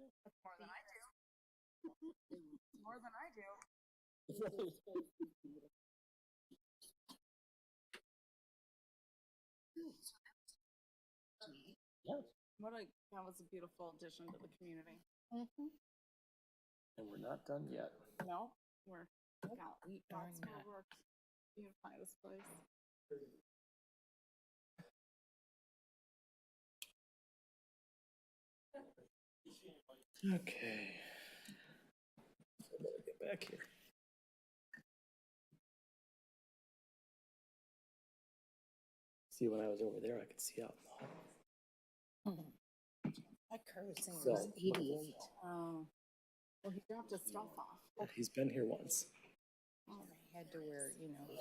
That's more than I do. More than I do. That was a beautiful addition to the community. And we're not done yet. No, we're got lots more work to beautify this place. Okay. I better get back here. See, when I was over there, I could see out in the hall. My cursing So- was 88. Oh, well, he dropped his stuff off. But he's been here once. I had to wear,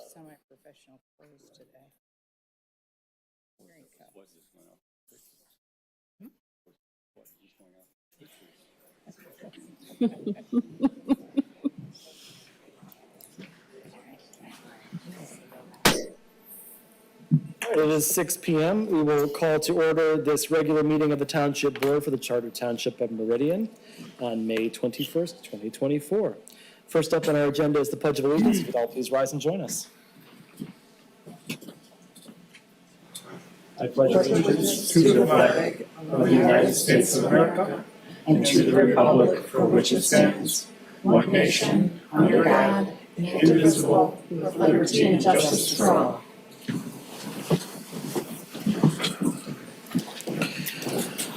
semi-professional clothes today. There you go. What is going on? What is going on? All right, it is 6 p.m. We will call to order this regular meeting of the Township Board for the Charter Township of Meridian on May 21st, 2024. First up on our agenda is the Pledge of Allegiance. If you'd all please rise and join us. I pledge allegiance to the flag of the United States of America and to the republic for which it stands, one nation, under God, indivisible, with liberty and justice for all.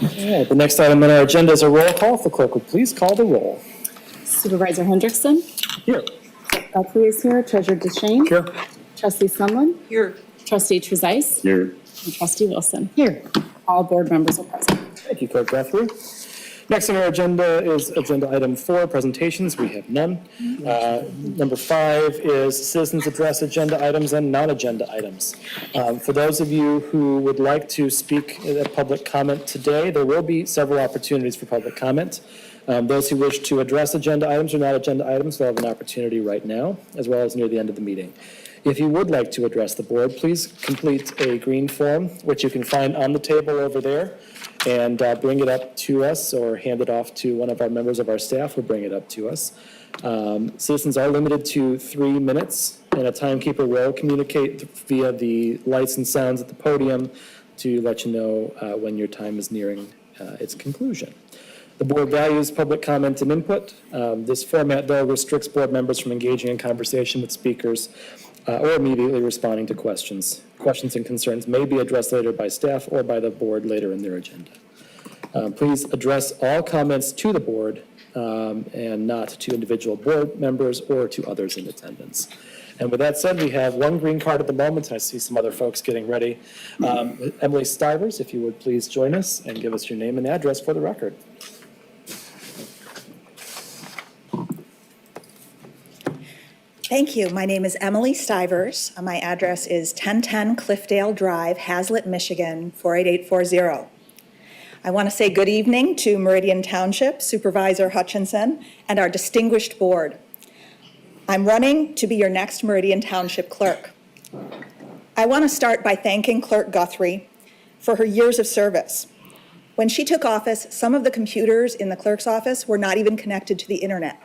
All right, the next item on our agenda is a roll call. If the clerk would please call the roll. Supervisor Hendrickson. Here. Guthrie is here. Treasurer DeShane. Here. Trustee Sumlin. Here. Trustee Trezise. Here. And Trustee Wilson. Here. All board members are present. Thank you, Clerk Guthrie. Next on our agenda is agenda item 4, presentations. We have none. Number 5 is citizens address agenda items and non-agenda items. For those of you who would like to speak at public comment today, there will be several opportunities for public comment. Those who wish to address agenda items or non-agenda items will have an opportunity right now, as well as near the end of the meeting. If you would like to address the board, please complete a green form, which you can find on the table over there, and bring it up to us or hand it off to one of our members of our staff who bring it up to us. Citizens are limited to 3 minutes, and a timekeeper will communicate via the lights and sounds at the podium to let you know when your time is nearing its conclusion. The board values public comment and input. This format, though, restricts board members from engaging in conversation with speakers or immediately responding to questions. Questions and concerns may be addressed later by staff or by the board later in their agenda. Please address all comments to the board and not to individual board members or to others in attendance. And with that said, we have one green card at the moment. I see some other folks getting ready. Emily Stivers, if you would please join us and give us your name and address for the record. Thank you. My name is Emily Stivers. My address is 1010 Cliffdale Drive, Hazlet, Michigan, 48840. I want to say good evening to Meridian Township Supervisor Hutchinson and our distinguished board. I'm running to be your next Meridian Township clerk. I want to start by thanking Clerk Guthrie for her years of service. When she took office, some of the computers in the clerk's office were not even connected to the internet.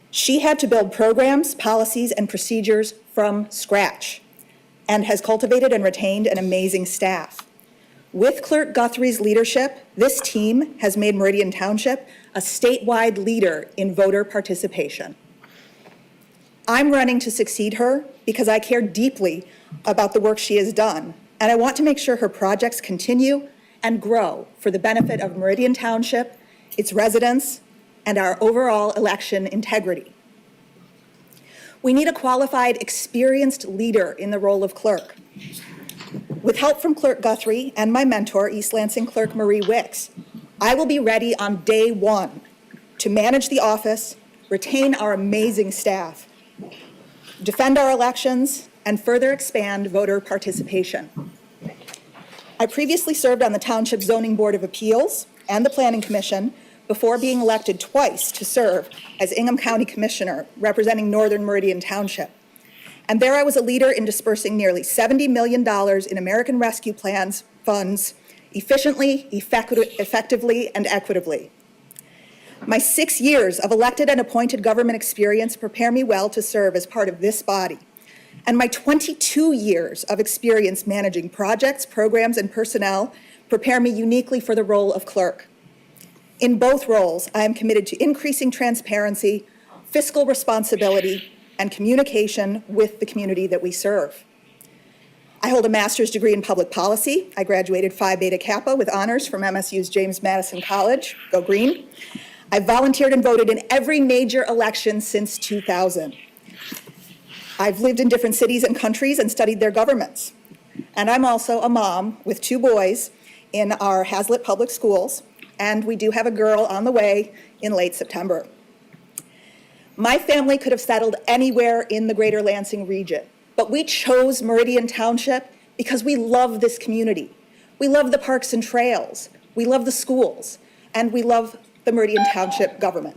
She had to build programs, policies, and procedures from scratch and has cultivated and retained an amazing staff. With Clerk Guthrie's leadership, this team has made Meridian Township a statewide leader in voter participation. I'm running to succeed her because I care deeply about the work she has done, and I want to make sure her projects continue and grow for the benefit of Meridian Township, its residents, and our overall election integrity. We need a qualified, experienced leader in the role of clerk. With help from Clerk Guthrie and my mentor, East Lansing Clerk Marie Wicks, I will be ready on day one to manage the office, retain our amazing staff, defend our elections, and further expand voter participation. I previously served on the Township Zoning Board of Appeals and the Planning Commission before being elected twice to serve as Ingham County Commissioner representing Northern Meridian Township. And there I was a leader in dispersing nearly $70 million in American Rescue Plans funds efficiently, effectively, and equitably. My 6 years of elected and appointed government experience prepare me well to serve as part of this body. And my 22 years of experience managing projects, programs, and personnel prepare me uniquely for the role of clerk. In both roles, I am committed to increasing transparency, fiscal responsibility, and communication with the community that we serve. I hold a master's degree in public policy. I graduated Phi Beta Kappa with honors from MSU's James Madison College. Go Green. I volunteered and voted in every major election since 2000. I've lived in different cities and countries and studied their governments. And I'm also a mom with 2 boys in our Hazlitt Public Schools, and we do have a girl on the way in late September. My family could have settled anywhere in the greater Lansing region, but we chose Meridian Township because we love this community. We love the parks and trails, we love the schools, and we love the Meridian Township government.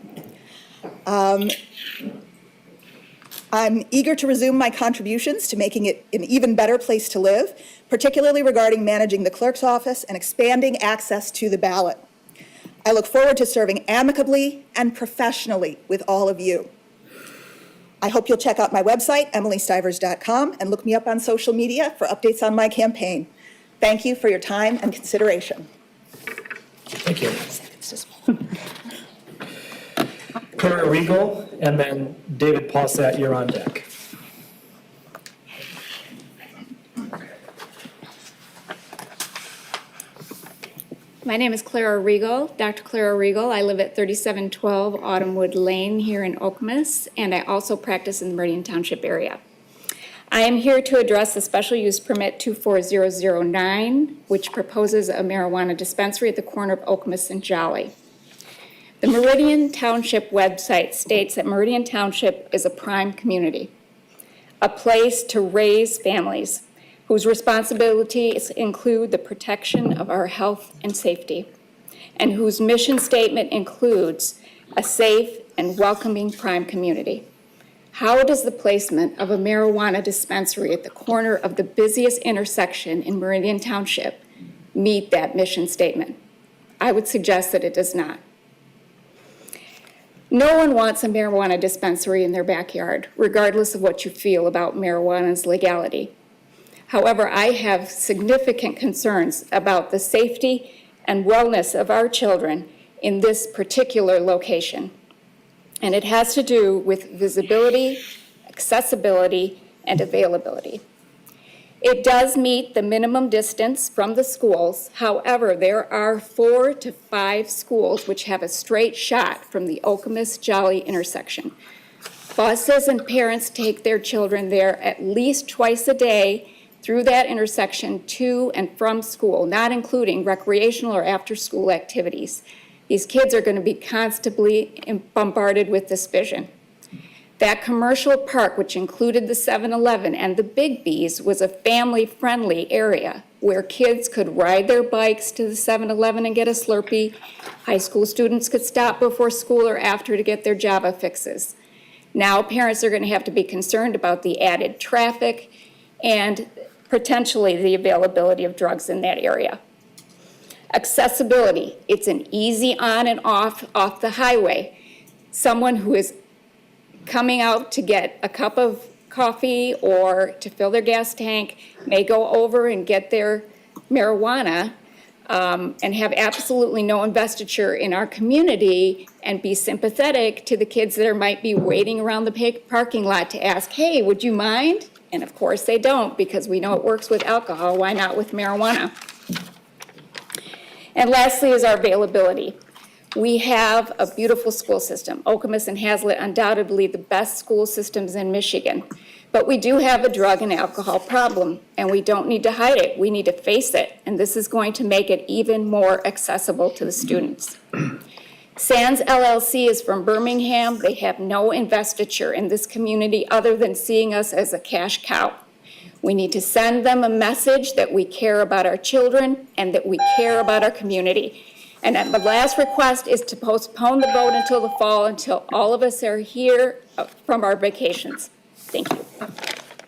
I'm eager to resume my contributions to making it an even better place to live, particularly regarding managing the clerk's office and expanding access to the ballot. I look forward to serving amicably and professionally with all of you. I hope you'll check out my website, emilystivers.com, and look me up on social media for updates on my campaign. Thank you for your time and consideration. Thank you. Clara Regal, and then David Paussat, you're on deck. My name is Clara Regal, Dr. Clara Regal. I live at 3712 Autumnwood Lane here in Okemos, and I also practice in the Meridian Township area. I am here to address the Special Use Permit 24009, which proposes a marijuana dispensary at the corner of Okemos and Jolly. The Meridian Township website states that Meridian Township is a prime community, a place to raise families whose responsibilities include the protection of our health and safety, and whose mission statement includes a safe and welcoming prime community. How does the placement of a marijuana dispensary at the corner of the busiest intersection in Meridian Township meet that mission statement? I would suggest that it does not. No one wants a marijuana dispensary in their backyard, regardless of what you feel about marijuana's legality. However, I have significant concerns about the safety and wellness of our children in this particular location. And it has to do with visibility, accessibility, and availability. It does meet the minimum distance from the schools. However, there are 4 to 5 schools which have a straight shot from the Okemos-Jolly intersection. Buses and parents take their children there at least twice a day through that intersection to and from school, not including recreational or after-school activities. These kids are going to be constantly bombarded with this vision. That commercial park, which included the 7-Eleven and the Big B's, was a family-friendly area where kids could ride their bikes to the 7-Eleven and get a Slurpee. High school students could stop before school or after to get their Java fixes. Now parents are going to have to be concerned about the added traffic and potentially the availability of drugs in that area. Accessibility, it's an easy on and off the highway. Someone who is coming out to get a cup of coffee or to fill their gas tank may go over and get their marijuana and have absolutely no investiture in our community and be sympathetic to the kids that might be waiting around the parking lot to ask, hey, would you mind? And of course they don't, because we know it works with alcohol. Why not with marijuana? And lastly is our availability. We have a beautiful school system. Okemos and Hazlitt, undoubtedly the best school systems in Michigan. But we do have a drug and alcohol problem, and we don't need to hide it. We need to face it, and this is going to make it even more accessible to the students. Sands LLC is from Birmingham. They have no investiture in this community other than seeing us as a cash cow. We need to send them a message that we care about our children and that we care about our community. And the last request is to postpone the vote until the fall, until all of us are here from our vacations. Thank you.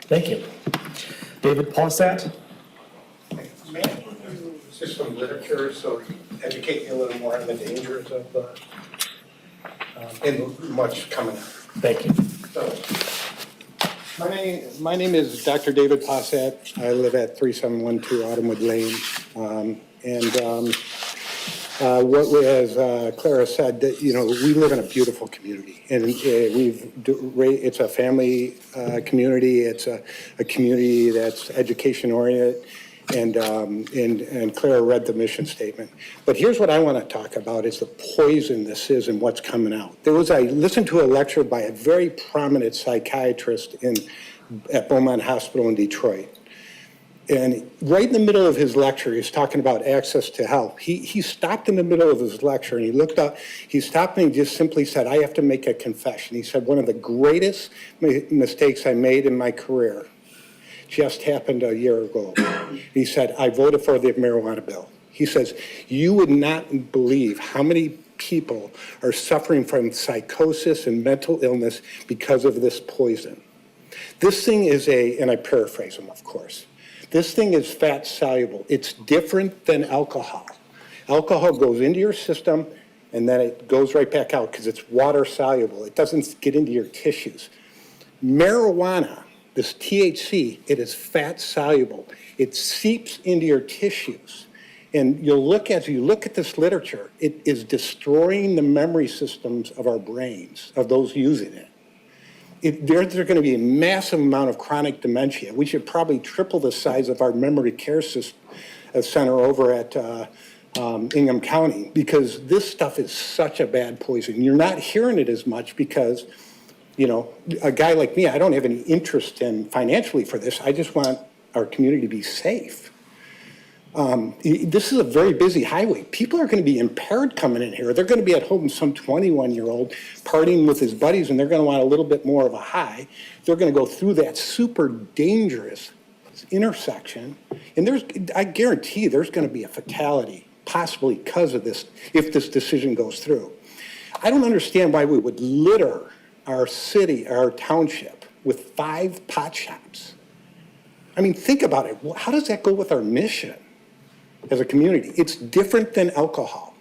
Thank you. David Paussat? May I use just some literature so you educate me a little more on the dangers of and much coming up. Thank you. So, my name is Dr. David Possett. I live at 3712 Autumnwood Lane. As Clara said, that, you know, we live in a beautiful community, and it's a family community. It's a community that's education oriented, and Clara read the mission statement. But here's what I want to talk about: is the poison this is and what's coming out. I listened to a lecture by a very prominent psychiatrist at Beaumont Hospital in Detroit. And right in the middle of his lecture, he's talking about access to health. He stopped in the middle of his lecture and he looked up, he stopped and he just simply said, I have to make a confession. He said, one of the greatest mistakes I made in my career just happened a year ago. He said, I voted for the marijuana bill. He says, you would not believe how many people are suffering from psychosis and mental illness because of this poison. This thing is and I paraphrase him, of course, this thing is fat soluble. It's different than alcohol. Alcohol goes into your system and then it goes right back out because it's water soluble. It doesn't get into your tissues. Marijuana, this THC, it is fat soluble. It seeps into your tissues. And as you look at this literature, it is destroying the memory systems of our brains, of those using it. There's going to be a massive amount of chronic dementia. We should probably triple the size of our memory care center over at Ingham County, because this stuff is such a bad poison. You're not hearing it as much because, you know, a guy like me, I don't have any interest in financially for this. I just want our community to be safe. This is a very busy highway. People are going to be impaired coming in here. They're going to be at home, some 21-year-old partying with his buddies, and they're going to want a little bit more of a high. They're going to go through that super dangerous intersection, and I guarantee there's going to be a fatality, possibly because of this, if this decision goes through. I don't understand why we would litter our city, our township, with 5 pot shops. I mean, think about it. How does that go with our mission as a community? It's different than alcohol.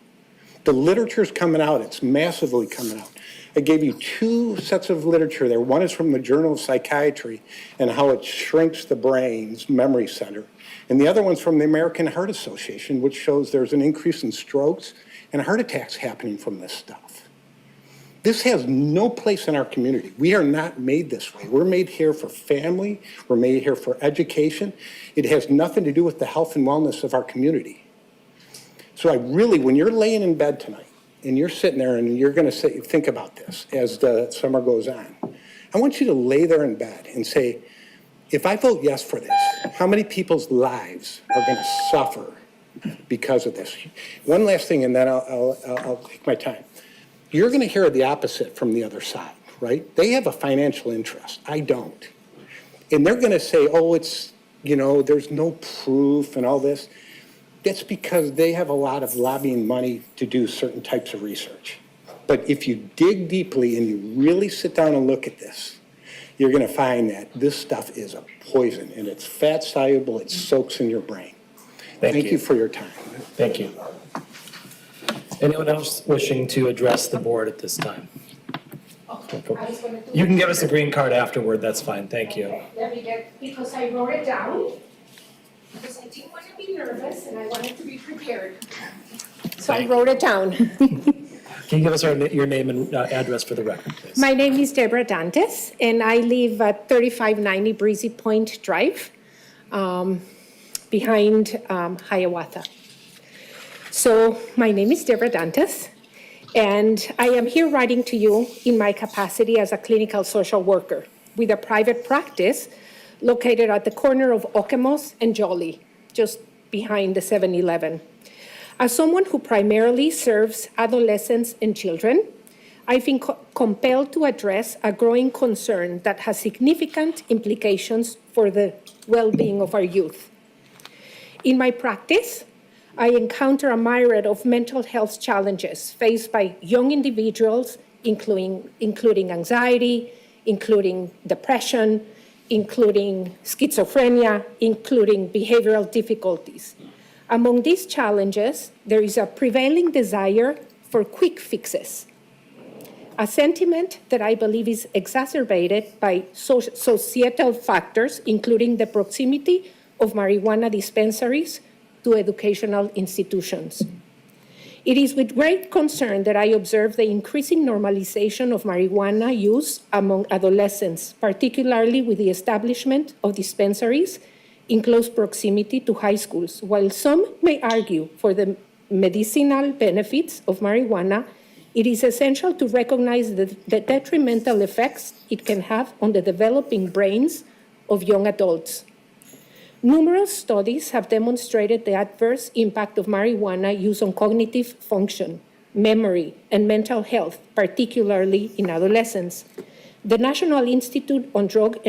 The literature's coming out. It's massively coming out. I gave you 2 sets of literature there. One is from the Journal of Psychiatry and how it shrinks the brain's memory center. And the other one's from the American Heart Association, which shows there's an increase in strokes and heart attacks happening from this stuff. This has no place in our community. We are not made this way. We're made here for family. We're made here for education. It has nothing to do with the health and wellness of our community. So when you're laying in bed tonight and you're sitting there and you're going to think about this as the summer goes on, I want you to lay there in bed and say, if I vote yes for this, how many people's lives are going to suffer because of this? One last thing, and then I'll take my time. You're going to hear the opposite from the other side, right? They have a financial interest. I don't. And they're going to say, oh, it's, you know, there's no proof and all this. That's because they have a lot of lobbying money to do certain types of research. But if you dig deeply and you really sit down and look at this, you're going to find that this stuff is a poison, and it's fat soluble. It soaks in your brain. Thank you for your time. Thank you. Anyone else wishing to address the board at this time? You can give us a green card afterward, that's fine, thank you. Let me get, because I wrote it down, because I didn't want to be nervous and I wanted to be prepared. So I wrote it down. Can you give us your name and address for the record, please? My name is Deborah Dantes, and I live at 3590 Breezy Point Drive, behind Hiawatha. So my name is Deborah Dantes, and I am here writing to you in my capacity as a clinical social worker with a private practice located at the corner of Okemos and Jolly, just behind the 7-Eleven. As someone who primarily serves adolescents and children, I've been compelled to address a growing concern that has significant implications for the well-being of our youth. In my practice, I encounter a myriad of mental health challenges faced by young individuals, including anxiety, including depression, including schizophrenia, including behavioral difficulties. Among these challenges, there is a prevailing desire for quick fixes. a sentiment that I believe is exacerbated by societal factors, including the proximity of marijuana dispensaries to educational institutions. It is with great concern that I observe the increasing normalization of marijuana use among adolescents, particularly with the establishment of dispensaries in close proximity to high schools. While some may argue for the medicinal benefits of marijuana, it is essential to recognize the detrimental effects it can have on the developing brains of young adults. Numerous studies have demonstrated the adverse impact of marijuana use on cognitive function, memory, and mental health, particularly in adolescents. The National Institute on Drug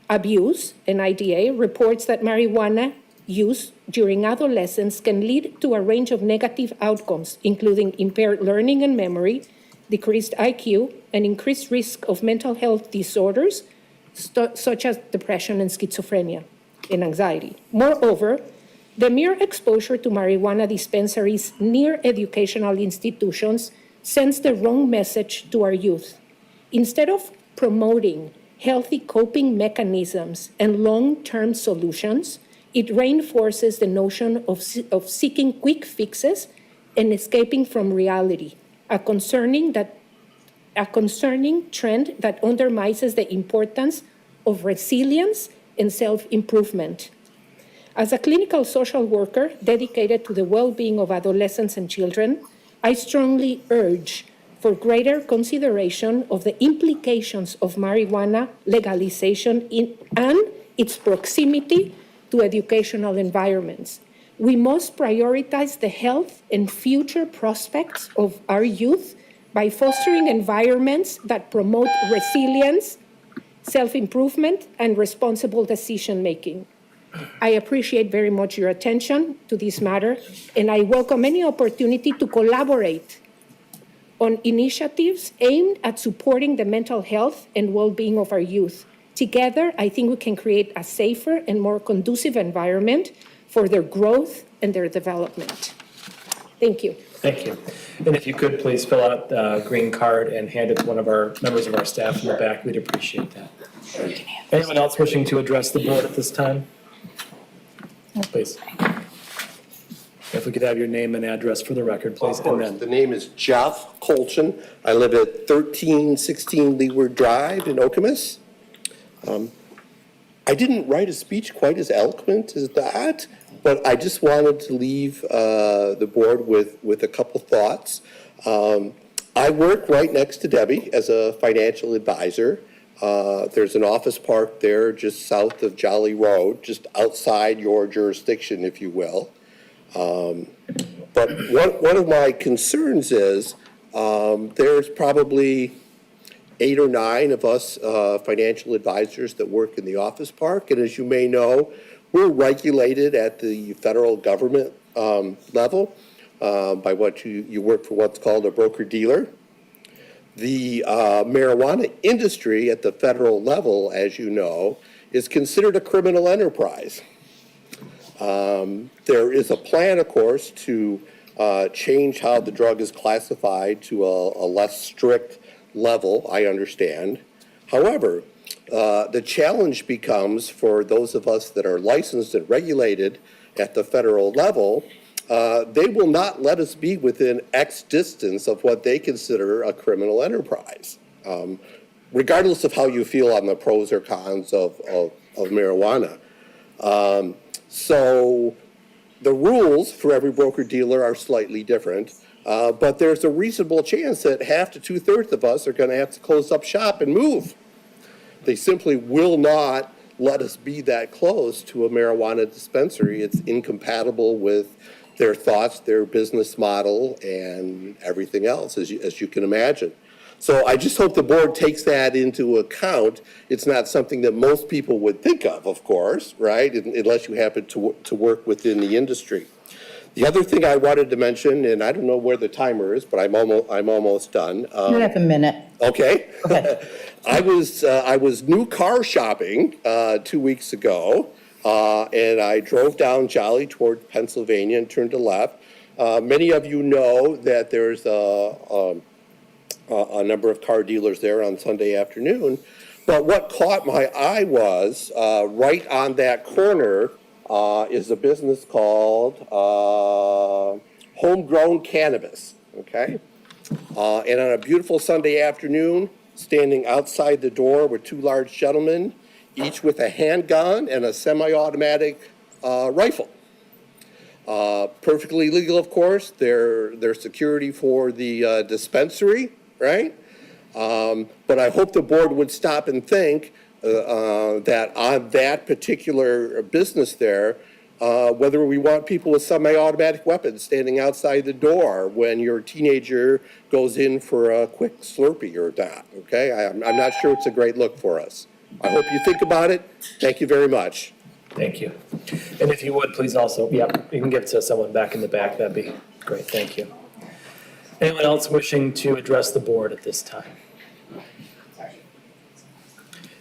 Abuse, NIDA, reports that marijuana use during adolescence can lead to a range of negative outcomes, including impaired learning and memory, decreased IQ, and increased risk of mental health disorders, such as depression and schizophrenia and anxiety. Moreover, the mere exposure to marijuana dispensaries near educational institutions sends the wrong message to our youth. Instead of promoting healthy coping mechanisms and long-term solutions, it reinforces the notion of seeking quick fixes and escaping from reality, a concerning trend that undermines the importance of resilience and self-improvement. As a clinical social worker dedicated to the well-being of adolescents and children, I strongly urge for greater consideration of the implications of marijuana legalization and its proximity to educational environments. We must prioritize the health and future prospects of our youth by fostering environments that promote resilience, self-improvement, and responsible decision-making. I appreciate very much your attention to this matter, and I welcome any opportunity to collaborate on initiatives aimed at supporting the mental health and well-being of our youth. Together, I think we can create a safer and more conducive environment for their growth and their development. Thank you. Thank you. And if you could, please fill out the green card and hand it to one of our members of our staff in the back, we'd appreciate that. Anyone else wishing to address the board at this time? Please. If we could have your name and address for the record, please. And then, the name is Jeff Colchin. I live at 1316 Leeward Drive in Okemos. I didn't write a speech quite as eloquent as that, but I just wanted to leave the board with a couple thoughts. I work right next to Debbie as a financial advisor. There's an office park there just south of Jolly Road, just outside your jurisdiction, if you will. But one of my concerns is there's probably 8 or 9 of us financial advisors that work in the office park. And as you may know, we're regulated at the federal government level by what you work for what's called a broker-dealer. The marijuana industry at the federal level, as you know, is considered a criminal enterprise. There is a plan, of course, to change how the drug is classified to a less strict level, I understand. However, the challenge becomes for those of us that are licensed and regulated at the federal level, they will not let us be within X distance of what they consider a criminal enterprise, regardless of how you feel on the pros or cons of marijuana. So the rules for every broker-dealer are slightly different, but there's a reasonable chance that half to 2/3 of us are going to have to close up shop and move. They simply will not let us be that close to a marijuana dispensary. It's incompatible with their thoughts, their business model, and everything else, as you can imagine. So I just hope the board takes that into account. It's not something that most people would think of course, right? Unless you happen to work within the industry. The other thing I wanted to mention, and I don't know where the timer is, but I'm almost done. You have a minute. Okay. Okay. I was new car shopping 2 weeks ago, and I drove down Jolly toward Pennsylvania and turned to left. Many of you know that there's a a number of car dealers there on Sunday afternoon. But what caught my eye was right on that corner is a business called Homegrown Cannabis, okay? And on a beautiful Sunday afternoon, standing outside the door were two large gentlemen, each with a handgun and a semi-automatic rifle. Perfectly legal, of course. They're security for the dispensary, right? But I hope the board would stop and think that on that particular business there, whether we want people with semi-automatic weapons standing outside the door when your teenager goes in for a quick Slurpee or not, okay? I'm not sure it's a great look for us. I hope you think about it. Thank you very much. Thank you. And if you would, please also, you can give it to someone back in the back. That'd be great. Thank you. Anyone else wishing to address the board at this time?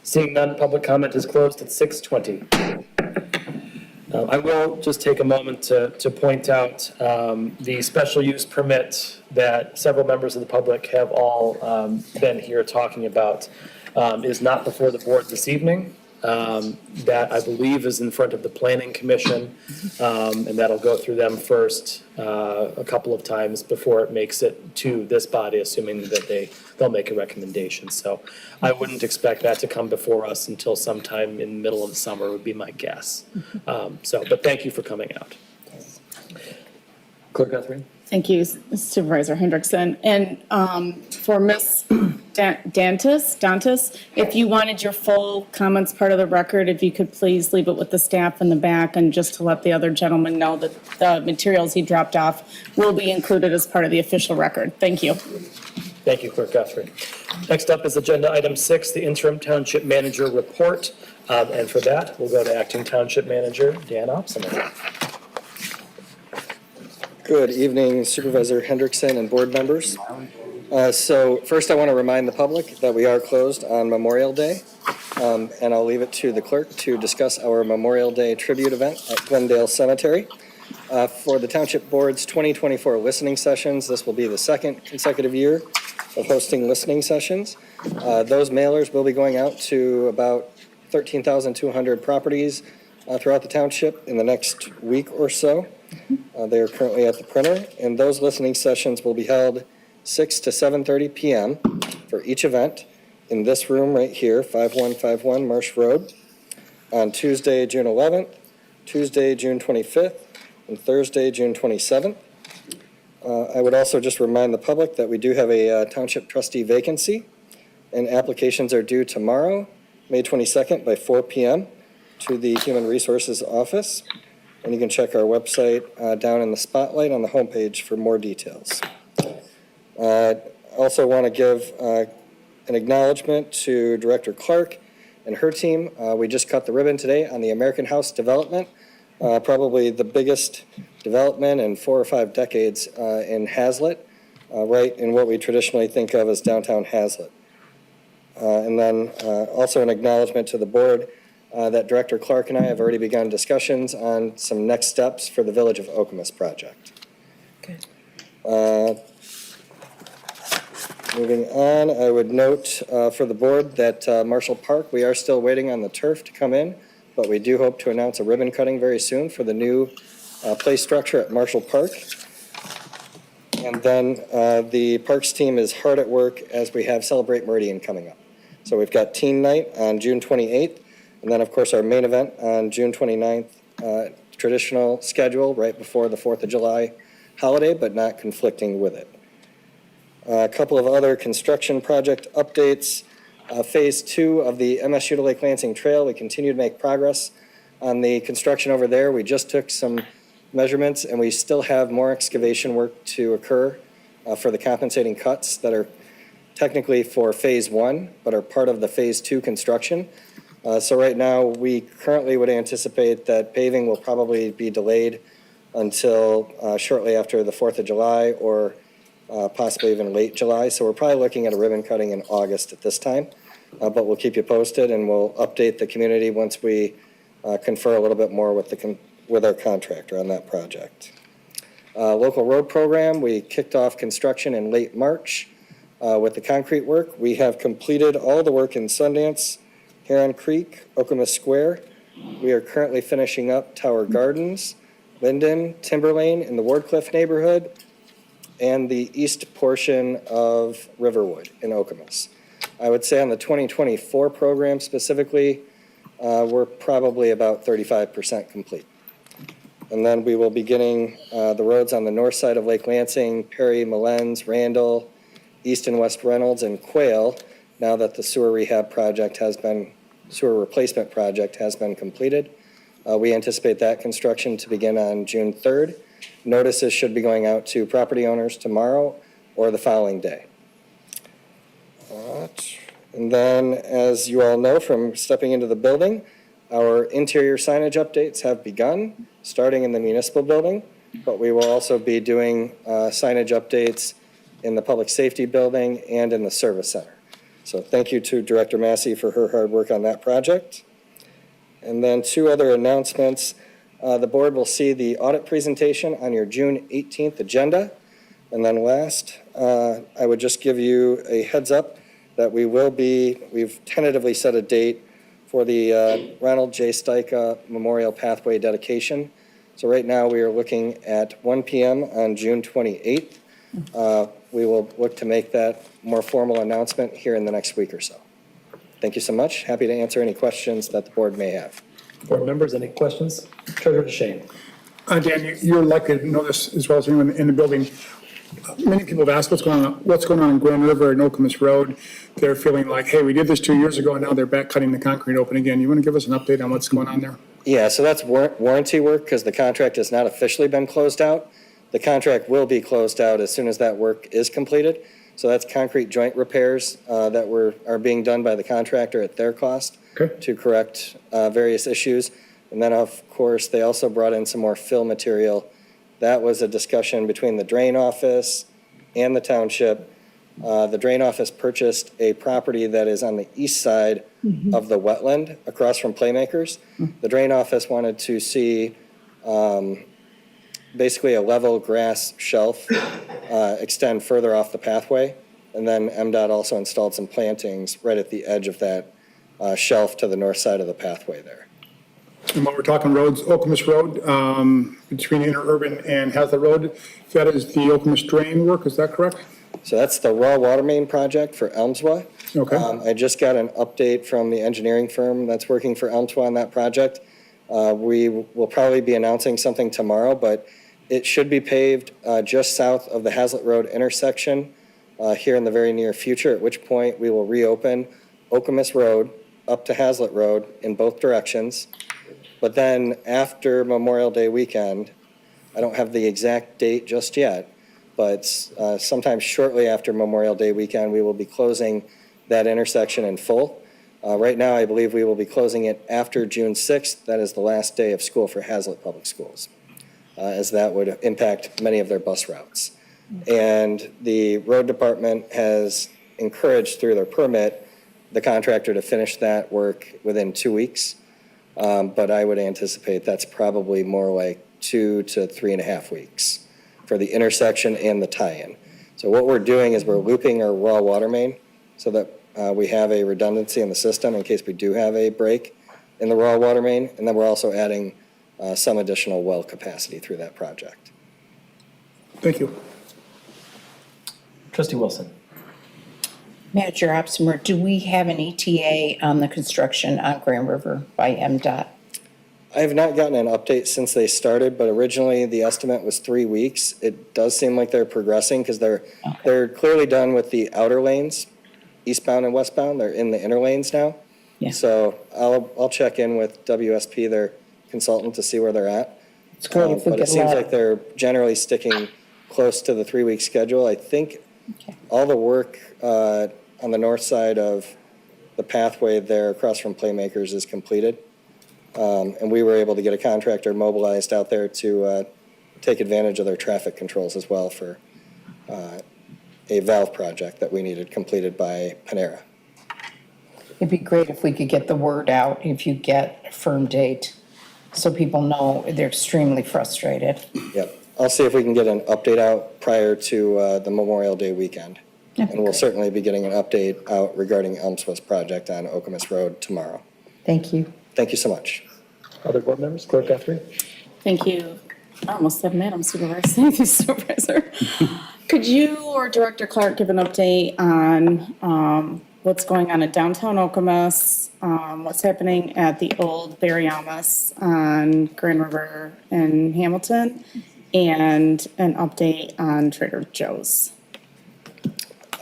Seeing none, public comment is closed at 6:20. I will just take a moment to point out the special use permit that several members of the public have all been here talking about is not before the board this evening. That I believe is in front of the Planning Commission, and that'll go through them first a couple of times before it makes it to this body, assuming that they'll make a recommendation. So I wouldn't expect that to come before us until sometime in the middle of the summer would be my guess. But thank you for coming out. Clerk Guthrie? Thank you, Supervisor Hendrickson. And for Ms. Dantas, if you wanted your full comments part of the record, if you could please leave it with the staff in the back, and just to let the other gentleman know that the materials he dropped off will be included as part of the official record. Thank you. Thank you, Clerk Guthrie. Next up is Agenda Item 6, the Interim Township Manager Report. And for that, we'll go to Acting Township Manager Dan Opsamen. Good evening, Supervisor Hendrickson and board members. So first I want to remind the public that we are closed on Memorial Day, and I'll leave it to the clerk to discuss our Memorial Day tribute event at Glendale Cemetery. For the Township Board's 2024 listening sessions, this will be the second consecutive year of hosting listening sessions. Those mailers will be going out to about 13,200 properties throughout the township in the next week or so. They are currently at the printer, and those listening sessions will be held 6 to 7:30 p.m. for each event in this room right here, 5151 Marsh Road, on Tuesday, June 11th, Tuesday, June 25th, and Thursday, June 27th. I would also just remind the public that we do have a township trustee vacancy, and applications are due tomorrow, May 22nd, by 4 p.m. to the Human Resources Office. And you can check our website down in the spotlight on the homepage for more details. Also want to give an acknowledgement to Director Clark and her team. We just cut the ribbon today on the American House development, probably the biggest development in 4 or 5 decades in Hazlet, right in what we traditionally think of as downtown Hazlet. And then also an acknowledgement to the board that Director Clark and I have already begun discussions on some next steps for the Village of Okemos project. Okay. Moving on, I would note for the board that Marshall Park, we are still waiting on the turf to come in, but we do hope to announce a ribbon cutting very soon for the new play structure at Marshall Park. And then the Parks team is hard at work as we have Celebrate Meridian coming up. So we've got Teen Night on June 28th, and then of course our main event on June 29th, traditional schedule right before the 4th of July holiday, but not conflicting with it. A couple of other construction project updates. Phase 2 of the MSU to Lake Lansing Trail, we continue to make progress on the construction over there. We just took some measurements, and we still have more excavation work to occur for the compensating cuts that are technically for Phase 1, but are part of the Phase 2 construction. So right now, we currently would anticipate that paving will probably be delayed until shortly after the 4th of July or possibly even late July. So we're probably looking at a ribbon cutting in August at this time. But we'll keep you posted, and we'll update the community once we confer a little bit more with our contractor on that project. Local road program, we kicked off construction in late March With the concrete work, we have completed all the work in Sundance, Heron Creek, Okemos Square. We are currently finishing up Tower Gardens, Linden, Timber Lane in the Wardcliff neighborhood, and the east portion of Riverwood in Okemos. I would say on the 2024 program specifically, we're probably about 35% complete. And then we will be getting the roads on the north side of Lake Lansing, Perry, Malens, Randall, East and West Reynolds, and Quail, now that the sewer replacement project has been completed. We anticipate that construction to begin on June 3rd. Notices should be going out to property owners tomorrow or the following day. And then, as you all know from stepping into the building, our interior signage updates have begun, starting in the municipal building, but we will also be doing signage updates in the public safety building and in the service center. So thank you to Director Massey for her hard work on that project. And then 2 other announcements. The board will see the audit presentation on your June 18th agenda. And then last, I would just give you a heads up that we've tentatively set a date for the Ronald J. Styka Memorial Pathway dedication. So right now we are looking at 1 p.m. on June 28th. We will look to make that more formal announcement here in the next week or so. Thank you so much. Happy to answer any questions that the board may have. Board members, any questions? Treasurer DeShane. Dan, you're likely to know this as well as anyone in the building. Many people have asked what's going on in Grand River and Okemos Road. They're feeling like, hey, we did this 2 years ago, and now they're back cutting the concrete open again. You want to give us an update on what's going on there? Yeah, so that's warranty work because the contract has not officially been closed out. The contract will be closed out as soon as that work is completed. So that's concrete joint repairs that are being done by the contractor at their cost to correct various issues. And then, of course, they also brought in some more fill material. That was a discussion between the drain office and the township. The drain office purchased a property that is on the east side of the wetland across from Playmakers. The drain office wanted to see basically a level grass shelf extend further off the pathway. And then MDOT also installed some plantings right at the edge of that shelf to the north side of the pathway there. And while we're talking roads, Okemos Road, between Interurban and Hazlet Road, that is the Okemos drain work, is that correct? So that's the raw water main project for Elmswa. Okay. I just got an update from the engineering firm that's working for Elmswa on that project. We will probably be announcing something tomorrow, but it should be paved just south of the Hazlet Road intersection here in the very near future, at which point we will reopen Okemos Road up to Hazlet Road in both directions. But then after Memorial Day weekend, I don't have the exact date just yet, but sometime shortly after Memorial Day weekend, we will be closing that intersection in full. Right now, I believe we will be closing it after June 6th. That is the last day of school for Hazlet Public Schools, as that would impact many of their bus routes. And the road department has encouraged through their permit the contractor to finish that work within 2 weeks. But I would anticipate that's probably more like 2 to 3.5 weeks for the intersection and the tie-in. So what we're doing is we're looping our raw water main so that we have a redundancy in the system in case we do have a break in the raw water main. And then we're also adding some additional well capacity through that project. Thank you. Trustee Wilson. Manager Opsimer, do we have an ETA on the construction on Grand River by MDOT? I have not gotten an update since they started, but originally the estimate was 3 weeks. It does seem like they're progressing because they're clearly done with the outer lanes, eastbound and westbound. They're in the inner lanes now. Yeah. So I'll check in with WSP, their consultant, to see where they're at. It's great if we But get it seems a lot. like they're generally sticking close to the 3-week schedule. I think all the work on the north side of the pathway there across from Playmakers is completed. And we were able to get a contractor mobilized out there to take advantage of their traffic controls as well for a valve project that we needed completed by Panera. It'd be great if we could get the word out, if you get a firm date, so people know. They're extremely frustrated. Yep. I'll see if we can get an update out prior to the Memorial Day weekend. And we'll certainly be getting an update out regarding Elm Swift project on Okemos Road tomorrow. Thank you. Thank you so much. Other board members? Clerk Guthrie? Thank you. I almost said Madam Supervisor. Thank you, Supervisor. Could you or Director Clark give an update on what's going on at downtown Okemos, what's happening at the old Barry Amos on Grand River in Hamilton, and an update on Trader Joe's?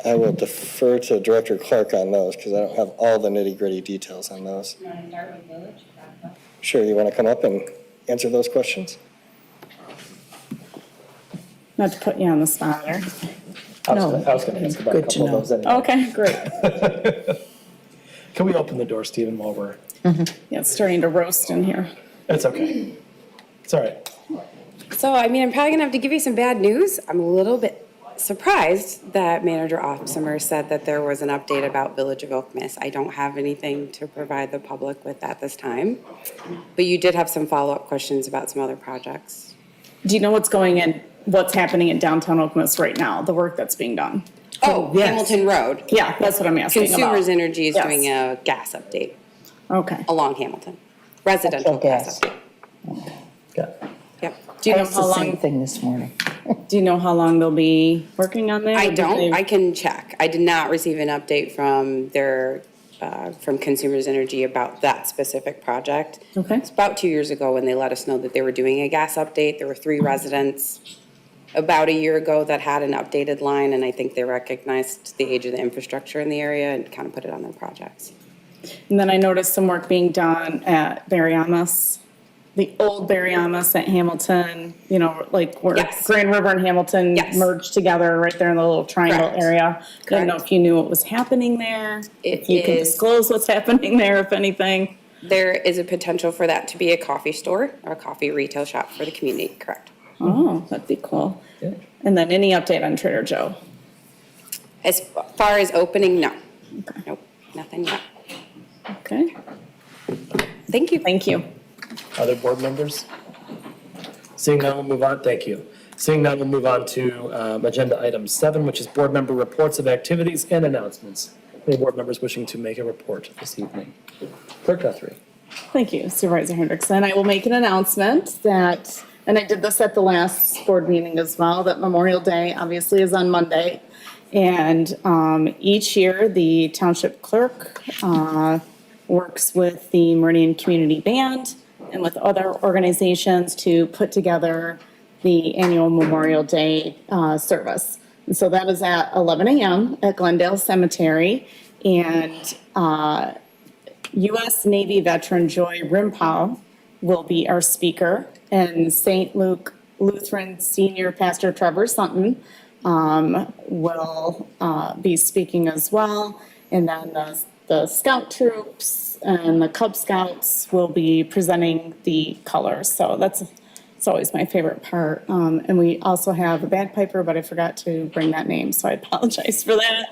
I will defer to Director Clark on those because I don't have all the nitty-gritty details on those. Sure, you want to come up and answer those questions? Not to put you on the spot there. I was gonna ask about a Good to couple of know. those anyway. Okay, great. Can we open the door, Stephen, while we're, Yeah, it's starting to roast in here. it's okay. It's all right. So, I mean, I'm probably gonna have to give you some bad news. I'm a little bit surprised that Manager Opsimer said that there was an update about Village of Okemos. I don't have anything to provide the public with at this time. But you did have some follow-up questions about some other projects. Do you know what's happening in downtown Okemos right now, the work that's being done? Oh, Hamilton Road. Yeah, that's what I'm asking about. Consumers Energy is Yes. doing a gas update Okay. along Hamilton. Residential gas gas. update. Yeah. Yep. Do you know That's how the same long, thing this morning. do you know how long they'll be working on that? I Or did don't, they- I can check. I did not receive an update from from Consumers Energy about that specific project. Okay. It's about 2 years ago when they let us know that they were doing a gas update. There were 3 residents about a year ago that had an updated line, and I think they recognized the age of the infrastructure in the area and kind of put it on their projects. And then I noticed some work being done at Barry Amos, the old Barry Amos at Hamilton, like where Yes. Grand River and Hamilton Yes. merged together right there in the little triangle Correct. area. Didn't know Correct. if you knew what was happening there. It If you can is- disclose what's happening there, if anything. There is a potential for that to be a coffee store or a coffee retail shop for the community, correct? Oh, that'd be cool. And then any update on Trader Joe? As far as opening, no. Nope, nothing yet. Okay, Thank you. thank you. Other board members? Seeing none, we'll move on. Thank you. Seeing none, we'll move on to agenda item 7, which is board member reports of activities and announcements. Any board members wishing to make a report this evening? Clerk Guthrie. Thank you, Supervisor Hendrickson. I will make an announcement that, and I did this at the last board meeting as well, that Memorial Day obviously is on Monday. And each year, the township clerk works with the Meridian Community Band and with other organizations to put together the annual Memorial Day service. And so that is at 11 a.m. at Glendale Cemetery. And U.S. Navy veteran Joy Rimpau will be our speaker, and St. Luke Lutheran Senior Pastor Trevor Sutton will be speaking as well. And then the scout troops and the Cub Scouts will be presenting the colors. So it's always my favorite part. And we also have a bagpiper, but I forgot to bring that name, so I apologize for that.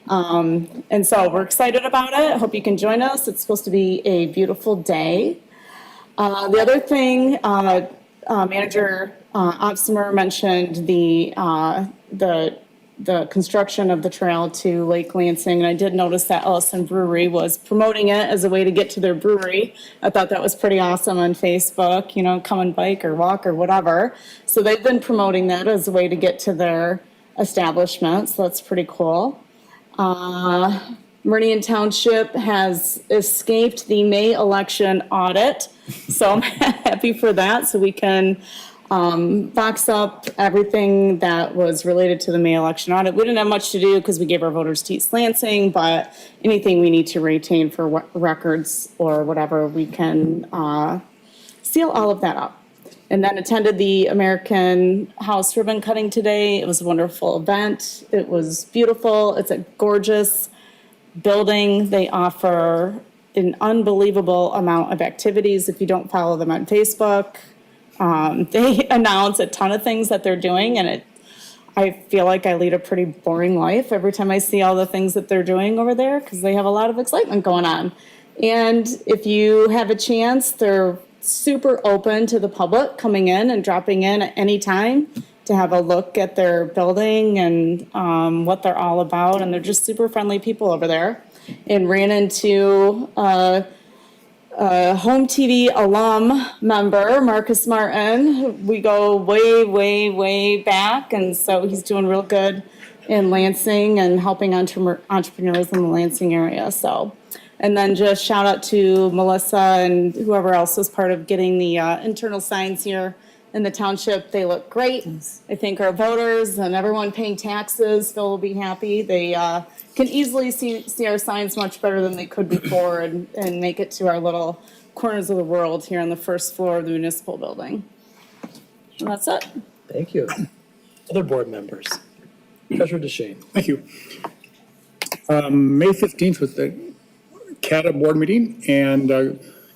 And so we're excited about it. I hope you can join us. It's supposed to be a beautiful day. The other thing, Manager Opsimer mentioned the construction of the trail to Lake Lansing, and I did notice that Ellison Brewery was promoting it as a way to get to their brewery. I thought that was pretty awesome on Facebook, come and bike or walk or whatever. So they've been promoting that as a way to get to their establishment, so that's pretty cool. Meridian Township has escaped the May election audit, so I'm happy for that. So we can box up everything that was related to the May election audit. We didn't have much to do because we gave our voters to East Lansing, but anything we need to retain for records or whatever, we can seal all of that up. And then attended the American House ribbon cutting today. It was a wonderful event. It was beautiful. It's a gorgeous building. They offer an unbelievable amount of activities. If you don't follow them on Facebook, they announce a ton of things that they're doing, and I feel like I lead a pretty boring life every time I see all the things that they're doing over there because they have a lot of excitement going on. And if you have a chance, they're super open to the public coming in and dropping in at any time to have a look at their building and what they're all about. And they're just super friendly people over there. And ran into a Home TV alum member, Marcus Martin. We go way, way, way back. And so he's doing real good in Lansing and helping entrepreneurs in the Lansing area. So, and then just shout out to Melissa and whoever else was part of getting the internal signs here in the township. They look great. I think our voters and everyone paying taxes will be happy. They can easily see our signs much better than they could before and make it to our little corners of the world here on the first floor of the municipal building. And that's it. Thank you. Other board members? Treasurer DeShane. Thank you. May 15th was the CATA board meeting, and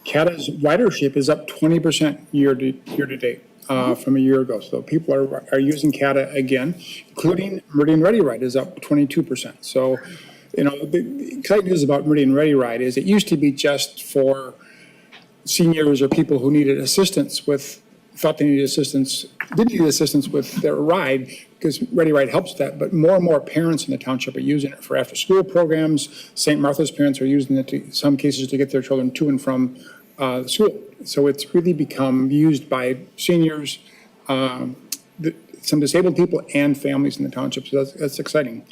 CATA's ridership is up 20% year to date from a year ago. So people are using CATA again, including Meridian Ready Ride is up 22%. So, you know, the exciting news about Meridian Ready Ride is it used to be just for seniors or people who needed assistance with, thought they needed assistance, didn't need assistance with their ride, because Ready Ride helps that, but more and more parents in the township are using it for after-school programs. St. Martha's parents are using it in some cases to get their children to and from school. So it's really become used by seniors, some disabled people, and families in the township, so that's exciting.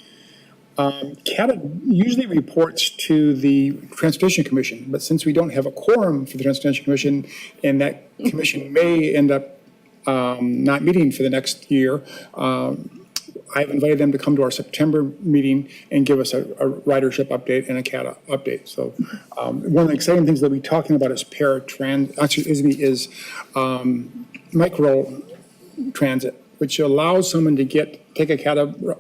CATA usually reports to the Transportation Commission, but since we don't have a quorum for the Transportation Commission, and that commission may end up not meeting for the next year, I've invited them to come to our September meeting and give us a ridership update and a CATA update. So one of the exciting things that we'll be talking about is micro transit, which allows someone to take a CATA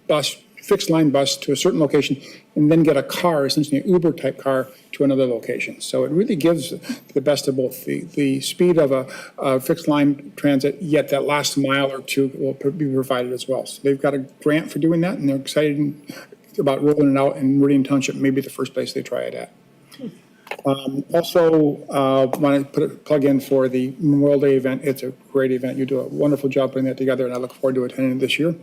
bus, fixed line bus to a certain location and then get a car, essentially an Uber type car, to another location. So it really gives the best of both, the speed of a fixed line transit, yet that last mile or two will be provided as well. So they've got a grant for doing that, and they're excited about rolling it out, and Meridian Township may be the first place they try it at. Also, want to put a plug in for the Memorial Day event. It's a great event. You do a wonderful job putting that together, and I look forward to attending it this year.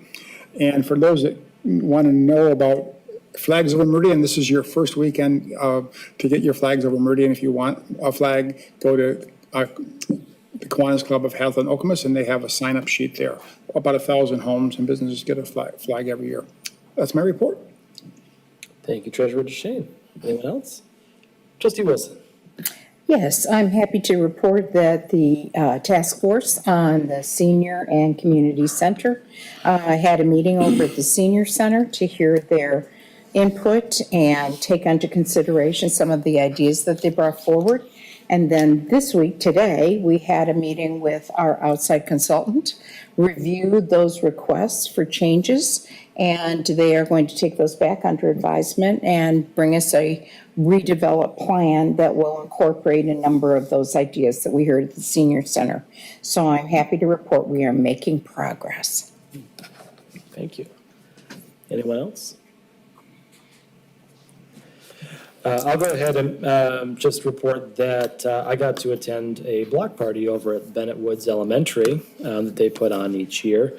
And for those that want to know about Flags Over Meridian, this is your first weekend to get your flags over Meridian. If you want a flag, go to the Kiwanis Club of Haslett and Okemos, and they have a sign-up sheet there. About 1,000 homes and businesses get a flag every year. That's my report. Thank you, Treasurer DeShane. Anyone else? Trustee Wilson. Yes, I'm happy to report that the task force on the senior and community center had a meeting over at the senior center to hear their input and take into consideration some of the ideas that they brought forward. And then this week, today, we had a meeting with our outside consultant, reviewed those requests for changes, and they are going to take those back under advisement and bring us a redeveloped plan that will incorporate a number of those ideas that we heard at the senior center. So I'm happy to report we are making progress. Thank you. Anyone else? I'll go ahead and just report that I got to attend a block party over at Bennett Woods Elementary that they put on each year.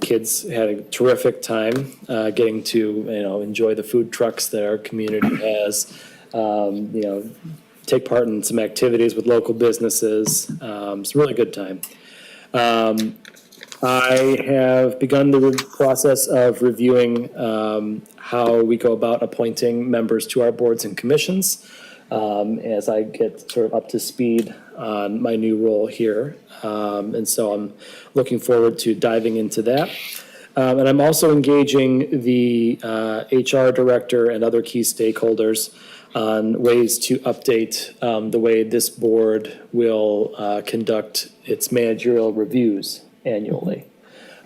Kids had a terrific time getting to, enjoy the food trucks that our community has, take part in some activities with local businesses. It's a really good time. I have begun the process of reviewing how we go about appointing members to our boards and commissions as I get sort of up to speed on my new role here. And so I'm looking forward to diving into that. And I'm also engaging the HR director and other key stakeholders on ways to update the way this board will conduct its managerial reviews annually.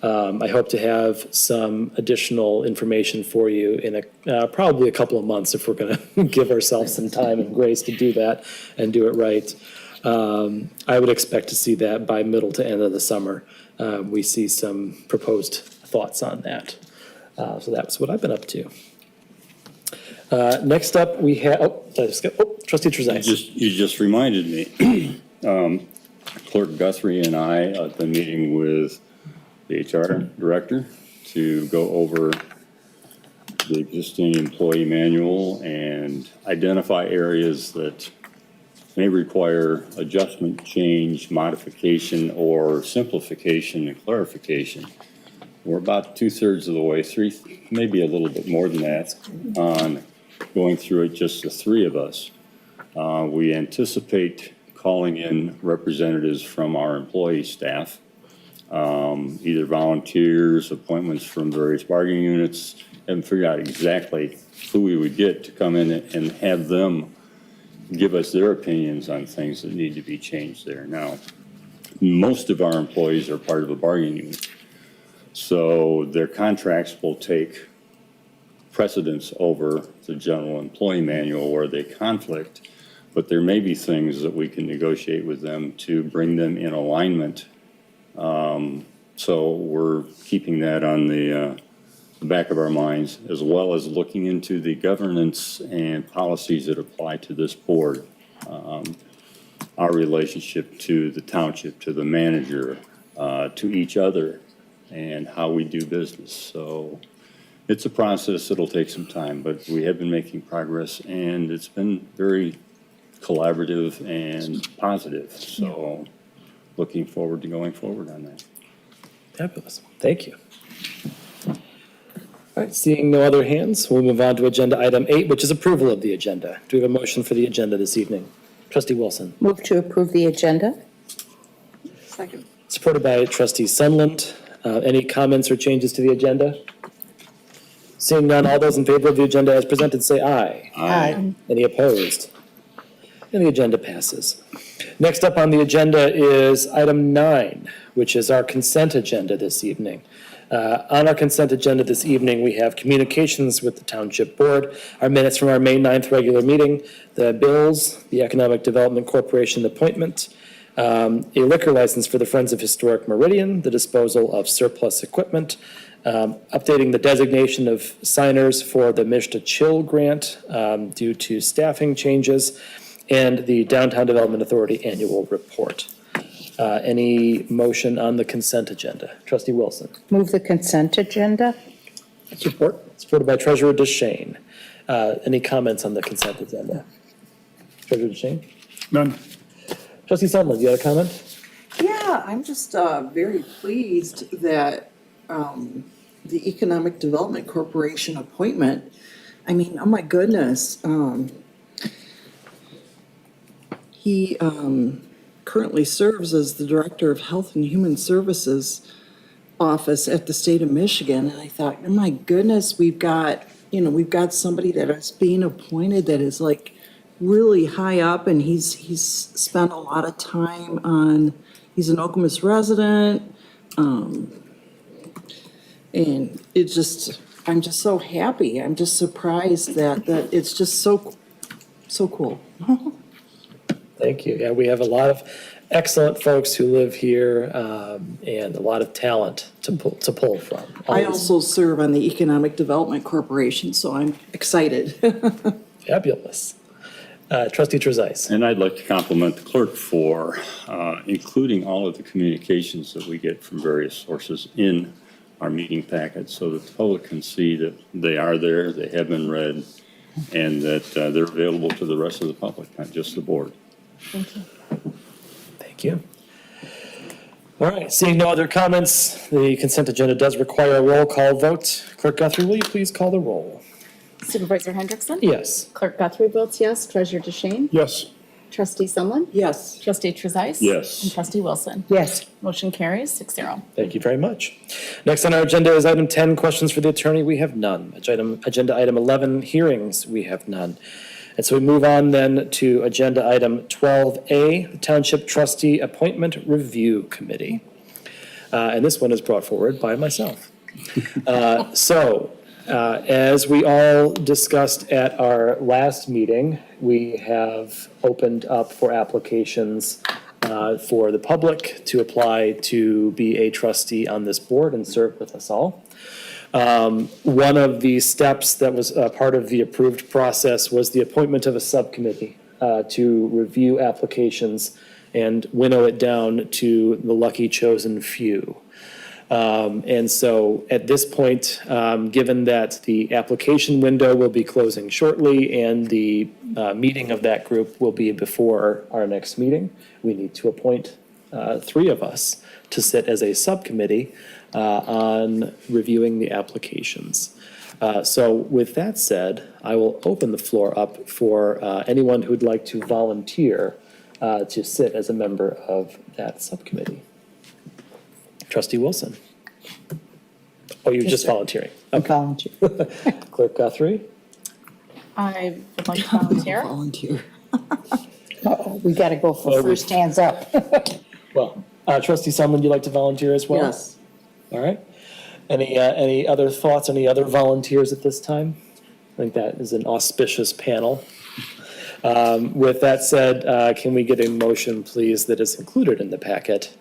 I hope to have some additional information for you in probably a couple of months if we're going to give ourselves some time and grace to do that and do it right. I would expect to see that by middle to end of the summer. We see some proposed thoughts on that. So that's what I've been up to. Next up, we have, Trustee Trezise. You just reminded me. Clerk Guthrie and I have been meeting with the HR director to go over the existing employee manual and identify areas that may require adjustment, change, modification, or simplification and clarification. We're about 2/3 of the way, maybe a little bit more than that, on going through it, just the three of us. We anticipate calling in representatives from our employee staff, either volunteers, appointments from various bargaining units, and figure out exactly who we would get to come in and have them give us their opinions on things that need to be changed there. Now, most of our employees are part of a bargaining unit, so their contracts will take precedence over the general employee manual where they conflict, but there may be things that we can negotiate with them to bring them in alignment. So we're keeping that on the back of our minds, as well as looking into the governance and policies that apply to this board. Our relationship to the township, to the manager, to each other, and how we do business. So it's a process that'll take some time, but we have been making progress, and it's been very collaborative and positive. So looking forward to going forward on that. Fabulous. Thank you. All right, seeing no other hands, we'll move on to agenda item 8, which is approval of the agenda. Do we have a motion for the agenda this evening? Trustee Wilson. Move to approve the agenda. Second. Supported by Trustee Sunland. Any comments or changes to the agenda? Seeing none, all those in favor of the agenda as presented say aye. Aye. Any opposed? And the agenda passes. Next up on the agenda is item 9, which is our consent agenda this evening. On our consent agenda this evening, we have communications with the Township Board, our minutes from our May 9th regular meeting, the bills, the Economic Development Corporation appointment, a liquor license for the Friends of Historic Meridian, the disposal of surplus equipment, updating the designation of signers for the Mishta Chill grant due to staffing changes, and the Downtown Development Authority annual report. Any motion on the consent agenda? Trustee Wilson. Move the consent agenda. Support. Supported by Treasurer DeShane. Any comments on the consent agenda? Treasurer DeShane? None. Trustee Sunland, you had a comment? Yeah, I'm just very pleased that the Economic Development Corporation appointment, I mean, oh my goodness. He currently serves as the Director of Health and Human Services Office at the state of Michigan. And I thought, oh my goodness, we've got somebody that is being appointed that is like really high up, and he's spent a lot of time on, he's an Okemos resident. And it's just, I'm just so happy. I'm just surprised that it's just so cool. Thank you. Yeah, we have a lot of excellent folks who live here and a lot of talent to pull from. I also serve on the Economic Development Corporation, so I'm excited. Fabulous. Trustee Trezise. And I'd like to compliment the clerk for including all of the communications that we get from various sources in our meeting packet so that the public can see that they are there, they have been read, and that they're available to the rest of the public, not just the board. Thank you. Thank you. All right, seeing no other comments, the consent agenda does require a roll call vote. Clerk Guthrie, will you please call the roll? Supervisor Hendrickson? Yes. Clerk Guthrie votes yes. Treasurer DeShane? Yes. Trustee Sunland? Yes. Trustee Trezise? Yes. And Trustee Wilson? Yes. Motion carries 6-0. Thank you very much. Next on our agenda is item 10, questions for the attorney. We have none. Agenda item 11, hearings. We have none. And so we move on then to agenda item 12A, the Township Trustee Appointment Review Committee. And this one is brought forward by myself. As we all discussed at our last meeting, we have opened up for applications for the public to apply to be a trustee on this board and serve with us all. One of the steps that was part of the approved process was the appointment of a subcommittee to review applications and winnow it down to the lucky chosen few. And so at this point, given that the application window will be closing shortly and the meeting of that group will be before our next meeting, we need to appoint 3 of us to sit as a subcommittee on reviewing the applications. So with that said, I will open the floor up for anyone who'd like to volunteer to sit as a member of that subcommittee. Trustee Wilson. Oh, you're just volunteering. Volunteer. Clerk Guthrie. I would like to volunteer. Volunteer. Uh-oh, we got to go for first hands up. Well, Trustee Sunland, you'd like to volunteer as well? Yes. All right. Any other thoughts, any other volunteers at this time? I think that is an auspicious panel. With that said, can we get a motion, please, that is included in the packet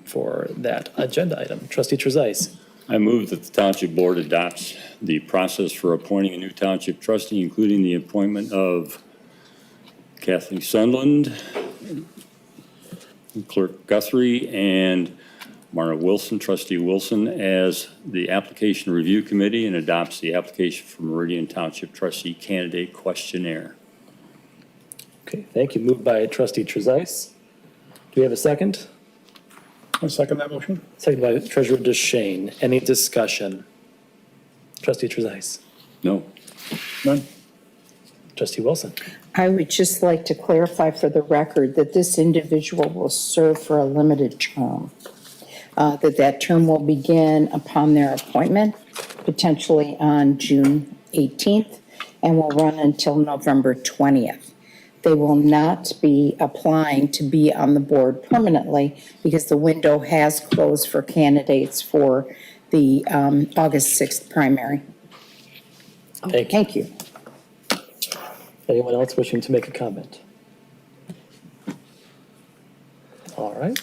for that agenda item? Trustee Trezise. I move that the Township Board adopts the process for appointing a new township trustee, including the appointment of Kathleen Sunland, Clerk Guthrie, and Mara Wilson, Trustee Wilson, as the application review committee, and adopts the application for Meridian Township trustee candidate questionnaire. Okay, thank you. Moved by Trustee Trezise. Do we have a second? I second that motion. Second by Treasurer DeShane. Any discussion? Trustee Trezise. No. None? Trustee Wilson. I would just like to clarify for the record that this individual will serve for a limited term. That term will begin upon their appointment, potentially on June 18th, and will run until November 20th. They will not be applying to be on the board permanently because the window has closed for candidates for the August 6th primary. Thank you. Anyone else wishing to make a comment? All right.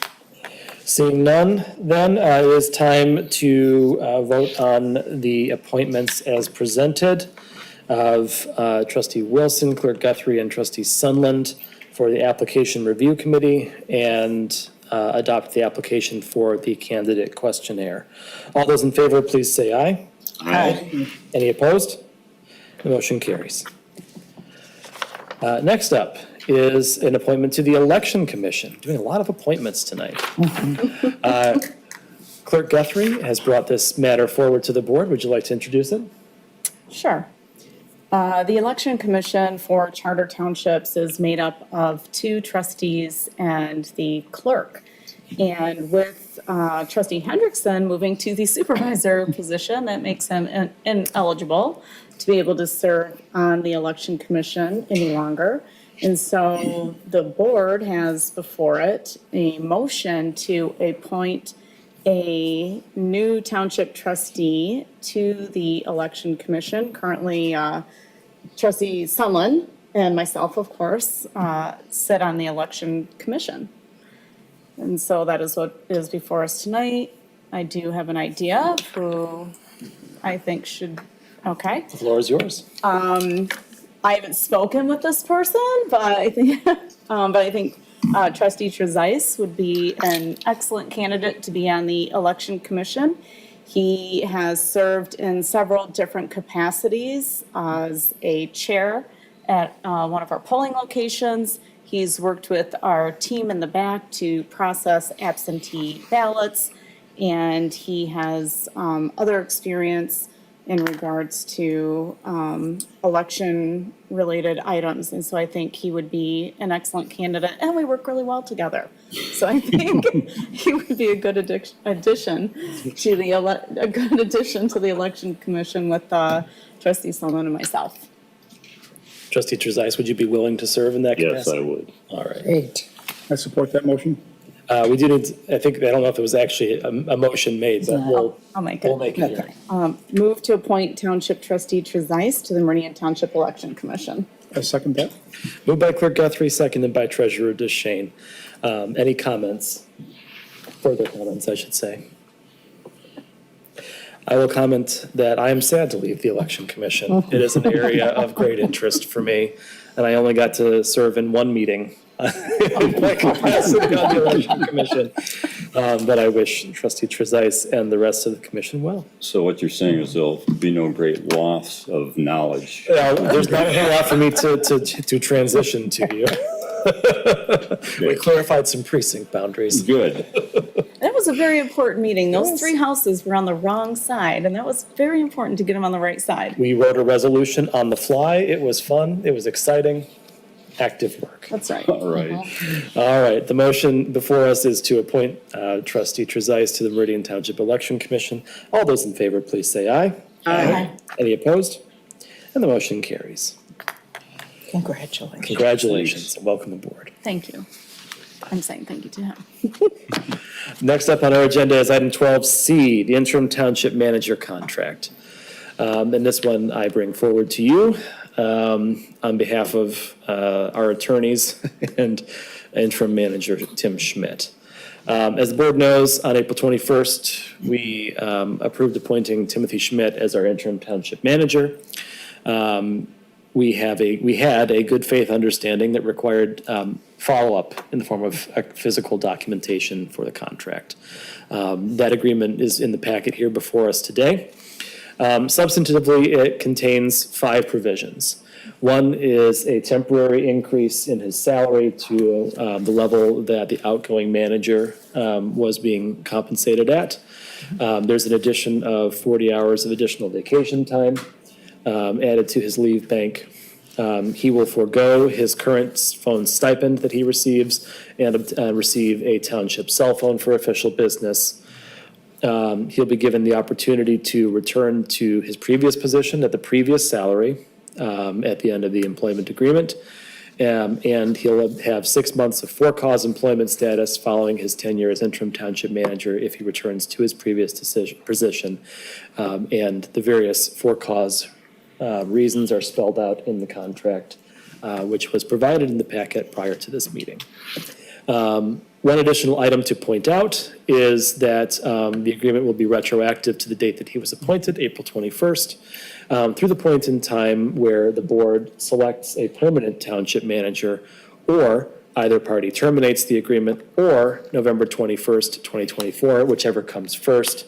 Seeing none, then it is time to vote on the appointments as presented of Trustee Wilson, Clerk Guthrie, and Trustee Sunland for the application review committee, and adopt the application for the candidate questionnaire. All those in favor, please say aye. Aye. Any opposed? The motion carries. Next up is an appointment to the Election Commission. Doing a lot of appointments tonight. Clerk Guthrie has brought this matter forward to the board. Would you like to introduce it? Sure. The Election Commission for Charter Townships is made up of 2 trustees and the clerk. And with Trustee Hendrickson moving to the supervisor position, that makes him ineligible to be able to serve on the Election Commission any longer. And so the board has before it a motion to appoint a new township trustee to the Election Commission. Currently, Trustee Sunland and myself, of course, sit on the Election Commission. And so that is what is before us tonight. I do have an idea of who I think should, okay. The floor is yours. I haven't spoken with this person, but I think, Trustee Trezise would be an excellent candidate to be on the Election Commission. He has served in several different capacities as a chair at one of our polling locations. He's worked with our team in the back to process absentee ballots, and he has other experience in regards to election-related items. And so I think he would be an excellent candidate, and we work really well together. So I think he would be a good addition to the Election Commission with Trustee Sullivan and myself. Trustee Trezise, would you be willing to serve in that capacity? Yes, I would. All right. Great. I support that motion. We do need, I don't know if there was actually a motion made, but I'll make it. we'll make it here. Move to appoint Township Trustee Trezise to the Meridian Township Election Commission. I second that. Moved by Clerk Guthrie, seconded by Treasurer DeShane. Any comments? Further comments, I should say. I will comment that I am sad to leave the Election Commission. It is an area of great interest for me, and I only got to serve in one meeting in my capacity on the election commission. But I wish trustee Trezise and the rest of the commission well. So what you're saying is there'll be no great loss of knowledge. There's not a whole lot for me to transition to you. We clarified some precinct boundaries. Good. That was a very important meeting. Those three houses were on the wrong side, and that was very important to get them on the right side. We wrote a resolution on the fly. It was fun. It was exciting. Active work. That's right. All right. All right, the motion before us is to appoint trustee Trezise to the Meridian Township Election Commission. All those in favor, please say aye. Aye. Any opposed? And the motion carries. Congratulations. Congratulations and welcome aboard. Thank you. I'm saying thank you to him. Next up on our agenda is item 12C, the interim township manager contract. And this one I bring forward to you on behalf of our attorneys and interim manager Tim Schmidt. As the board knows, on April 21st, we approved appointing Timothy Schmidt as our interim township manager. We had a good faith understanding that required follow-up in the form of physical documentation for the contract. That agreement is in the packet here before us today. Substantively, it contains 5 provisions. One is a temporary increase in his salary to the level that the outgoing manager was being compensated at. There's an addition of 40 hours of additional vacation time added to his leave bank. He will forego his current phone stipend that he receives and receive a township cell phone for official business. He'll be given the opportunity to return to his previous position at the previous salary at the end of the employment agreement. And he'll have 6 months of for-cause employment status following his tenure as interim township manager if he returns to his previous position. And the various for-cause reasons are spelled out in the contract, which was provided in the packet prior to this meeting. One additional item to point out is that the agreement will be retroactive to the date that he was appointed, April 21st, through the point in time where the board selects a permanent township manager, or either party terminates the agreement, or November 21st, 2024, whichever comes first.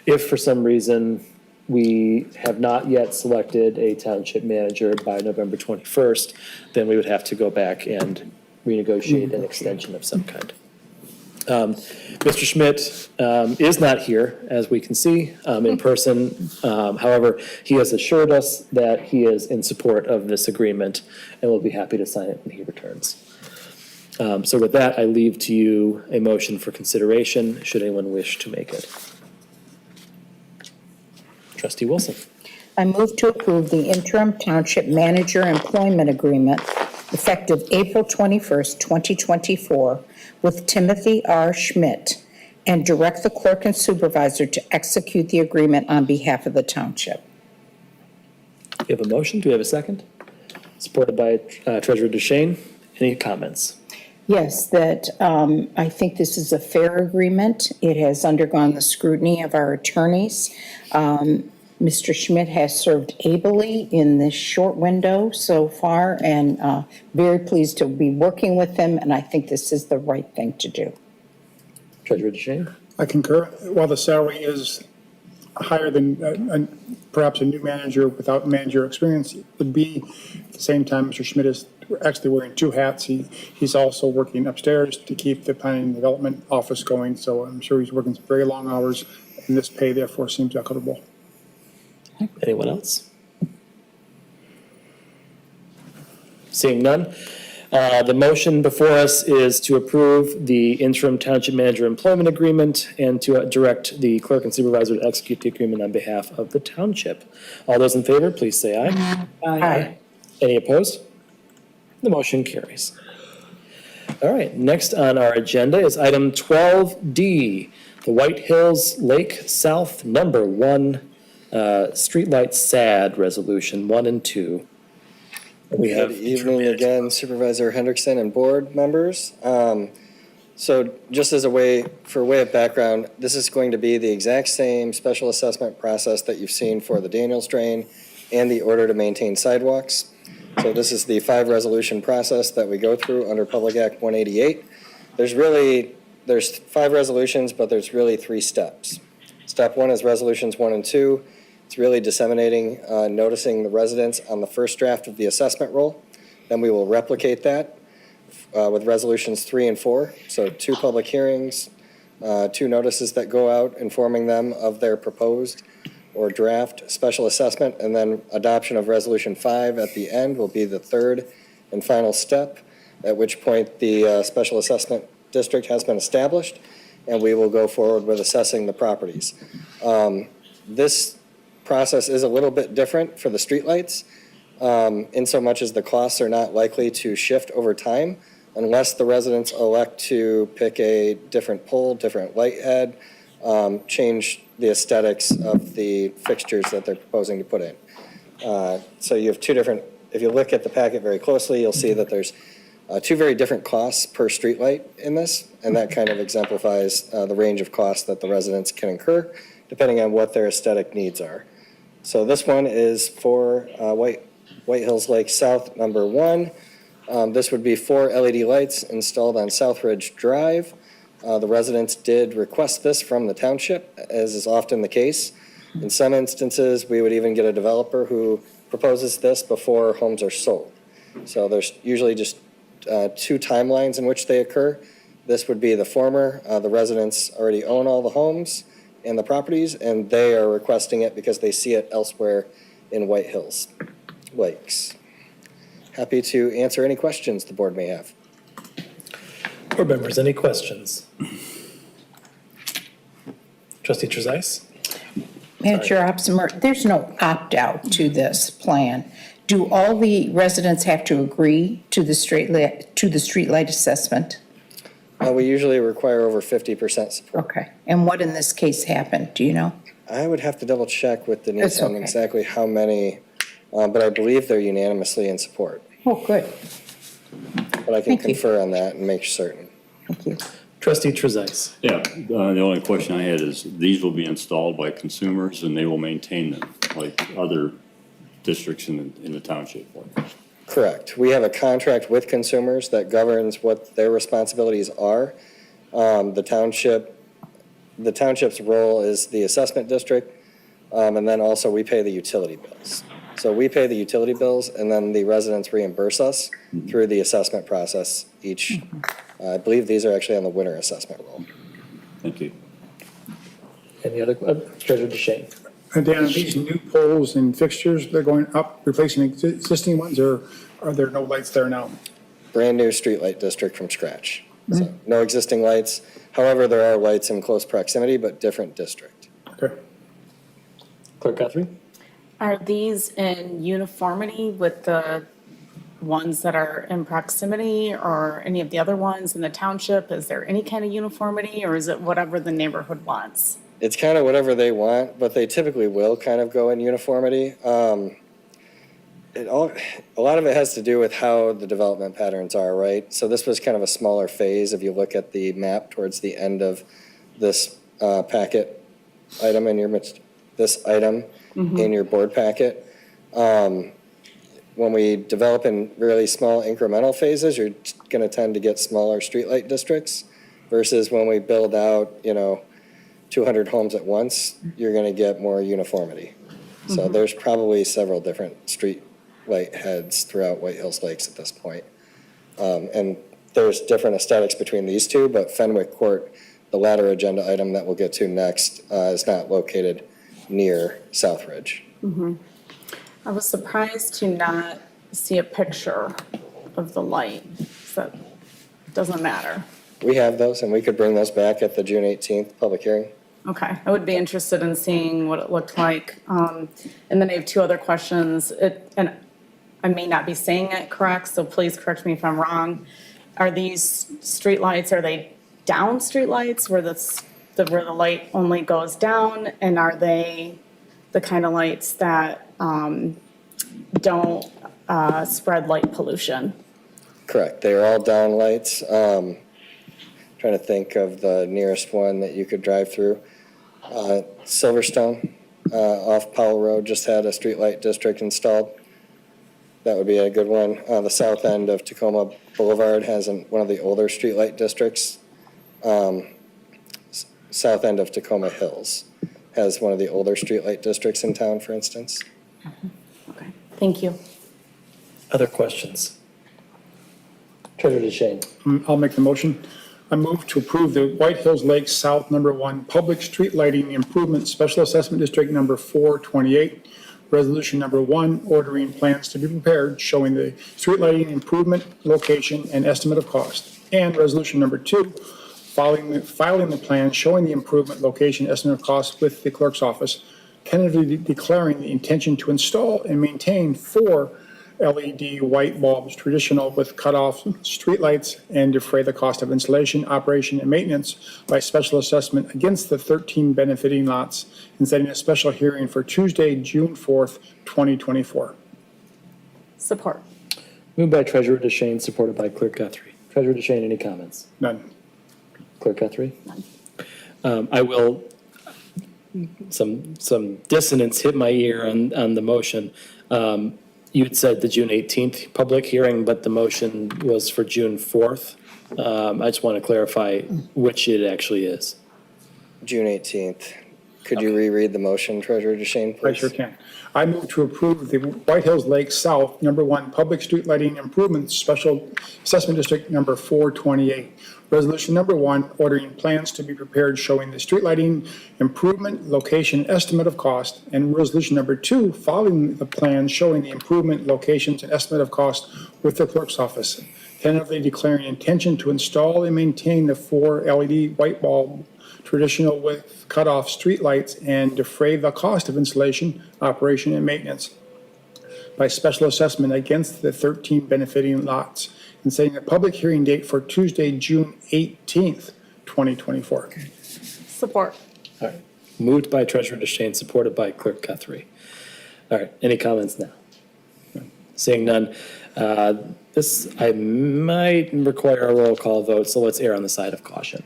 If for some reason we have not yet selected a township manager by November 21st, then we would have to go back and renegotiate an extension of some kind. Mr. Schmidt is not here, as we can see, in person. However, he has assured us that he is in support of this agreement and will be happy to sign it when he returns. So with that, I leave to you a motion for consideration, should anyone wish to make it. Trustee Wilson. I move to approve the interim township manager employment agreement effective April 21st, 2024 with Timothy R. Schmidt and direct the clerk and supervisor to execute the agreement on behalf of the township. We have a motion. Do we have a second? Supported by Treasurer DeShane. Any comments? Yes, that I think this is a fair agreement. It has undergone the scrutiny of our attorneys. Mr. Schmidt has served ably in this short window so far, and very pleased to be working with him, and I think this is the right thing to do. Treasurer DeShane. I concur. While the salary is higher than perhaps a new manager without manager experience would be, at the same time, Mr. Schmidt is actually wearing 2 hats. He's also working upstairs to keep the planning and development office going, so I'm sure he's working some very long hours, and this pay therefore seems equitable. Anyone else? Seeing none. The motion before us is to approve the interim township manager employment agreement and to direct the clerk and supervisor to execute the agreement on behalf of the township. All those in favor, please say aye. Aye. Any opposed? The motion carries. All right, next on our agenda is item 12D, the White Hills Lake South Number 1 Streetlight SAD Resolution 1 and 2. We have Good evening again, Supervisor Hendrickson and board members. So just as a way of background, this is going to be the exact same special assessment process that you've seen for the Daniels Drain and the order to maintain sidewalks. So this is the 5-resolution process that we go through under Public Act 188. There's 5 resolutions, but there's really 3 steps. Step 1 is resolutions 1 and 2. It's really disseminating, noticing the residents on the first draft of the assessment roll. Then we will replicate that with resolutions 3 and 4. So 2 public hearings, 2 notices that go out informing them of their proposed or draft special assessment, and then adoption of resolution 5 at the end will be the 3rd and final step, at which point the special assessment district has been established, and we will go forward with assessing the properties. This process is a little bit different for the streetlights, in so much as the costs are not likely to shift over time unless the residents elect to pick a different pole, different light head, change the aesthetics of the fixtures that they're proposing to put in. So you have 2 different, if you look at the packet very closely, you'll see that there's 2 very different costs per streetlight in this, and that kind of exemplifies the range of costs that the residents can incur, depending on what their aesthetic needs are. So this one is for White Hills Lake South number 1. This would be 4 LED lights installed on Southridge Drive. The residents did request this from the township, as is often the case. In some instances, we would even get a developer who proposes this before homes are sold. So there's usually just 2 timelines in which they occur. This would be the former. The residents already own all the homes and the properties, and they are requesting it because they see it elsewhere in White Hills Lakes. Happy to answer any questions the board may have. Board members, any questions? Trustee Trezise? Manager Opsimer, there's no opt-out to this plan. Do all the residents have to agree to the streetlight assessment? We usually require over 50% support. Okay. And what in this case happened? Do you know? I would have to double check with Denise That's on okay. exactly how many, but I believe they're unanimously in support. Oh, good. But I can Thank you. confer on that and make certain. Thank you. Trustee Trezise? Yeah, the only question I had is, these will be installed by consumers and they will maintain them like other districts in the township. Correct. We have a contract with consumers that governs what their responsibilities are. The township's role is the assessment district, and then also we pay the utility bills. So we pay the utility bills, and then the residents reimburse us through the assessment process each. I believe these are actually on the winter assessment roll. Thank you. Any other, Treasurer DeShane? And Dan, are these new poles and fixtures, they're going up, replacing existing ones, or are there no lights there now? Brand new streetlight district from scratch. So no existing lights. However, there are lights in close proximity, but different district. Okay. Clerk Guthrie? Are these in uniformity with the ones that are in proximity or any of the other ones in the township? Is there any kind of uniformity, or is it whatever the neighborhood wants? It's kind of whatever they want, but they typically will kind of go in uniformity. A lot of it has to do with how the development patterns are, right? So this was kind of a smaller phase if you look at the map towards the end of this packet item in your midst, this item in your board packet. When we develop in really small incremental phases, you're going to tend to get smaller streetlight districts versus when we build out, 200 homes at once, you're going to get more uniformity. So there's probably several different street light heads throughout White Hills Lakes at this point. And there's different aesthetics between these two, but Fenwick Court, the latter agenda item that we'll get to next, is not located near Southridge. I was surprised to not see a picture of the light, so it doesn't matter. We have those, and we could bring those back at the June 18th public hearing. Okay, I would be interested in seeing what it looked like. And then I have 2 other questions, and I may not be saying it correct, so please correct me if I'm wrong. Are these streetlights, are they down streetlights where where the light only goes down? And are they the kind of lights that don't spread light pollution? Correct. They are all down lights. Trying to think of the nearest one that you could drive through. Silverstone off Powell Road just had a streetlight district installed. That would be a good one. The south end of Tacoma Boulevard has one of the older streetlight districts. South end of Tacoma Hills has one of the older streetlight districts in town, for instance. Okay, thank you. Other questions? Treasurer DeShane. I'll make the motion. I move to approve the White Hills Lakes South Number 1 Public Street Lighting Improvement Special Assessment District Number 428. Resolution number 1, ordering plans to be prepared showing the street lighting improvement, location, and estimate of cost. And resolution number 2, filing the plan showing the improvement, location, estimate of cost with the clerk's office, tentatively declaring the intention to install and maintain 4 LED white bulbs, traditional with cutoff streetlights, and defray the cost of installation, operation, and maintenance by special assessment against the 13 benefiting lots, and setting a special hearing for Tuesday, June 4th, 2024. Support. Moved by Treasurer DeShane, supported by Clerk Guthrie. Treasurer DeShane, any comments? None. Clerk Guthrie? I will, some dissonance hit my ear on the motion. You had said the June 18th public hearing, but the motion was for June 4th. I just want to clarify which it actually is. June 18th. Could you reread the motion, Treasurer DeShane, please? I sure can. I move to approve the White Hills Lakes South Number 1 Public Street Lighting Improvement Special Assessment District Number 428. Resolution number 1, ordering plans to be prepared showing the street lighting improvement, location, estimate of cost. And resolution number 2, following the plan showing the improvement, locations, and estimate of cost with the clerk's office. Tentatively declaring intention to install and maintain the 4 LED white bulb, traditional with cutoff street lights, and defray the cost of installation, operation, and maintenance by special assessment against the 13 benefiting lots, and setting a public hearing date for Tuesday, June 18th, 2024. Support. All right. Moved by Treasurer DeShane, supported by Clerk Guthrie. All right, any comments now? Seeing none. This, I might require a roll call vote, so let's err on the side of caution.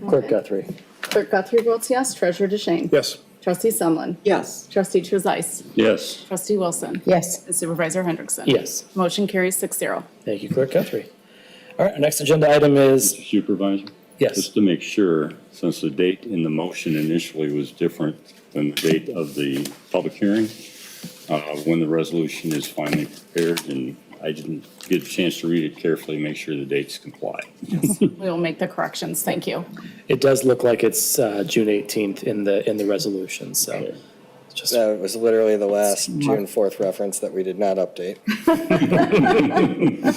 Clerk Guthrie. Clerk Guthrie votes yes. Treasurer DeShane. Yes. Trustee Sumlin. Yes. Trustee Trezise. Yes. Trustee Wilson. Yes. And Supervisor Hendrickson. Yes. Motion carries 6-0. Thank you, Clerk Guthrie. All right, our next agenda item is, Supervisor? yes. Just to make sure, since the date in the motion initially was different than the date of the public hearing, when the resolution is finally prepared, and I didn't get a chance to read it carefully, make sure the dates comply. We will make the corrections. Thank you. It does look like it's June 18th in the resolution, so. Just, That was literally the last June 4th reference that we did not update.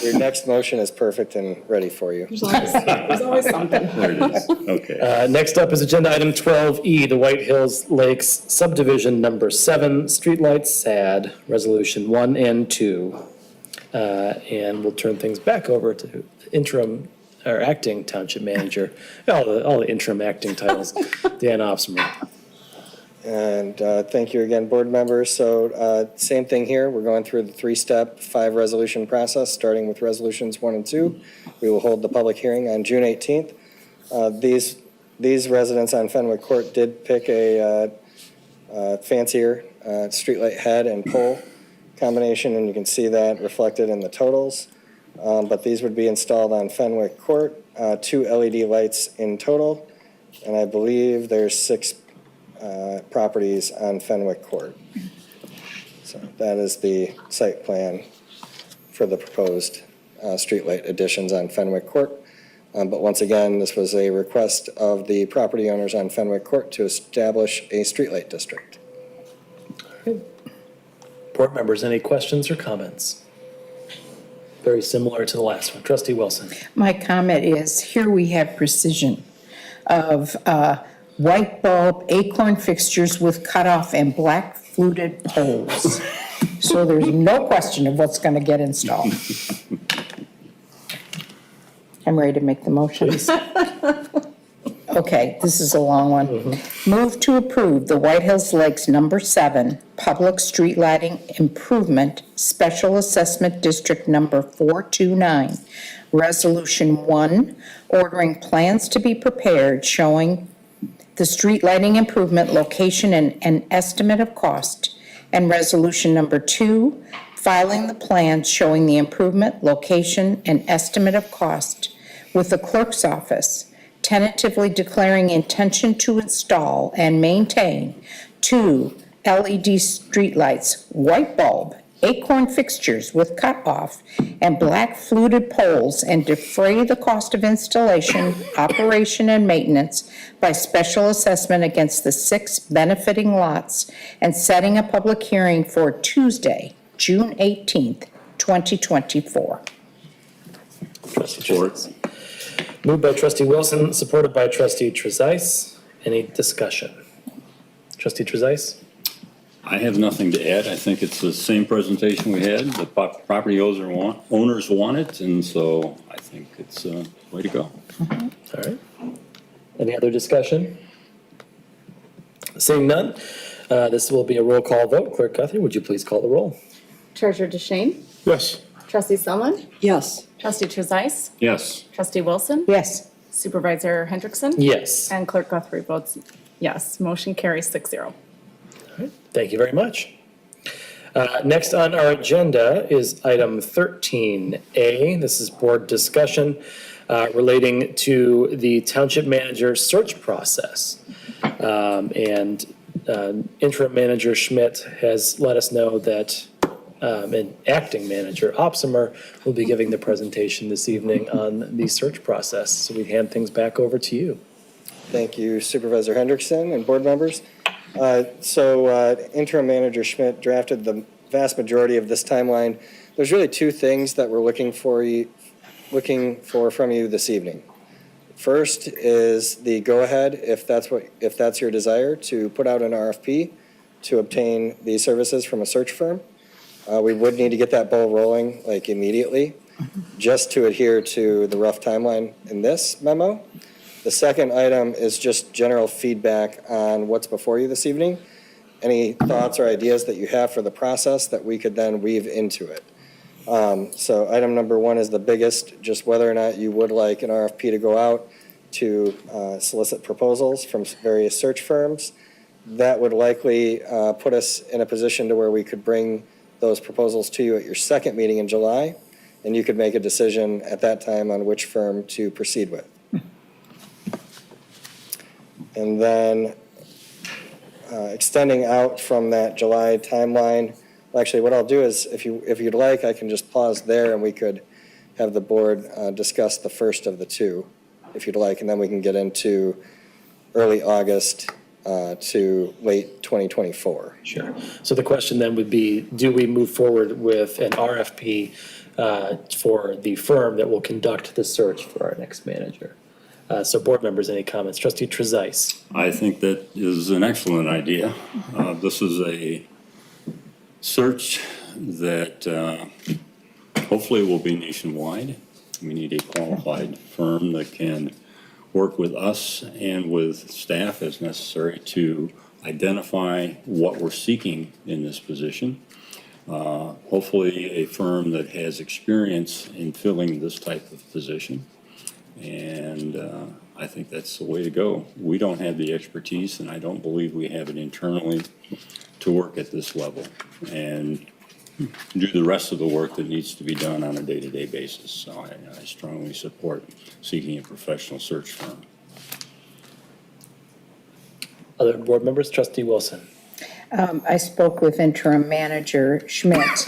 Your next motion is perfect and ready for you. There's always something. There it is. Okay. next up is agenda item 12E, the White Hills Lakes subdivision number 7, streetlights SAD, resolution 1 and 2. And we'll turn things back over to interim or acting township manager, all the interim acting titles, Dan Opsmer. And thank you again, board members. So same thing here. We're going through the 3-step 5-resolution process, starting with resolutions 1 and 2. We will hold the public hearing on June 18th. These residents on Fenwick Court did pick a fancier streetlight head and pole combination, and you can see that reflected in the totals. But these would be installed on Fenwick Court, 2 LED lights in total, and I believe there's 6 properties on Fenwick Court. So that is the site plan for the proposed streetlight additions on Fenwick Court. But once again, this was a request of the property owners on Fenwick Court to establish a streetlight district. Board members, any questions or comments? Very similar to the last one. Trustee Wilson. My comment is, here we have precision of white bulb acorn fixtures with cutoff and black fluted poles. So there's no question of what's going to get installed. I'm ready to make the motions. Okay, this is a long one. Move to approve the White Hills Lakes Number 7 Public Street Lighting Improvement Special Assessment District Number 429. Resolution 1, ordering plans to be prepared showing the street lighting improvement location and estimate of cost. And resolution number 2, filing the plans showing the improvement, location, and estimate of cost with the clerk's office, tentatively declaring intention to install and maintain 2 LED streetlights, white bulb, acorn fixtures with cutoff, and black fluted poles, and defray the cost of installation, operation, and maintenance by special assessment against the 6 benefiting lots, and setting a public hearing for Tuesday, June 18th, 2024. Support. Moved by trustee Wilson, supported by trustee Trezise. Any discussion? Trustee Trezise? I have nothing to add. I think it's the same presentation we had. The property owners want it, and so I think it's a way to go. All right. Any other discussion? Seeing none, this will be a roll call vote. Clerk Guthrie, would you please call the roll? Treasurer DeShane? Yes. Trustee Selman? Yes. Trustee Trezise? Yes. Trustee Wilson? Yes. Supervisor Hendrickson? Yes. And Clerk Guthrie votes yes. Motion carries 6-0. Thank you very much. Next on our agenda is item 13A. This is board discussion relating to the township manager search process. And interim manager Schmidt has let us know that and acting manager Opsimer will be giving the presentation this evening on the search process. So we hand things back over to you. Thank you, Supervisor Hendrickson and board members. Interim Manager Schmidt drafted the vast majority of this timeline. There's really 2 things that we're looking for from you this evening. First is the go-ahead, if that's your desire, to put out an RFP to obtain these services from a search firm. We would need to get that ball rolling like immediately, just to adhere to the rough timeline in this memo. The second item is just general feedback on what's before you this evening. Any thoughts or ideas that you have for the process that we could then weave into it. So item number 1 is the biggest, just whether or not you would like an RFP to go out to solicit proposals from various search firms. That would likely put us in a position to where we could bring those proposals to you at your second meeting in July, and you could make a decision at that time on which firm to proceed with. And then extending out from that July timeline, actually what I'll do is, if you'd like, I can just pause there and we could have the board discuss the first of the 2, if you'd like, and then we can get into early August to late 2024. Sure. So the question then would be, do we move forward with an RFP for the firm that will conduct the search for our next manager? So board members, any comments? Trustee Trezise. I think that is an excellent idea. This is a search that hopefully will be nationwide. We need a qualified firm that can work with us and with staff as necessary to identify what we're seeking in this position. Hopefully a firm that has experience in filling this type of position. And I think that's the way to go. We don't have the expertise, and I don't believe we have it internally to work at this level and do the rest of the work that needs to be done on a day-to-day basis. So I strongly support seeking a professional search firm. Other board members? Trustee Wilson. I spoke with interim manager Schmidt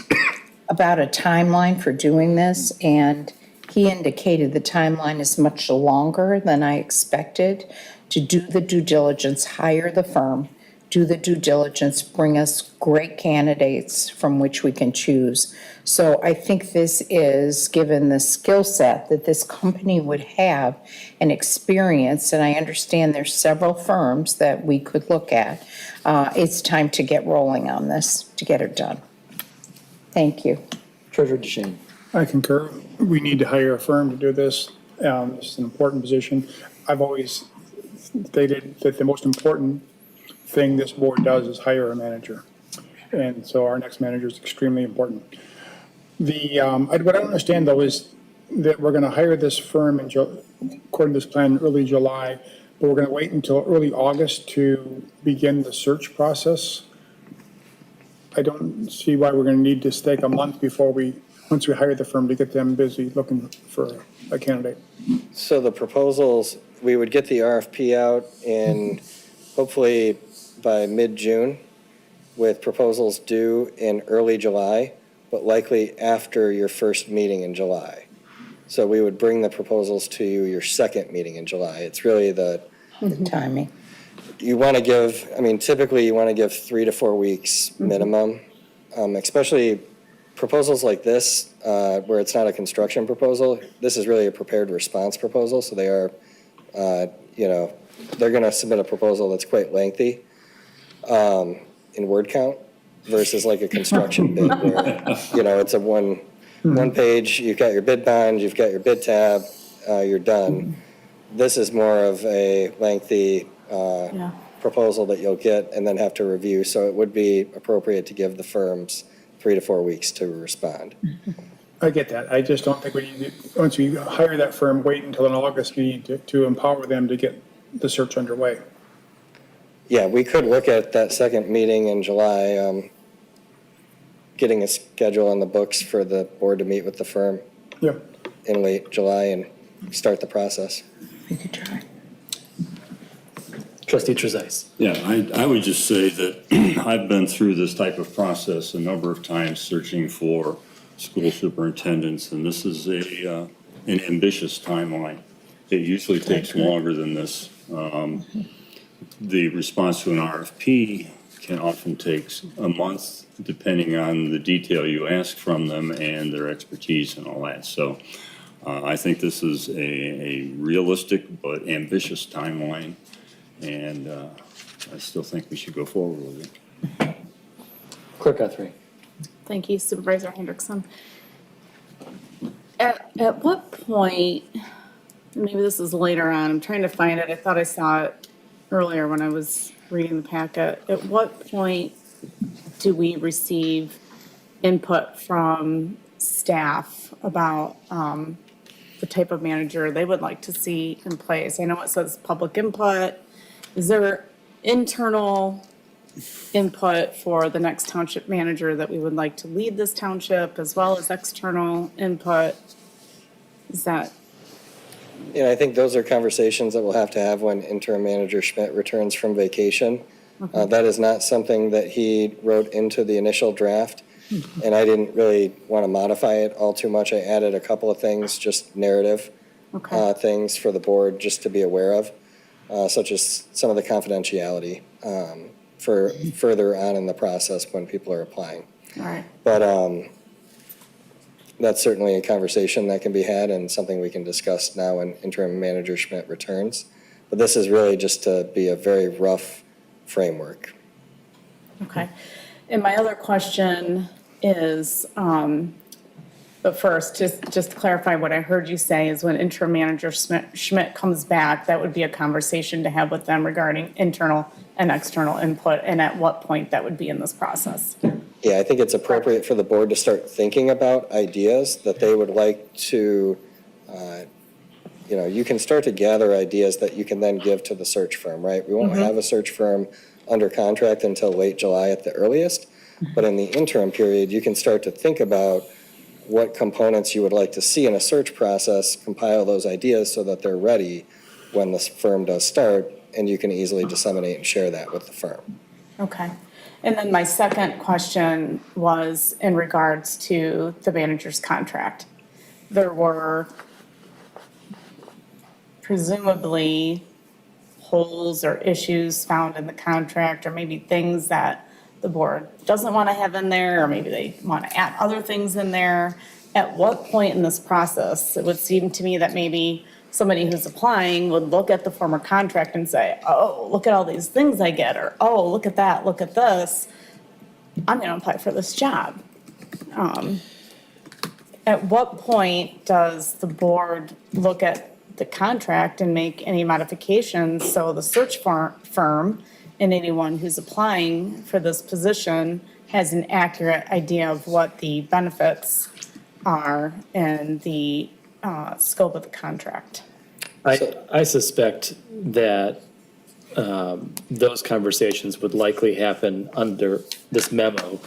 about a timeline for doing this, and he indicated the timeline is much longer than I expected to do the due diligence, hire the firm, do the due diligence, bring us great candidates from which we can choose. So I think this is, given the skill set that this company would have and experience, and I understand there's several firms that we could look at, it's time to get rolling on this, to get it done. Thank you. Treasurer DeShane. I concur. We need to hire a firm to do this. It's an important position. I've always stated that the most important thing this board does is hire a manager. And so our next manager is extremely important. What I don't understand though is that we're going to hire this firm according to this plan early July, but we're going to wait until early August to begin the search process. I don't see why we're gonna need to stake a month before once we hire the firm to get them busy looking for a candidate. So the proposals, we would get the RFP out in hopefully by mid-June with proposals due in early July, but likely after your first meeting in July. So we would bring the proposals to you your second meeting in July. It's really the timing. you want to give, I mean, typically you want to give 3 to 4 weeks minimum, especially proposals like this, where it's not a construction proposal. This is really a prepared response proposal, so they are, they're going to submit a proposal that's quite lengthy in word count versus like a construction bid where, it's a one page, you've got your bid bond, you've got your bid tab, you're done. This is more of a lengthy proposal that you'll get and then have to review. So it would be appropriate to give the firms 3 to 4 weeks to respond. I get that. I just don't think we need to, once we hire that firm, wait until an August meeting to empower them to get the search underway. Yeah, we could look at that second meeting in July, getting a schedule on the books for the board to meet with the firm in late July and start the process. We could try. Trustee Trezise. Yeah, I would just say that I've been through this type of process a number of times searching for school superintendents, and this is an ambitious timeline. It usually takes longer than this. The response to an RFP can often take a month, depending on the detail you ask from them and their expertise and all that. So I think this is a realistic but ambitious timeline, and I still think we should go forward with it. Clerk Guthrie. Thank you, Supervisor Hendrickson. At what point, maybe this is later on, I'm trying to find it, I thought I saw it earlier when I was reading the packet. At what point do we receive input from staff about the type of manager they would like to see in place? I know it says public input. Is there internal input for the next township manager that we would like to lead this township, as well as external input? Is that? I think those are conversations that we'll have to have when interim manager Schmidt returns from vacation. That is not something that he wrote into the initial draft, and I didn't really want to modify it all too much. I added a couple of things, just narrative things for the board just to be aware of, such as some of the confidentiality for further on in the process when people are applying. All right. But that's certainly a conversation that can be had and something we can discuss now when interim manager Schmidt returns. But this is really just to be a very rough framework. Okay. And my other question is, but first, just to clarify what I heard you say is when interim manager Schmidt comes back, that would be a conversation to have with them regarding internal and external input, and at what point that would be in this process. Yeah, I think it's appropriate for the board to start thinking about ideas that they would like to, you can start to gather ideas that you can then give to the search firm, right? We won't have a search firm under contract until late July at the earliest, but in the interim period, you can start to think about what components you would like to see in a search process, compile those ideas so that they're ready when the firm does start, and you can easily disseminate and share that with the firm. Okay. And then my second question was in regards to the manager's contract. There were presumably holes or issues found in the contract, or maybe things that the board doesn't want to have in there, or maybe they want to add other things in there. At what point in this process, it would seem to me that maybe somebody who's applying would look at the former contract and say, oh, look at all these things I get, or, oh, look at that, look at this. I'm going to apply for this job. At what point does the board look at the contract and make any modifications so the search firm and anyone who's applying for this position has an accurate idea of what the benefits are and the scope of the contract? I suspect that those conversations would likely happen under this memo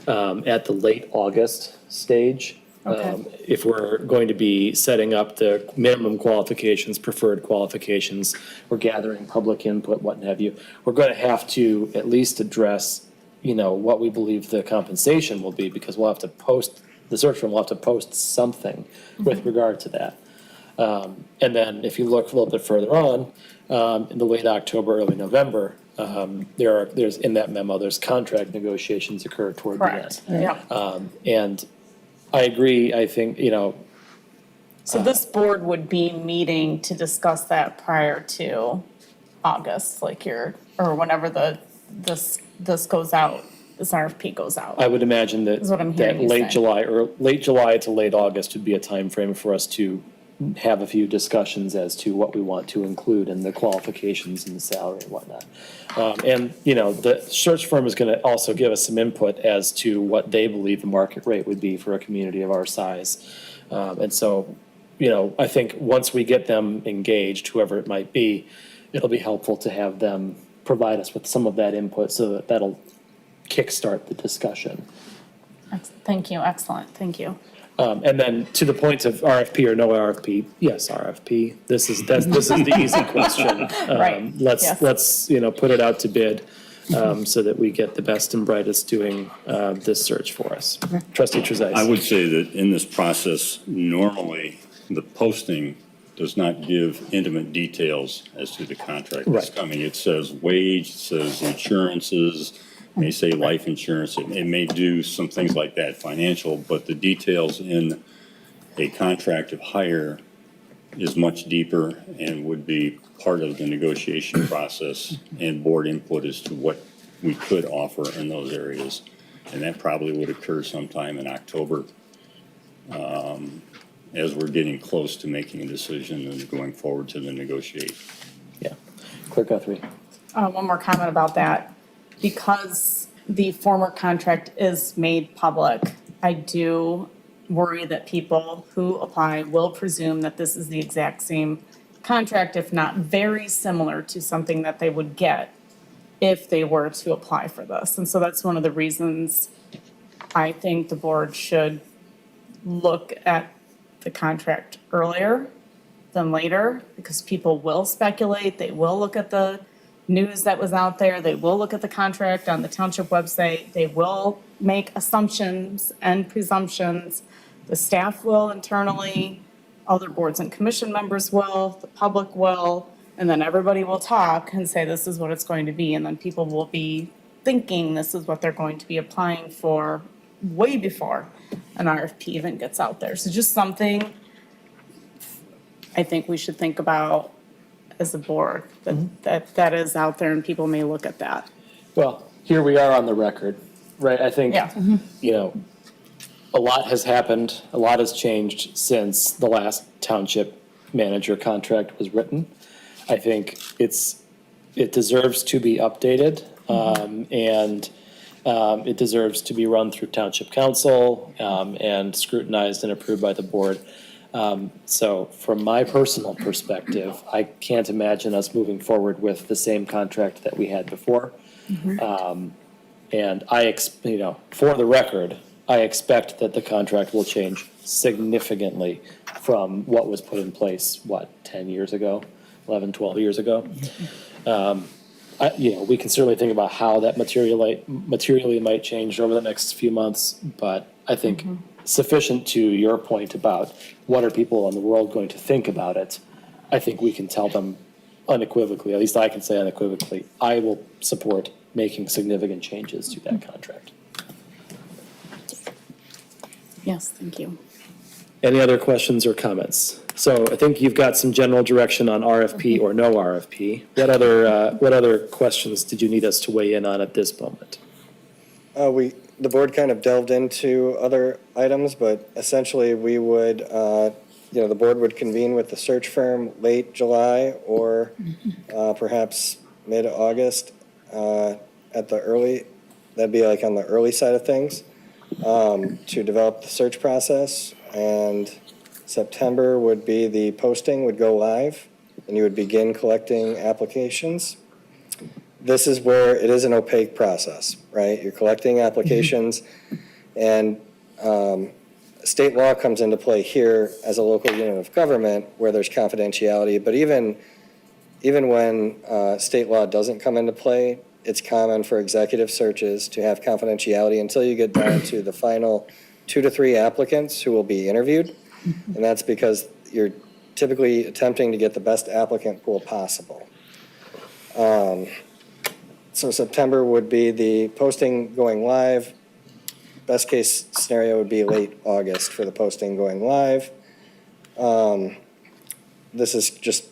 at the late August stage. If we're going to be setting up the minimum qualifications, preferred qualifications, we're gathering public input, what have you, we're going to have to at least address, what we believe the compensation will be, because we'll have to post, the search firm will have to post something with regard to that. And then if you look a little bit further on, in the late October, early November, there's in that memo, there's contract negotiations occur toward the end. Yeah. And I agree, I think, So this board would be meeting to discuss that prior to August, or whenever this goes out, this RFP goes out. I would imagine that, Is what I'm that hearing you late say. July or late July to late August would be a time frame for us to have a few discussions as to what we want to include in the qualifications and the salary and whatnot. And, the search firm is going to also give us some input as to what they believe the market rate would be for a community of our size. And so, I think once we get them engaged, whoever it might be, it'll be helpful to have them provide us with some of that input so that that'll kickstart the discussion. Thank you, excellent, thank you. And then to the point of RFP or no RFP, yes, RFP. This is the easy question. Right, Let's yes. put it out to bid so that we get the best and brightest doing this search for us. Trustee Trezise. I would say that in this process, normally the posting does not give intimate details as to the contract that's Right. coming. It says wage, it says insurances, may say life insurance, it may do some things like that, financial, but the details in a contract of hire is much deeper and would be part of the negotiation process and board input as to what we could offer in those areas. And that probably would occur sometime in October, as we're getting close to making a decision and going forward to the negotiate. Yeah. Clerk Guthrie. One more comment about that. Because the former contract is made public, I do worry that people who apply will presume that this is the exact same contract, if not very similar to something that they would get if they were to apply for this. And so that's one of the reasons I think the board should look at the contract earlier than later, because people will speculate, they will look at the news that was out there, they will look at the contract on the township website, they will make assumptions and presumptions. The staff will internally, other boards and commission members will, the public will, and then everybody will talk and say this is what it's going to be, and then people will be thinking this is what they're going to be applying for way before an RFP even gets out there. So just something I think we should think about as a board, that is out there and people may look at that. Well, here we are on the record, right? I think, Yeah. A lot has happened, a lot has changed since the last township manager contract was written. I think it deserves to be updated, and it deserves to be run through township council, and scrutinized and approved by the board. So from my personal perspective, I can't imagine us moving forward with the same contract that we had before. And for the record, I expect that the contract will change significantly from what was put in place, 10 years ago, 11, 12 years ago. We can certainly think about how that materially might change over the next few months, but I think sufficient to your point about what are people in the world going to think about it, I think we can tell them unequivocally, at least I can say unequivocally, I will support making significant changes to that contract. Yes, thank you. Any other questions or comments? So I think you've got some general direction on RFP or no RFP. What other questions did you need us to weigh in on at this moment? The board kind of delved into other items, but essentially we would, the board would convene with the search firm late July or perhaps mid-August at the early, that'd be like on the early side of things, to develop the search process. And September would be the posting would go live, and you would begin collecting applications. this is where it is an opaque process, right? You're collecting applications, and state law comes into play here as a local unit of government where there's confidentiality. But even when state law doesn't come into play, it's common for executive searches to have confidentiality until you get down to the final 2 to 3 applicants who will be interviewed. And that's because you're typically attempting to get the best applicant pool possible. So September would be the posting going live. Best case scenario would be late August for the posting going live. This is just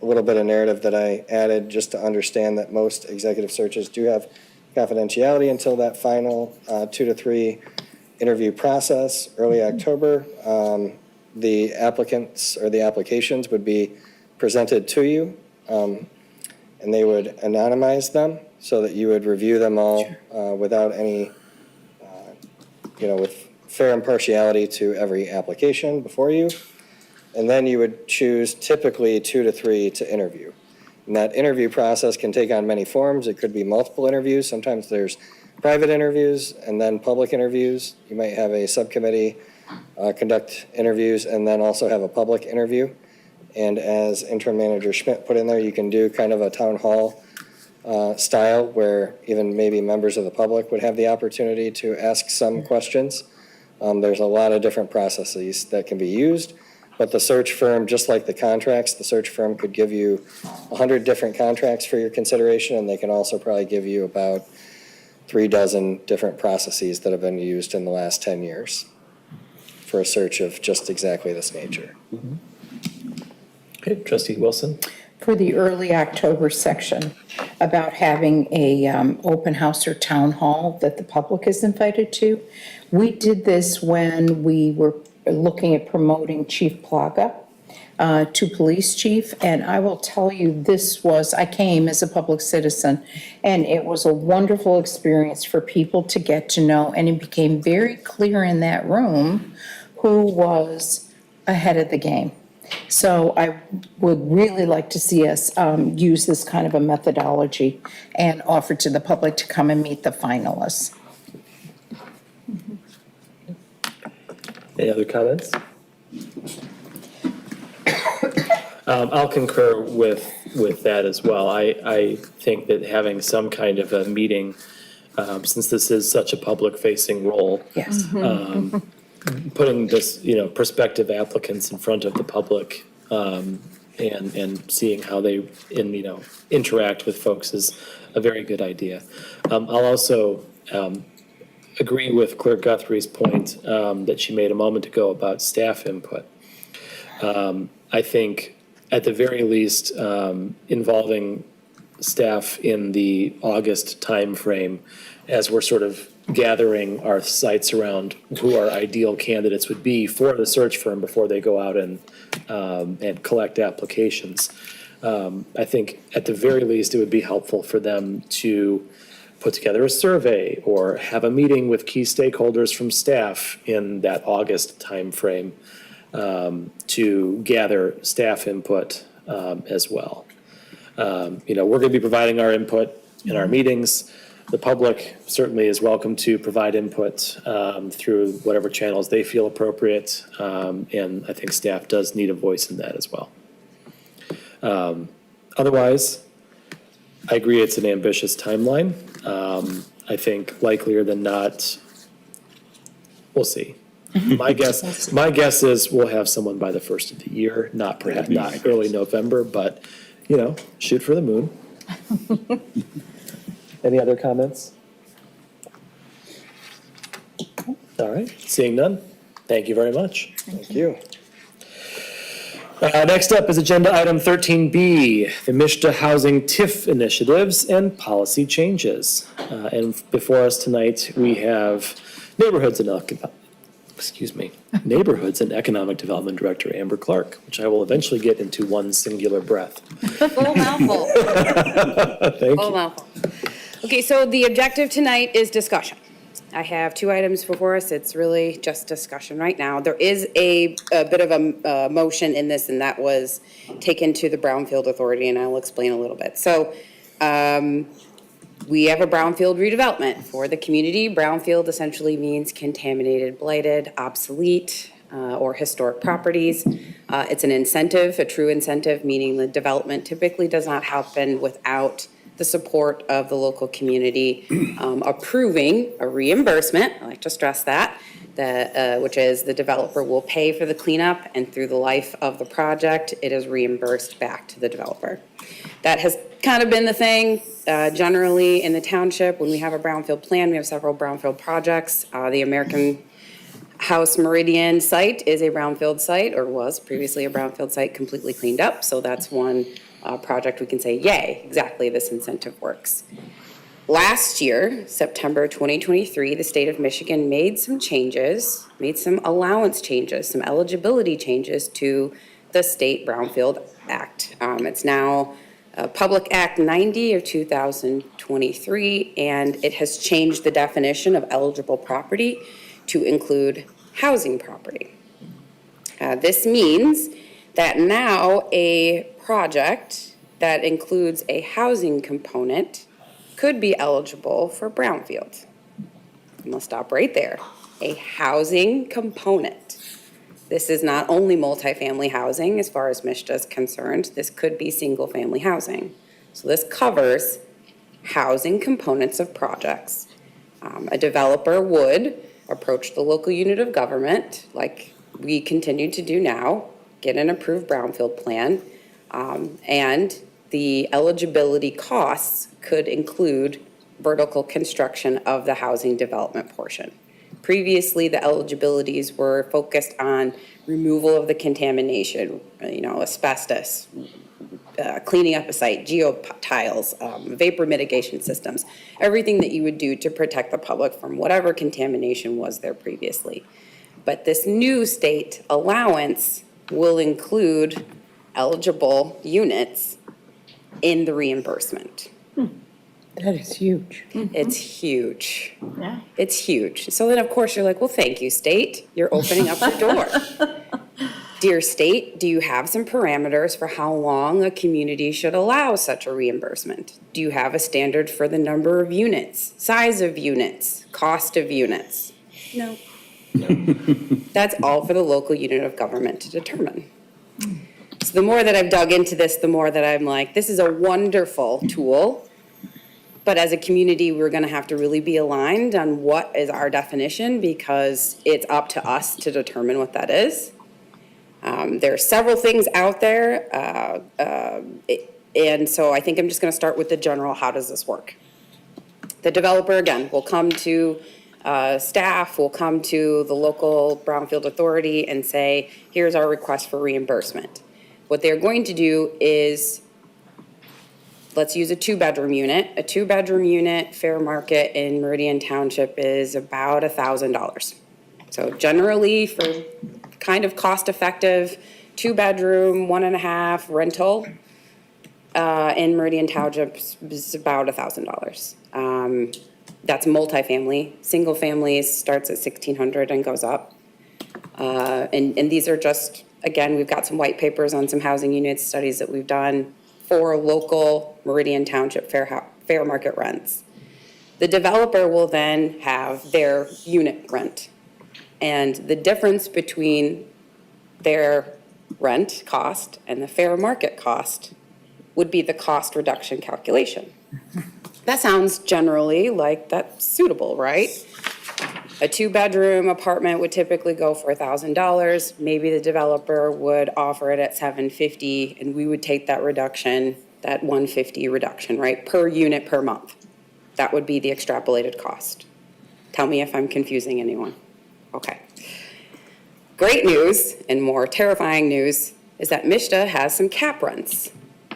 a little bit of narrative that I added just to understand that most executive searches do have confidentiality until that final 2 to 3 interview process, early October. The applicants or the applications would be presented to you, and they would anonymize them so that you would review them all without any, with fair impartiality to every application before you. And then you would choose typically 2 to 3 to interview. And that interview process can take on many forms. It could be multiple interviews. Sometimes there's private interviews and then public interviews. You might have a subcommittee conduct interviews and then also have a public interview. And as interim manager Schmidt put in there, you can do kind of a town hall style where even maybe members of the public would have the opportunity to ask some questions. There's a lot of different processes that can be used. But the search firm, just like the contracts, the search firm could give you 100 different contracts for your consideration, and they can also probably give you about 3 dozen different processes that have been used in the last 10 years for a search of just exactly this nature. Okay, Trustee Wilson? For the early October section about having a open house or town hall that the public is invited to, we did this when we were looking at promoting Chief Plaga to police chief, and I will tell you, I came as a public citizen, and it was a wonderful experience for people to get to know, and it became very clear in that room who was ahead of the game. So I would really like to see us use this kind of a methodology and offer to the public to come and meet the finalists. Any other comments? I'll concur with that as well. I think that having some kind of a meeting, since this is such a public-facing role, Yes. putting this, prospective applicants in front of the public and seeing how they interact with folks is a very good idea. I'll also agree with Clerk Guthrie's point that she made a moment ago about staff input. I think at the very least, involving staff in the August timeframe as we're sort of gathering our sights around who our ideal candidates would be for the search firm before they go out and collect applications. I think at the very least, it would be helpful for them to put together a survey or have a meeting with key stakeholders from staff in that August timeframe to gather staff input as well. We're going to be providing our input in our meetings. The public certainly is welcome to provide input through whatever channels they feel appropriate, and I think staff does need a voice in that as well. Otherwise, I agree it's an ambitious timeline. I think likelier than not, we'll see. My guess is we'll have someone by the first of the year, not early November, but, shoot for the moon. Any other comments? All right, seeing none, thank you very much. Thank you. Next up is agenda item 13B, the Mishta Housing TIF initiatives and policy changes. And before us tonight, we have Neighborhoods and Economic Development Director Amber Clark, which I will eventually get into one singular breath. Full mouthful. Thank Full you. mouthful. Okay, so the objective tonight is discussion. I have 2 items before us. It's really just discussion right now. There is a bit of a motion in this, and that was taken to the Brownfield Authority, and I'll explain a little bit. So We have a brownfield redevelopment. For the community, brownfield essentially means contaminated, blighted, obsolete, or historic properties. It's an incentive, a true incentive, meaning the development typically does not happen without the support of the local community approving a reimbursement. I like to stress that, which is the developer will pay for the cleanup, and through the life of the project, it is reimbursed back to the developer. That has kind of been the thing generally in the township. When we have a brownfield plan, we have several brownfield projects. The American House Meridian site is a brownfield site, or was previously a brownfield site, completely cleaned up. So that's one project we can say, yay, exactly, this incentive works. Last year, September 2023, the state of Michigan made some changes, made some allowance changes, some eligibility changes to the State Brownfield Act. It's now Public Act 90 of 2023, and it has changed the definition of eligible property to include housing property. This means that now a project that includes a housing component could be eligible for brownfield. I'm gonna stop right there. A housing component. This is not only multifamily housing as far as MISHDA is concerned. This could be single-family housing. So this covers housing components of projects. A developer would approach the local unit of government, like we continue to do now, get an approved brownfield plan, and the eligibility costs could include vertical construction of the housing development portion. Previously, the eligibilities were focused on removal of the contamination, asbestos, cleaning up a site, geotiles, vapor mitigation systems, everything that you would do to protect the public from whatever contamination was there previously. But this new state allowance will include eligible units in the reimbursement. That is huge. It's huge. Yeah. It's huge. So then, of course, you're like, well, thank you, state. You're opening up the door. Dear state, do you have some parameters for how long a community should allow such a reimbursement? Do you have a standard for the number of units, size of units, cost of units? No. That's all for the local unit of government to determine. So the more that I've dug into this, the more that I'm like, this is a wonderful tool. But as a community, we're going to have to really be aligned on what is our definition, because it's up to us to determine what that is. There are several things out there, and so I think I'm just going to start with the general, how does this work? The developer, again, will come to staff, will come to the local brownfield authority and say, here's our request for reimbursement. What they're going to do is, let's use a two-bedroom unit. A two-bedroom unit, fair market in Meridian Township is about $1,000. So generally, for kind of cost-effective, two-bedroom, 1.5 rental in Meridian Township is about $1,000. That's multifamily. Single families starts at $1,600 and goes up. And these are just, again, we've got some white papers on some housing units, studies that we've done for local Meridian Township fair market rents. The developer will then have their unit rent. And the difference between their rent cost and the fair market cost would be the cost reduction calculation. That sounds generally like that's suitable, right? A two-bedroom apartment would typically go for $1,000. Maybe the developer would offer it at $750, and we would take that reduction, that $150 reduction, right, per unit per month. That would be the extrapolated cost. Tell me if I'm confusing anyone. Okay. Great news, and more terrifying news, is that MISHDA has some cap rents.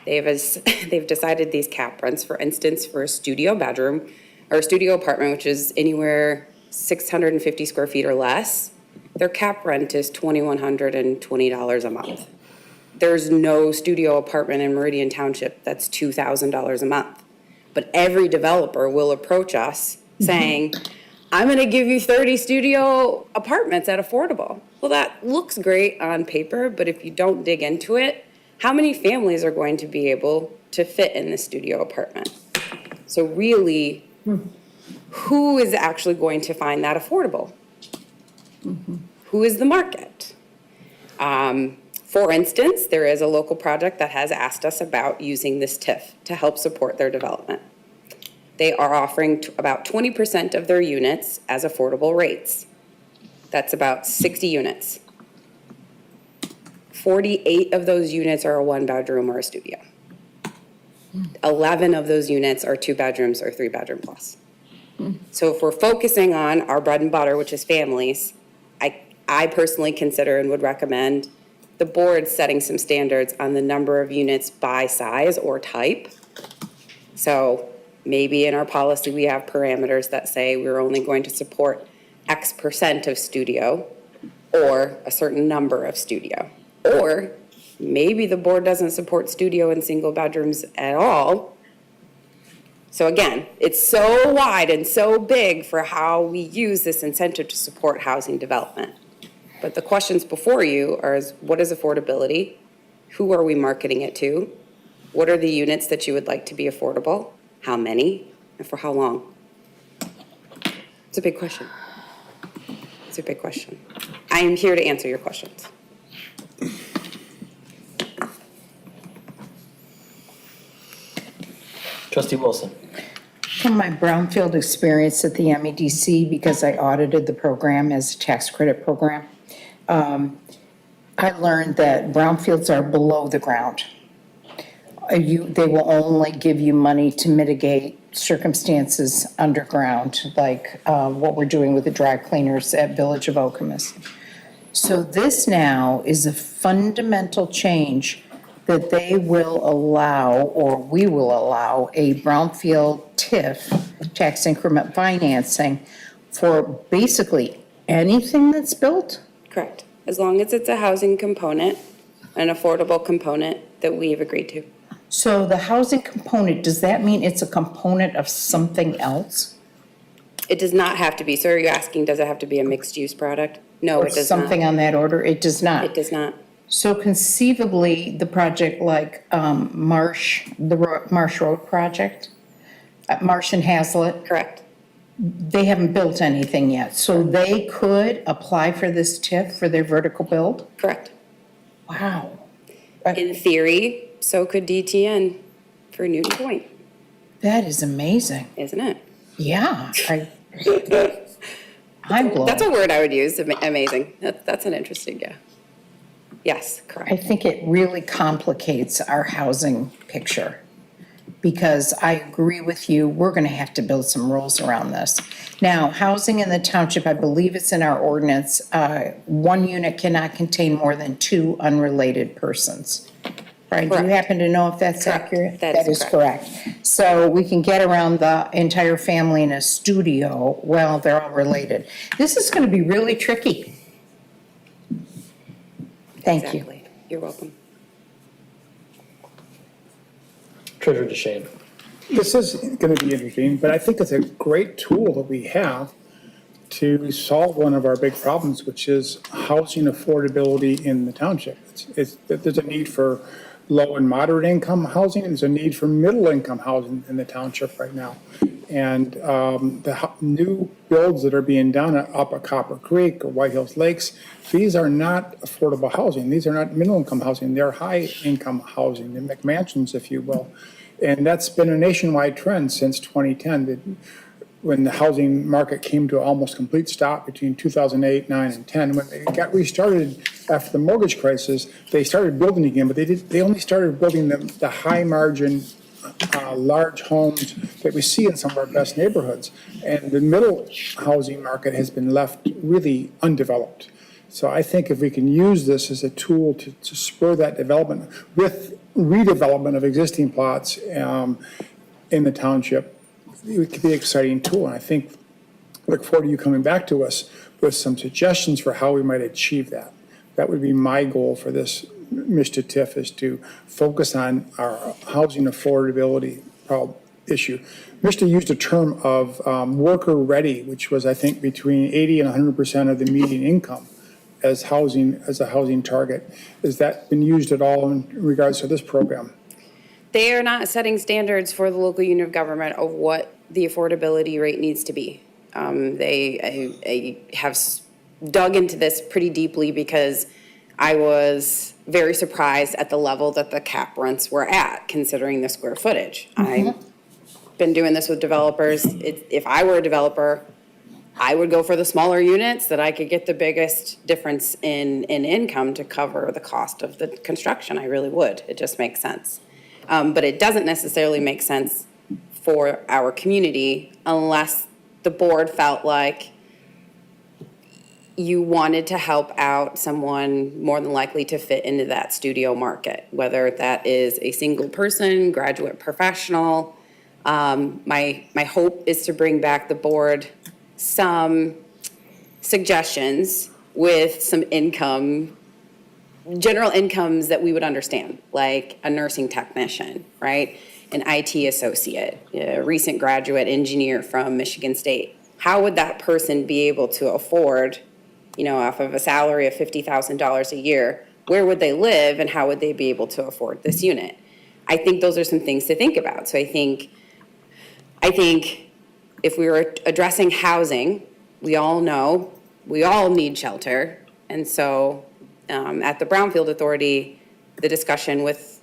They've decided these cap rents, for instance, for a studio bedroom or a studio apartment, which is anywhere 650 square feet or less, their cap rent is $2,120 a month. There's no studio apartment in Meridian Township that's $2,000 a month. But every developer will approach us saying, I'm going to give you 30 studio apartments at affordable. Well, that looks great on paper, but if you don't dig into it, how many families are going to be able to fit in the studio apartment? So really, who is actually going to find that affordable? Who is the market? For instance, there is a local project that has asked us about using this TIF to help support their development. They are offering about 20% of their units as affordable rates. That's about 60 units. 48 of those units are a 1-bedroom or a studio. 11 of those units are 2 bedrooms or 3-bedroom plus. So if we're focusing on our bread and butter, which is families, I personally consider and would recommend the board setting some standards on the number of units by size or type. So maybe in our policy, we have parameters that say we're only going to support X percent of studio or a certain number of studio. Or maybe the board doesn't support studio and single bedrooms at all. So again, it's so wide and so big for how we use this incentive to support housing development. But the questions before you are, what is affordability? Who are we marketing it to? What are the units that you would like to be affordable? How many? And for how long? It's a big question. It's a big question. I am here to answer your questions. Trustee Wilson. From my brownfield experience at the MEDC, because I audited the program as a tax credit program, I learned that brownfields are below the ground. They will only give you money to mitigate circumstances underground, like what we're doing with the dry cleaners at Village of Okemos. So this now is a fundamental change that they will allow, or we will allow, a brownfield TIF, tax increment financing, for basically anything that's built? Correct. As long as it's a housing component, an affordable component that we have agreed to. So the housing component, does that mean it's a component of something else? It does not have to be. So are you asking, does it have to be a mixed-use product? No, Or it does not. something on that order? It does not? It does not. So conceivably, the project like Marsh Road project, Marsh and Hazlitt, Correct. they haven't built anything yet. So they could apply for this TIF for their vertical build? Correct. Wow. In theory, so could DTN for Newton Point. That is amazing. Isn't it? Yeah. I'm blown. That's a word I would use, amazing. That's an interesting, yeah. Yes, correct. I think it really complicates our housing picture, because I agree with you, we're going to have to build some rules around this. Now, housing in the township, I believe it's in our ordinance, one unit cannot contain more than 2 unrelated persons. Right, do you Correct. happen to know if that's Correct. accurate? That is correct. So we can get around the entire family in a studio, well, they're all related. This is going to be really tricky. Thank you. Exactly. You're welcome. Treasurer DeShane. This is going to be interesting, but I think it's a great tool that we have to solve one of our big problems, which is housing affordability in the township. There's a need for low and moderate income housing, and there's a need for middle income housing in the township right now. And the new builds that are being done up at Copper Creek or White Hills Lakes, these are not affordable housing. These are not middle income housing. They're high income housing, they're McMansions, if you will. And that's been a nationwide trend since 2010, when the housing market came to an almost complete stop between 2008, 9, and 10. When they got restarted after the mortgage crisis, they started building again, but they only started building the high margin, large homes that we see in some of our best neighborhoods. And the middle housing market has been left really undeveloped. So I think if we can use this as a tool to spur that development with redevelopment of existing plots in the township, it could be an exciting tool. And I think, look forward to you coming back to us with some suggestions for how we might achieve that. That would be my goal for this Mr. TIF, is to focus on our housing affordability issue. Mr. used a term of worker ready, which was, I think, between 80 and 100% of the median income as a housing target. Has that been used at all in regards to this program? they are not setting standards for the local unit of government of what the affordability rate needs to be. I have dug into this pretty deeply because I was very surprised at the level that the cap rents were at, considering the square footage. I've been doing this with developers. If I were a developer, I would go for the smaller units that I could get the biggest difference in income to cover the cost of the construction. I really would. It just makes sense. But it doesn't necessarily make sense for our community unless the board felt like you wanted to help out someone more than likely to fit into that studio market, whether that is a single person, graduate professional. My hope is to bring back the board some suggestions with some income, general incomes that we would understand, like a nursing technician, right? An IT associate, a recent graduate engineer from Michigan State. How would that person be able to afford, off of a salary of $50,000 a year, where would they live and how would they be able to afford this unit? I think those are some things to think about. So I think if we were addressing housing, we all know we all need shelter. And so at the Brownfield Authority, the discussion with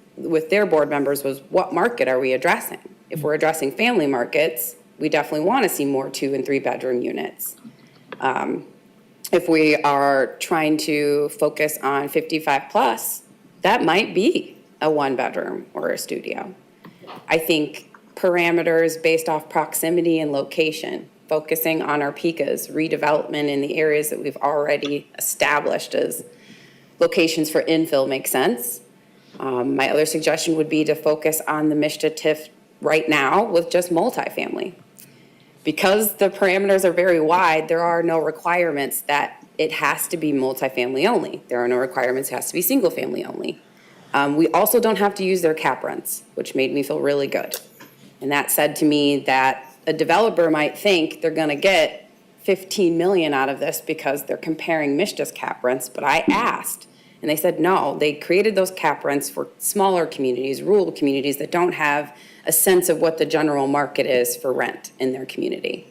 their board members was, what market are we addressing? If we're addressing family markets, we definitely want to see more 2 and 3 bedroom units. If we are trying to focus on 55 plus, that might be a 1 bedroom or a studio. I think parameters based off proximity and location, focusing on our PICAs, redevelopment in the areas that we've already established as locations for infill makes sense. My other suggestion would be to focus on the MSHDA TIF right now with just multifamily. Because the parameters are very wide, there are no requirements that it has to be multifamily only. There are no requirements it has to be single family only. We also don't have to use their cap rents, which made me feel really good. And that said to me that a developer might think they're gonna get 15 million out of this because they're comparing MSHDA's cap rents, but I asked, and they said no, they created those cap rents for smaller communities, rural communities that don't have a sense of what the general market is for rent in their community.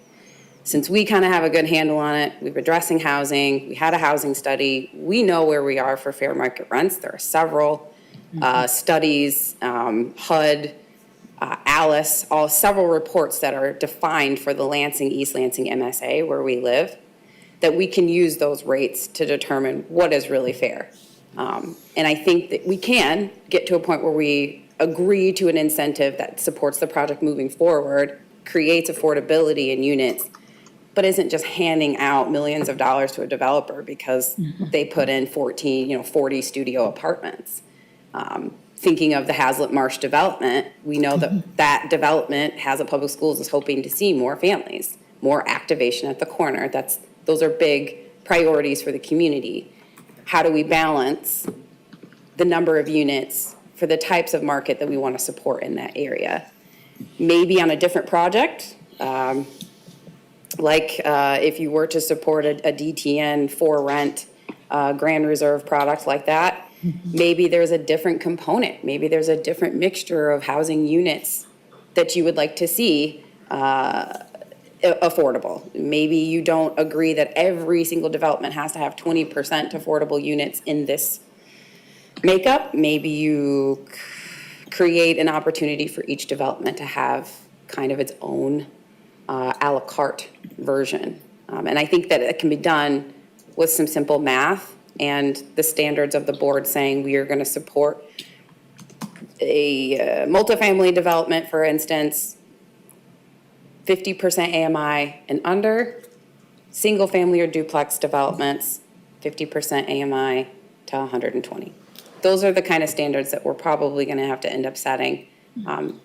Since we kind of have a good handle on it, we've been addressing housing, we had a housing study, we know where we are for fair market rents. There are several studies, HUD, Alice, several reports that are defined for the Lansing, East Lansing MSA where we live, that we can use those rates to determine what is really fair. And I think that we can get to a point where we agree to an incentive that supports the project moving forward, creates affordability in units, but isn't just handing out millions of dollars to a developer because they put in 40 studio apartments. Thinking of the Hazlitt Marsh development, we know that that development, Hazlitt Public Schools is hoping to see more families, more activation at the corner. Those are big priorities for the community. How do we balance the number of units for the types of market that we want to support in that area? Maybe on a different project, like if you were to support a DTN for rent, Grand Reserve product like that, maybe there's a different component. Maybe there's a different mixture of housing units that you would like to see affordable. Maybe you don't agree that every single development has to have 20% affordable units in this makeup. Maybe you create an opportunity for each development to have kind of its own a la carte version. And I think that it can be done with some simple math and the standards of the board saying we are going to support a multifamily development, for instance, 50% AMI and under, single family or duplex developments, 50% AMI to 120. Those are the kind of standards that we're probably going to have to end up setting. And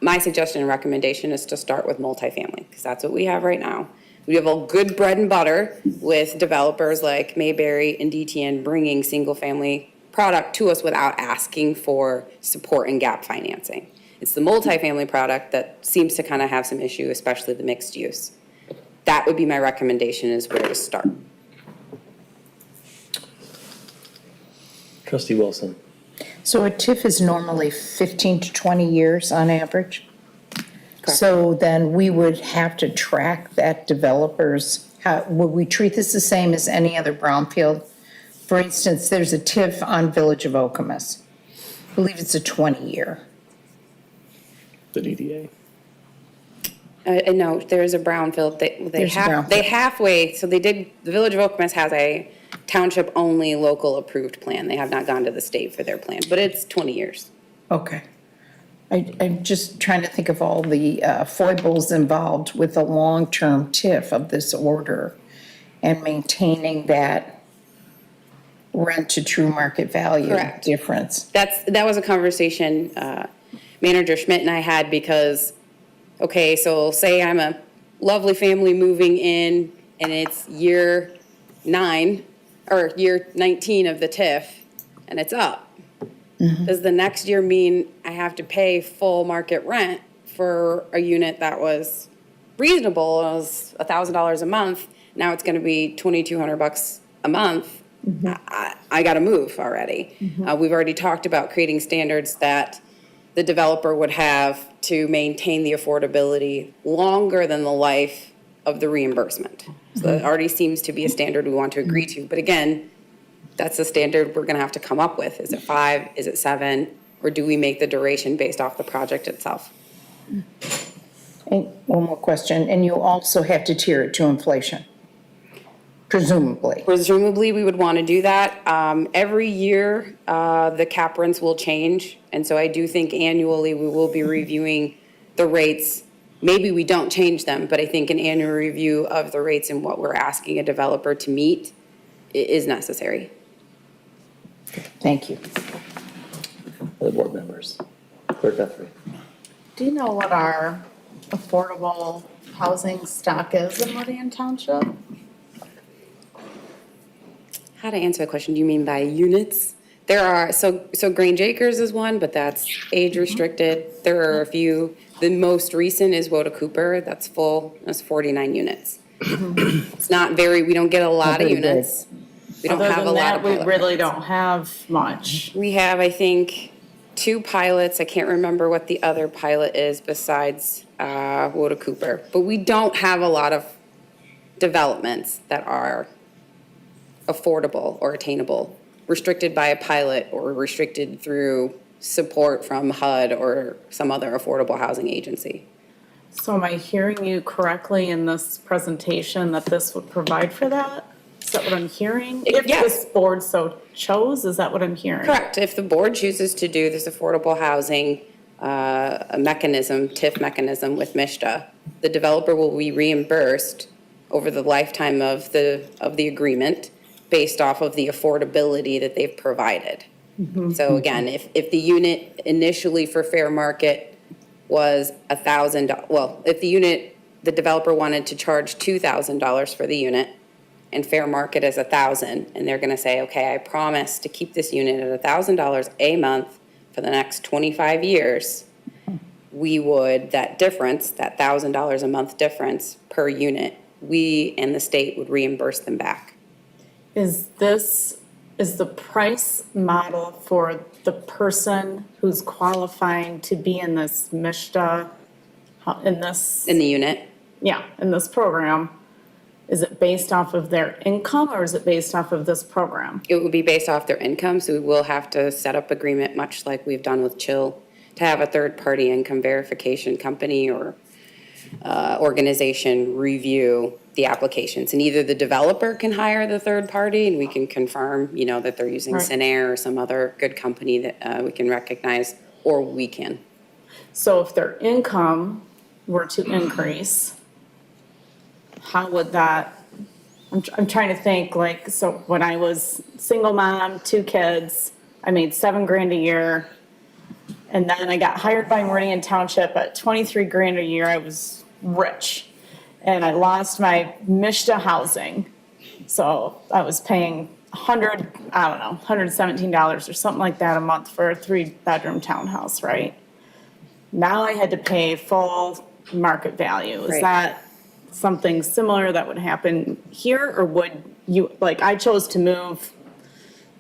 my suggestion and recommendation is to start with multifamily because that's what we have right now. We have a good bread and butter with developers like Mayberry and DTN bringing single family product to us without asking for support and gap financing. It's the multifamily product that seems to kind of have some issue, especially the mixed use. That would be my recommendation is where to start. Trustee Wilson. So a TIF is normally 15 to 20 years on average? So then we would have to track that developer's, would we treat this the same as any other brownfield? For instance, there's a TIF on Village of Okemos. I believe it's a 20-year. The DDA. No, there is a brownfield. There's a brownfield. They halfway, so they did, the Village of Okemos has a township-only local approved plan. They have not gone to the state for their plan, but it's 20 years. Okay. I'm just trying to think of all the foibles involved with the long-term TIF of this order and maintaining that rent to true market value Correct. difference. That was a conversation Manager Schmidt and I had because, okay, so say I'm a lovely family moving in and it's year 9 or year 19 of the TIF and it's up. Does the next year mean I have to pay full market rent for a unit that was reasonable? It was $1,000 a month. Now it's going to be $2,200 a month. I got to move already. We've already talked about creating standards that the developer would have to maintain the affordability longer than the life of the reimbursement. So that already seems to be a standard we want to agree to. But again, that's the standard we're going to have to come up with. Is it 5? Is it 7? Or do we make the duration based off the project itself? And one more question, and you also have to tier it to inflation, presumably. Presumably, we would want to do that. Every year, the cap rents will change. And so I do think annually we will be reviewing the rates. Maybe we don't change them, but I think an annual review of the rates and what we're asking a developer to meet is necessary. Thank you. Other board members. Clerk Guthrie. Do you know what our affordable housing stock is in Meridian Township? How to answer that question? Do you mean by units? There are, so Grange Acres is one, but that's age restricted. There are a few. The most recent is Woda Cooper. That's full. That's 49 units. It's not very, we don't get a lot of units. We don't have a lot of pilot We really projects. don't have much. We have, I think, 2 pilots. I can't remember what the other pilot is besides Woda Cooper. But we don't have a lot of developments that are affordable or attainable, restricted by a pilot or restricted through support from HUD or some other affordable housing agency. So am I hearing you correctly in this presentation that this would provide for that? Is that what I'm hearing? If Yes. this board so chose, is that what I'm hearing? Correct. If the board chooses to do this affordable housing a mechanism, TIF mechanism with MISTA, the developer will be reimbursed over the lifetime of the agreement based off of the affordability that they've provided. So again, if the unit initially for fair market was $1,000, well, if the developer wanted to charge $2,000 for the unit, and fair market is $1,000, and they're gonna say, okay, I promise to keep this unit at $1,000 a month for the next 25 years, we would, that difference, that $1,000 a month difference per unit, we and the state would reimburse them back. Is the price model for the person who's qualifying to be in this MISTA, in the unit? Yeah, in this program, is it based off of their income or is it based off of this program? It would be based off their income, so we will have to set up agreement, much like we've done with Chill, to have a third-party income verification company or organization review the applications. And either the developer can hire the third party and we can confirm, that they're using Right. Sinair or some other good company that we can recognize, or we can. So if their income were to increase, how would that, I'm trying to think, like, so when I was single mom, 2 kids, I made $7,000 a year. And then I got hired by Meridian Township at $23,000 a year. I was rich. And I lost my MISTA housing. So I was paying $117 or something like that a month for a 3-bedroom townhouse, right? Now I had to pay full market value. Is Right. that something similar that would happen here? Or would you, like, I chose to move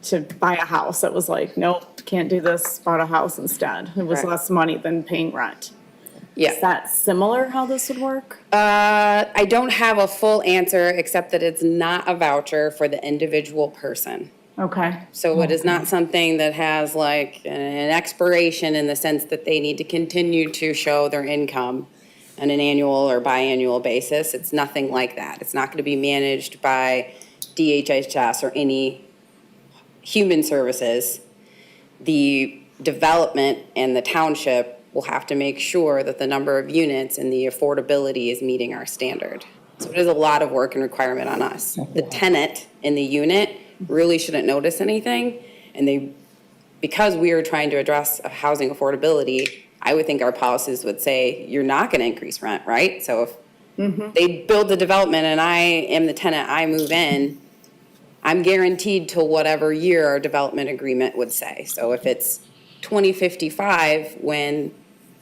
to buy a house that was like, nope, can't do this, bought a house instead. It was Correct. less money than paying rent. Yeah. Is that similar how this would work? I don't have a full answer, except that it's not a voucher for the individual person. Okay. So it is not something that has like an expiration in the sense that they need to continue to show their income on an annual or biannual basis. It's nothing like that. It's not going to be managed by DHHS or any human services. The development and the township will have to make sure that the number of units and the affordability is meeting our standard. So it is a lot of work and requirement on us. The tenant in the unit really shouldn't notice anything, and because we are trying to address housing affordability, I would think our policies would say, you're not gonna increase rent, right? So if they build the development and I am the tenant, I move in, I'm guaranteed till whatever year our development agreement would say. So if it's 2055, when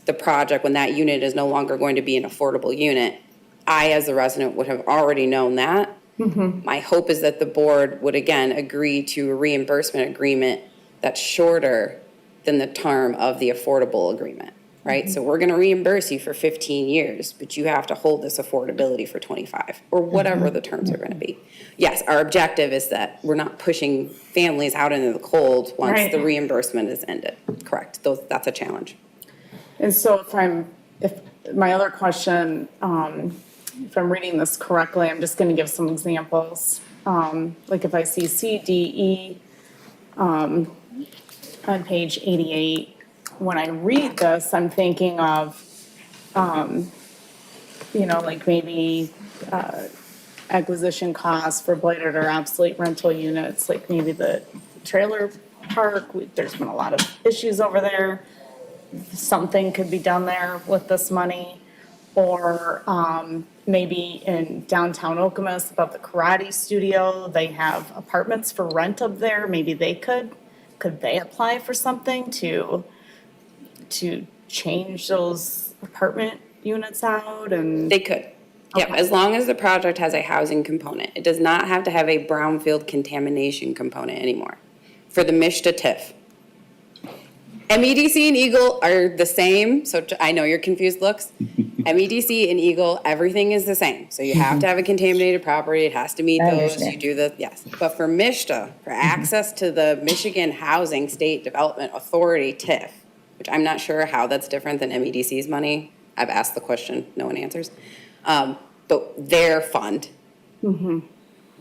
that unit is no longer going to be an affordable unit, I, as a resident, would have already known that. My hope is that the board would, again, agree to a reimbursement agreement that's shorter than the term of the affordable agreement, right? So we're gonna reimburse you for 15 years, but you have to hold this affordability for 25, or whatever the terms are gonna be. Yes, our objective is that we're not pushing families out into the cold once Right. the reimbursement is ended. Correct, that's a challenge. And so if my other question, if I'm reading this correctly, I'm just gonna give some examples. Like if I see C, D, E, on page 88, when I read this, I'm thinking of, like maybe, acquisition costs for blighted or obsolete rental units, like maybe the trailer park, there's been a lot of issues over there. Something could be done there with this money. Or maybe in downtown Okemos, about the karate studio, they have apartments for rent up there. Maybe they could they apply for something to change those apartment units out and? They could. Yeah, as long as the project has a housing component. It does not have to have a brownfield contamination component anymore. For the MISTA TIF. MEDC and Eagle are the same, so I know you're confused looks. MEDC and Eagle, everything is the same. So you have to have a contaminated property, it has to meet those, you do yes. But for MISTA, for access to the Michigan Housing State Development Authority TIF, which I'm not sure how that's different than MEDC's money. I've asked the question, no one answers. But their fund,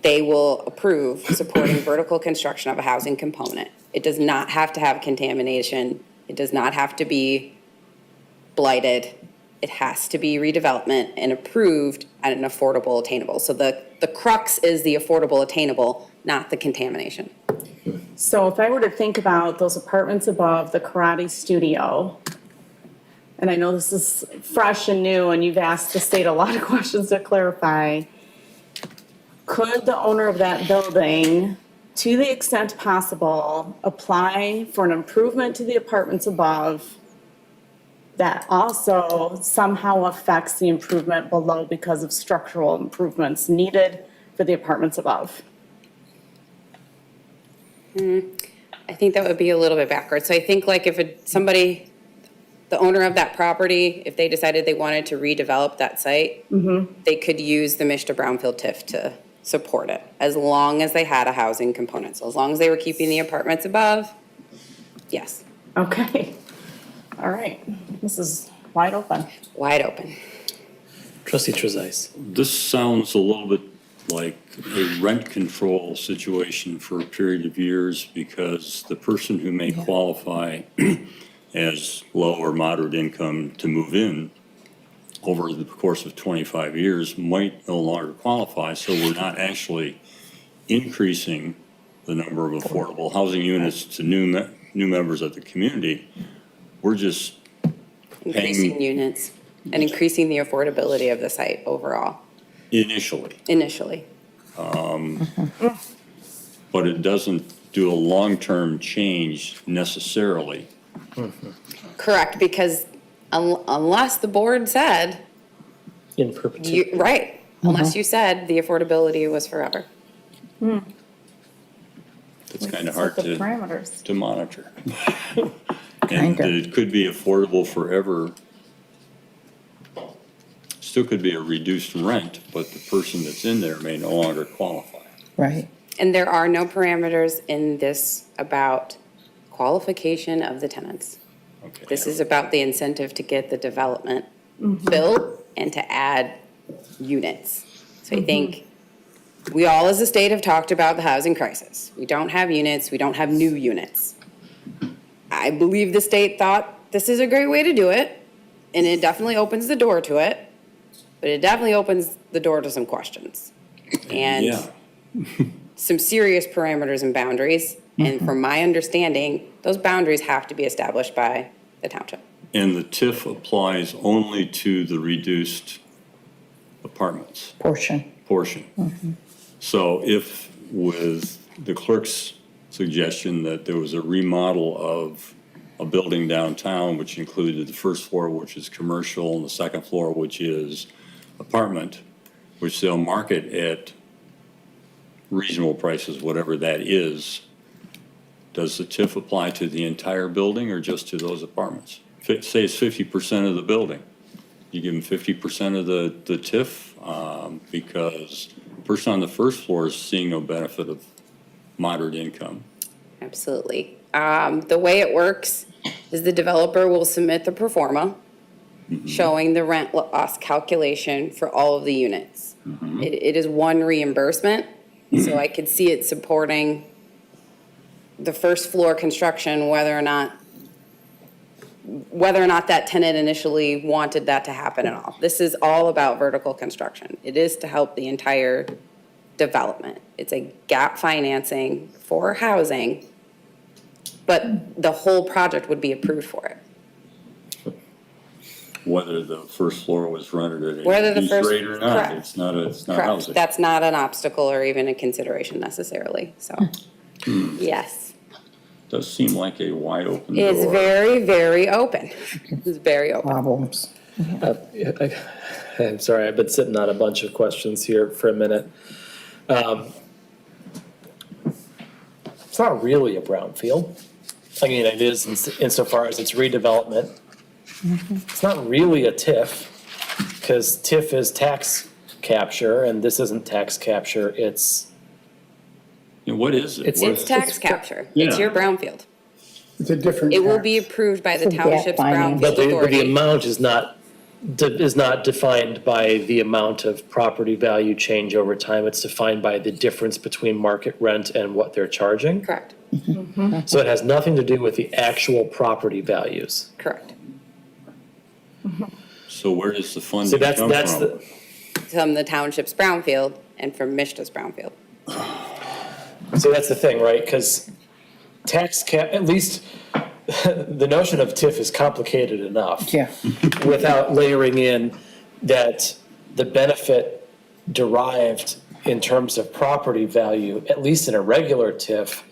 they will approve supporting vertical construction of a housing component. It does not have to have contamination. It does not have to be blighted. It has to be redevelopment and approved at an affordable attainable. So the crux is the affordable attainable, not the contamination. So if I were to think about those apartments above the karate studio, and I know this is fresh and new and you've asked the state a lot of questions to clarify, could the owner of that building, to the extent possible, apply for an improvement to the apartments above that also somehow affects the improvement below because of structural improvements needed for the apartments above? I think that would be a little bit backwards. So I think like if the owner of that property, if they decided they wanted to redevelop that site, they could use the MISTA Brownfield TIF to support it, as long as they had a housing component. So as long as they were keeping the apartments above, yes. Okay. All right. This is wide open. Wide open. Trustee Trezise. This sounds a little bit like a rent control situation for a period of years, because the person who may qualify as low or moderate income to move in over the course of 25 years might no longer qualify. So we're not actually increasing the number of affordable housing units to new members of the community. We're just Increasing units and increasing the affordability of the site overall. Initially. But it doesn't do a long-term change necessarily. Correct, because unless the board said, In perpetuity. right, unless you said the affordability was forever. it's kind of Set hard the to parameters. monitor. And it could be affordable forever. Still could be a reduced rent, but the person that's in there may no longer qualify. Right. And there are no parameters in this about qualification of the tenants. Okay. This is about the incentive to get the development built and to add units. So I think we all as a state have talked about the housing crisis. We don't have units, we don't have new units. I believe the state thought this is a great way to do it, and it definitely opens the door to it, but it definitely opens the door to some questions. And Yeah. some serious parameters and boundaries. And from my understanding, those boundaries have to be established by the township. And the TIF applies only to the reduced apartments Portion. portion. So if with the clerk's suggestion that there was a remodel of a building downtown, which included the first floor, which is commercial, and the second floor, which is apartment, which they'll market at reasonable prices, whatever that is, does the TIF apply to the entire building or just to those apartments? Say it's 50% of the building. You give them 50% of the TIF because the person on the first floor is seeing no benefit of moderate income. Absolutely. The way it works is the developer will submit the pro forma showing the rent loss calculation for all of the units. It is one reimbursement, so I could see it supporting the first floor construction, whether or not that tenant initially wanted that to happen at all. This is all about vertical construction. It is to help the entire development. It's a gap financing for housing, but the whole project would be approved for it. Whether the first floor was rented at Whether a the lease first- rate or not, correct. it's not Correct. housing. That's not an obstacle or even a consideration necessarily, so, yes. Does seem like a wide open door. It's very, very open. It's very open. Problems. I'm sorry, I've been sitting on a bunch of questions here for a minute. It's not really a brownfield. I mean, it is insofar as it's redevelopment. It's not really a TIF, because TIF is tax capture, and this isn't tax capture, it's. And what is it? It's tax capture. It's Yeah. your brownfield. It's a different It will tax. be approved by the It's a gap township's finance. brownfield But the authority. amount is not defined by the amount of property value change over time. It's defined by the difference between market rent and what they're charging. Correct, So it has nothing to do with the actual property values. correct. So where does the So funding that's come from? the, From the township's brownfield and from Mishta's brownfield. so that's the thing, right? Because tax cap, at least the notion of TIF is complicated enough. Yeah. Without layering in that the benefit derived in terms of property value, at least in a regular TIF,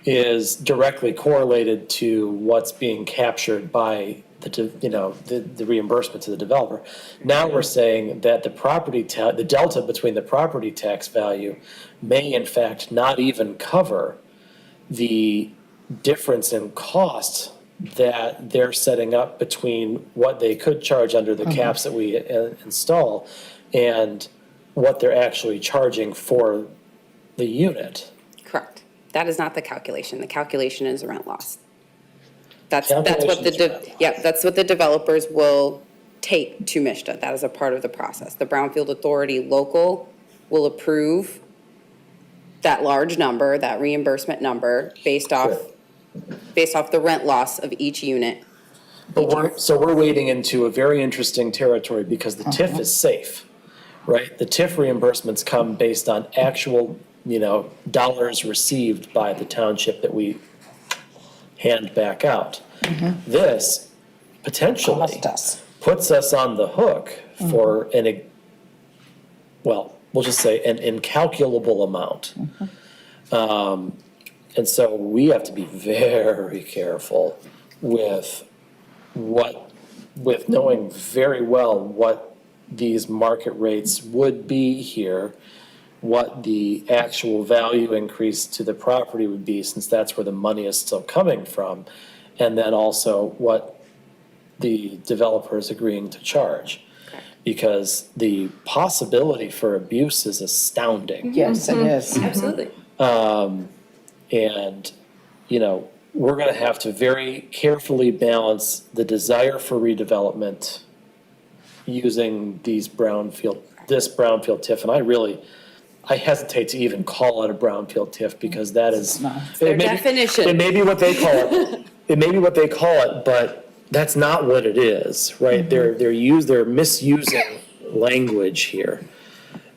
is directly correlated to what's being captured by the reimbursement to the developer. Now we're saying that the delta between the property tax value may in fact not even cover the difference in cost that they're setting up between what they could charge under the caps that we install and what they're actually charging for the unit. Correct. That is not the calculation. The calculation is rent loss. That's what that's what the developers will take to Mishta. That is a part of the process. The Brownfield Authority local will approve that large number, that reimbursement number, based off the rent loss of each unit. But we're wading into a very interesting territory because the TIF is safe, right? The TIF reimbursements come based on actual, dollars received by the township that we hand back out. This potentially puts us on the hook for we'll just say an incalculable amount. And so we have to be very careful with knowing very well what these market rates would be here what the actual value increase to the property would be, since that's where the money is still coming from, and then also what the developer is agreeing to charge. Because the possibility for abuse is astounding. Yes, it is. Absolutely. And, you know, we're gonna have to very carefully balance the desire for redevelopment using this brownfield TIF, and I hesitate to even call it a brownfield TIF, because that is. Their definition. It may be what they call it, but that's not what it is, right? They're misusing language here.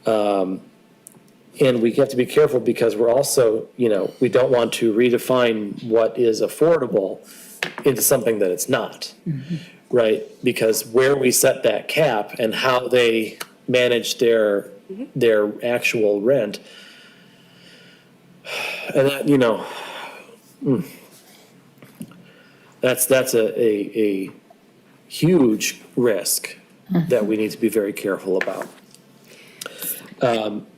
And we have to be careful, because we're also, you know, we don't want to redefine what is affordable into something that it's not, right? Because where we set that cap and how they manage their actual rent, and that, you know, that's a huge risk that we need to be very careful about.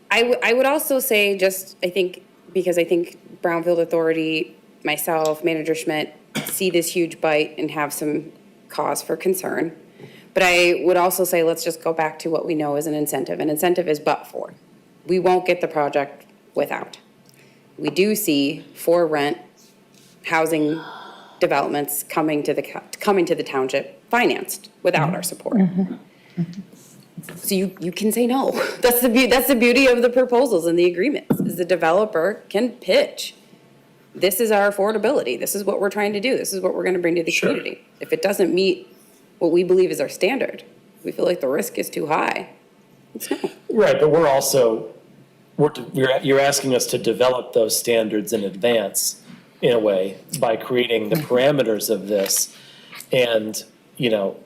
I would also say, I think Brownfield Authority, myself, Manager Schmidt, see this huge bite and have some cause for concern. But I would also say, let's just go back to what we know is an incentive. An incentive is but for. We won't get the project without. We do see for rent housing developments coming to the township financed without our support. So you can say no. That's the beauty of the proposals and the agreements, is the developer can pitch. This is our affordability. This is what we're trying to do. This is what we're going to bring to the community. If it doesn't meet what we believe is our standard, we feel like the risk is too high, it's no. Right, but you're asking us to develop those standards in advance, in a way, by creating the parameters of this. And, you know,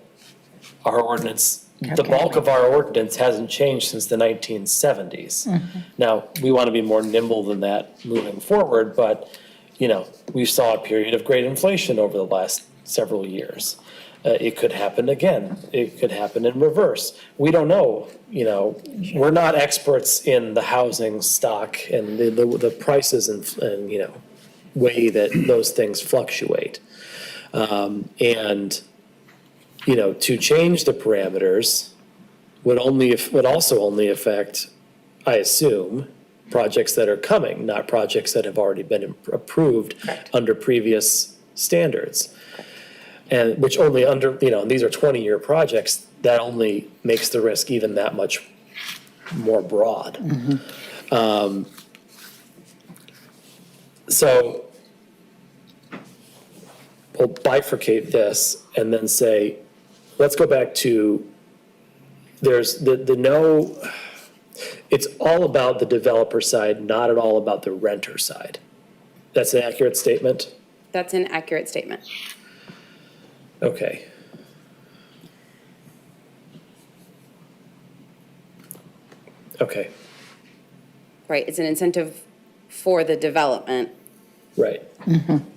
our ordinance, the bulk of our ordinance hasn't changed since the 1970s. Now, we want to be more nimble than that moving forward, but, you know, we saw a period of great inflation over the last several years. It could happen again. It could happen in reverse. We don't know, you know, we're not experts in the housing stock and the prices and, you know, way that those things fluctuate. And, you know, to change the parameters would also only affect, I assume, projects that are coming, not projects that have already been approved under previous standards. And which only you know, these are 20-year projects, that only makes the risk even that much more broad. So we'll bifurcate this and then say, let's go back to, there's the no, it's all about the developer side, not at all about the renter side. That's an accurate statement? That's an accurate statement. Okay. Okay, Right, it's an incentive for the development. right.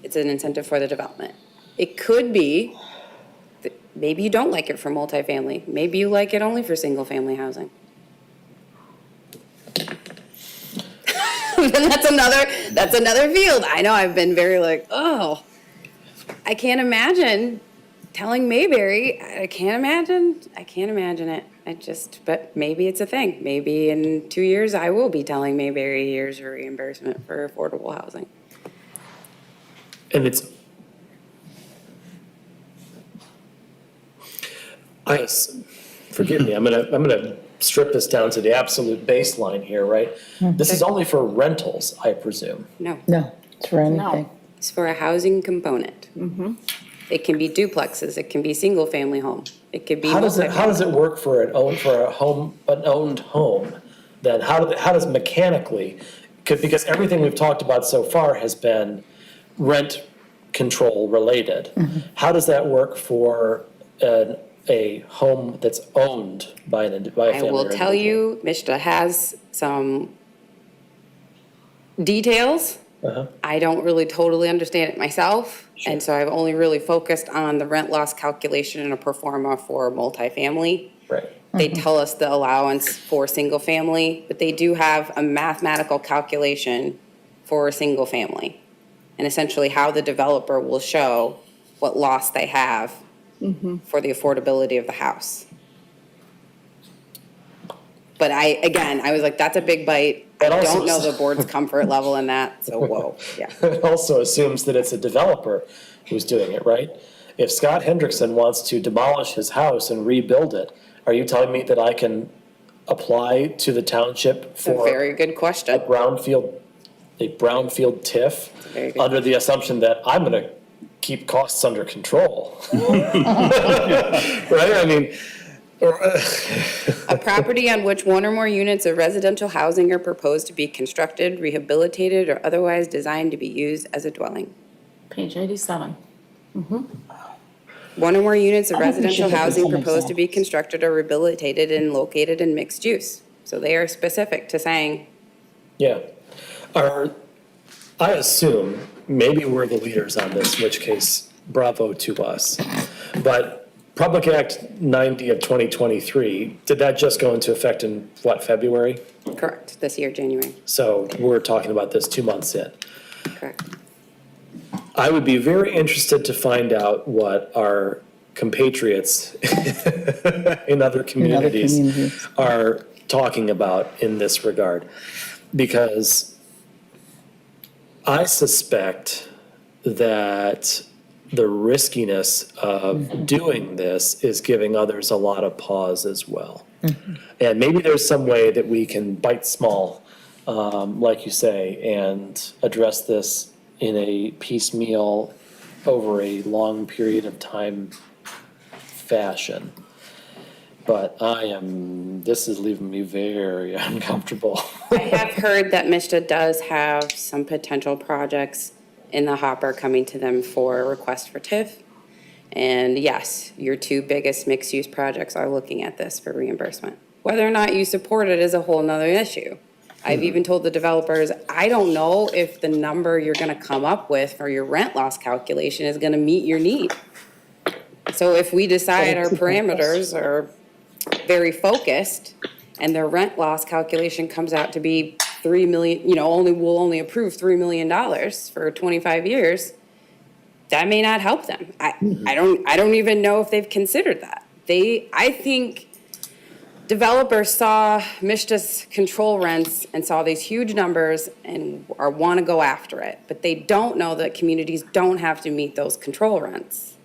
It's an incentive for the development. It could be that maybe you don't like it for multifamily. Maybe you like it only for single-family housing. And that's another field. I know I've been very like, oh, I can't imagine telling Mayberry, I can't imagine it. But maybe it's a thing. Maybe in 2 years, I will be telling Mayberry, here's your reimbursement for affordable housing. And forgive me, I'm gonna strip this down to the absolute baseline here, right? This is only for rentals, I presume. No, It's for anything. it's for a housing component. It can be duplexes, it can be single-family home, it could be. How does it work for an owned home? Then how does mechanically, because everything we've talked about so far has been rent control related. How does that work for a home that's owned by a family? I will tell you, Mishta has some details. I don't really totally understand it myself. And so I've only really focused on the rent loss calculation and a pro forma for multifamily. Right. They tell us the allowance for single family, but they do have a mathematical calculation for a single family. And essentially how the developer will show what loss they have for the affordability of the house. But I was like, that's a big bite. I But also- don't know the board's comfort level in that, so whoa, yeah. It also assumes that it's a developer who's doing it, right? If Scott Hendrickson wants to demolish his house and rebuild it, are you telling me that I can apply to the township It's a for very good question. a brownfield TIF Very good. under the assumption that I'm gonna keep costs under control? Right, I mean, A property on which one or more units of residential housing are proposed to be constructed, rehabilitated, or otherwise designed to be used as a dwelling. Page 87. One or more units of I think we residential should look at housing some proposed to be examples. constructed or rehabilitated and located in mixed use. So they are specific to saying, yeah. I assume, maybe we're the leaders on this, in which case, bravo to us. But Public Act 90 of 2023, did that just go into effect in, what, February? correct, this year, January, So we're talking about this 2 months in. correct. I would be very interested to find out what our compatriots in other communities communities. are talking about in this regard. Because I suspect that the riskiness of doing this is giving others a lot of pause as well. And maybe there's some way that we can bite small, like you say, and address this in a piecemeal over a long period of time fashion. But this is leaving me very uncomfortable. I have heard that MISTA does have some potential projects in the hopper coming to them for a request for TIF. And yes, your two biggest mixed-use projects are looking at this for reimbursement. Whether or not you support it is a whole nother issue. I've even told the developers, I don't know if the number you're gonna come up with for your rent loss calculation is gonna meet your need. So if we decide our parameters are very focused and their rent loss calculation comes out to be 3 million, we'll only approve $3 million for 25 years, that may not help them. I don't even know if they've considered that. I think developers saw MISTA's control rents and saw these huge numbers and want to go after it, but they don't know that communities don't have to meet those control rents.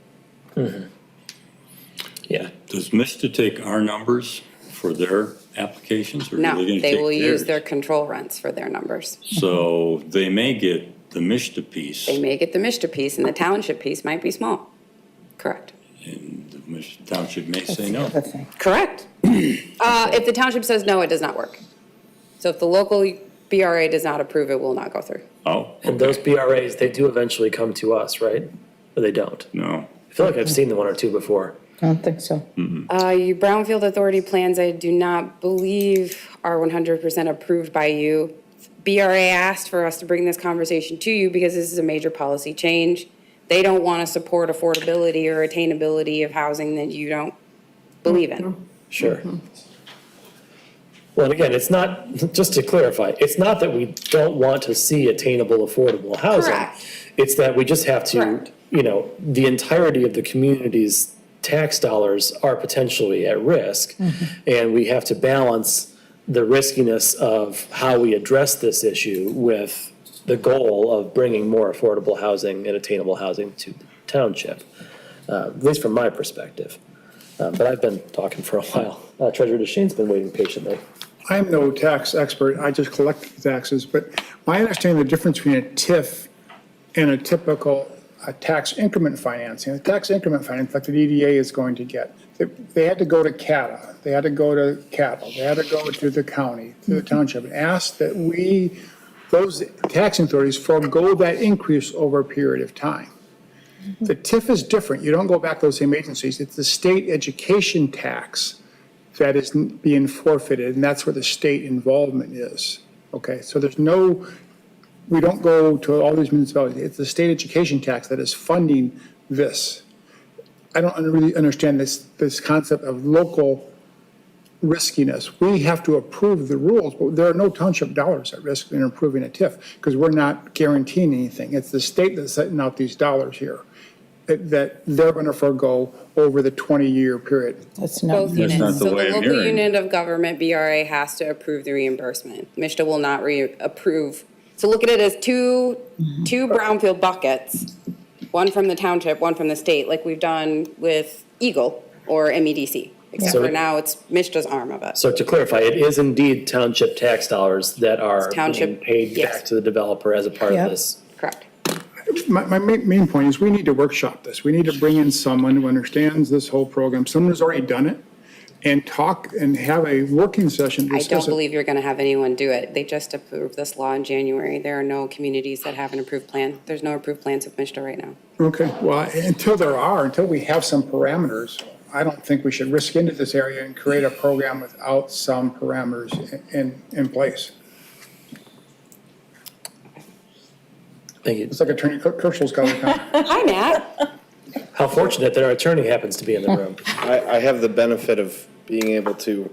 Yeah. Does MISTA take our numbers for their applications, or are No, they gonna they take will use theirs? their control rents for their numbers. So they may get the MISTA piece, They may get the MISTA piece and the township piece might be small. Correct. and the MISTA township may say no. Correct. If the township says no, it does not work. So if the local BRA does not approve, it will not go through. Oh, And those BRAs, they do eventually come to us, right? Or they don't? no. I feel like I've seen the one or two before. I don't think so. Your Brownfield Authority plans, I do not believe are 100% approved by you. BRA asked for us to bring this conversation to you because this is a major policy change. They don't want to support affordability or attainability of housing that you don't believe in. Sure. Well, and again, it's not, just to clarify, it's not that we don't want to see attainable, affordable housing. Correct. It's that we just have to, Correct. the entirety of the community's tax dollars are potentially at risk. And we have to balance the riskiness of how we address this issue with the goal of bringing more affordable housing and attainable housing to the township, at least from my perspective. But I've been talking for a while. Treasurer DeShane's been waiting patiently. I'm no tax expert, I just collect the taxes, but my understanding of the difference between a TIF and a typical tax increment financing, the tax increment financing, like the DDA is going to get, they had to go to CATA, they had to go to CATL, they had to go to the county, to the township, and ask that those tax authorities forego that increase over a period of time. The TIF is different, you don't go back to those same agencies, it's the state education tax that is being forfeited, and that's where the state involvement is. Okay, so we don't go to all these municipalities, it's the state education tax that is funding this. I don't really understand this concept of local riskiness. We have to approve the rules, but there are no township dollars at risk in approving a TIF because we're not guaranteeing anything. It's the state that's setting out these dollars here that they're going to forego over the 20-year period. That's not. Both units. So the local unit of government, BRA, has to approve the reimbursement. MISTA will not approve. So look at it as two brownfield buckets, one from the township, one from the state, like we've done with Eagle or MEDC. Except So- for now, it's MISTA's arm of it. So to clarify, it is indeed township tax dollars that are It's township, being paid yes. back to the developer as a part Yep. of this. Correct. My main point is we need to workshop this. We need to bring in someone who understands this whole program, someone who's already done it, and talk and have a working session to I discuss don't it. believe you're gonna have anyone do it. They just approved this law in January. There are no communities that have an approved plan. There's no approved plans with MISTA right now. Okay, well, until we have some parameters, I don't think we should risk into this area and create a program without some parameters in place. Thank you. It's like Attorney Kirschel's got to come. Hi, Matt. How fortunate that our attorney happens to be in the room. I have the benefit of being able to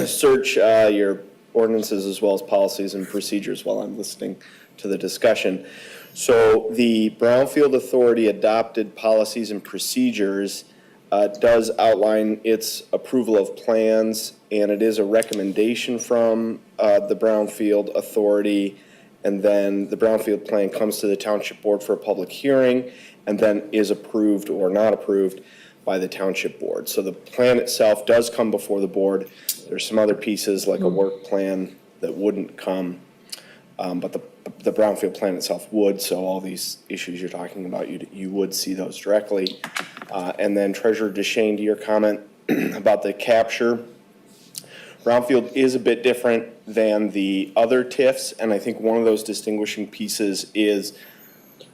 search your ordinances as well as policies and procedures while I'm listening to the discussion. So the Brownfield Authority adopted policies and procedures does outline its approval of plans, and it is a recommendation from the Brownfield Authority, and then the Brownfield plan comes to the Township Board for a public hearing, and then is approved or not approved by the Township Board. So the plan itself does come before the board. There's some other pieces like a work plan that wouldn't come, but the Brownfield plan itself would, so all these issues you're talking about, you would see those directly. And then Treasurer DeShane, to your comment about the capture, Brownfield is a bit different than the other TIFs, and I think one of those distinguishing pieces is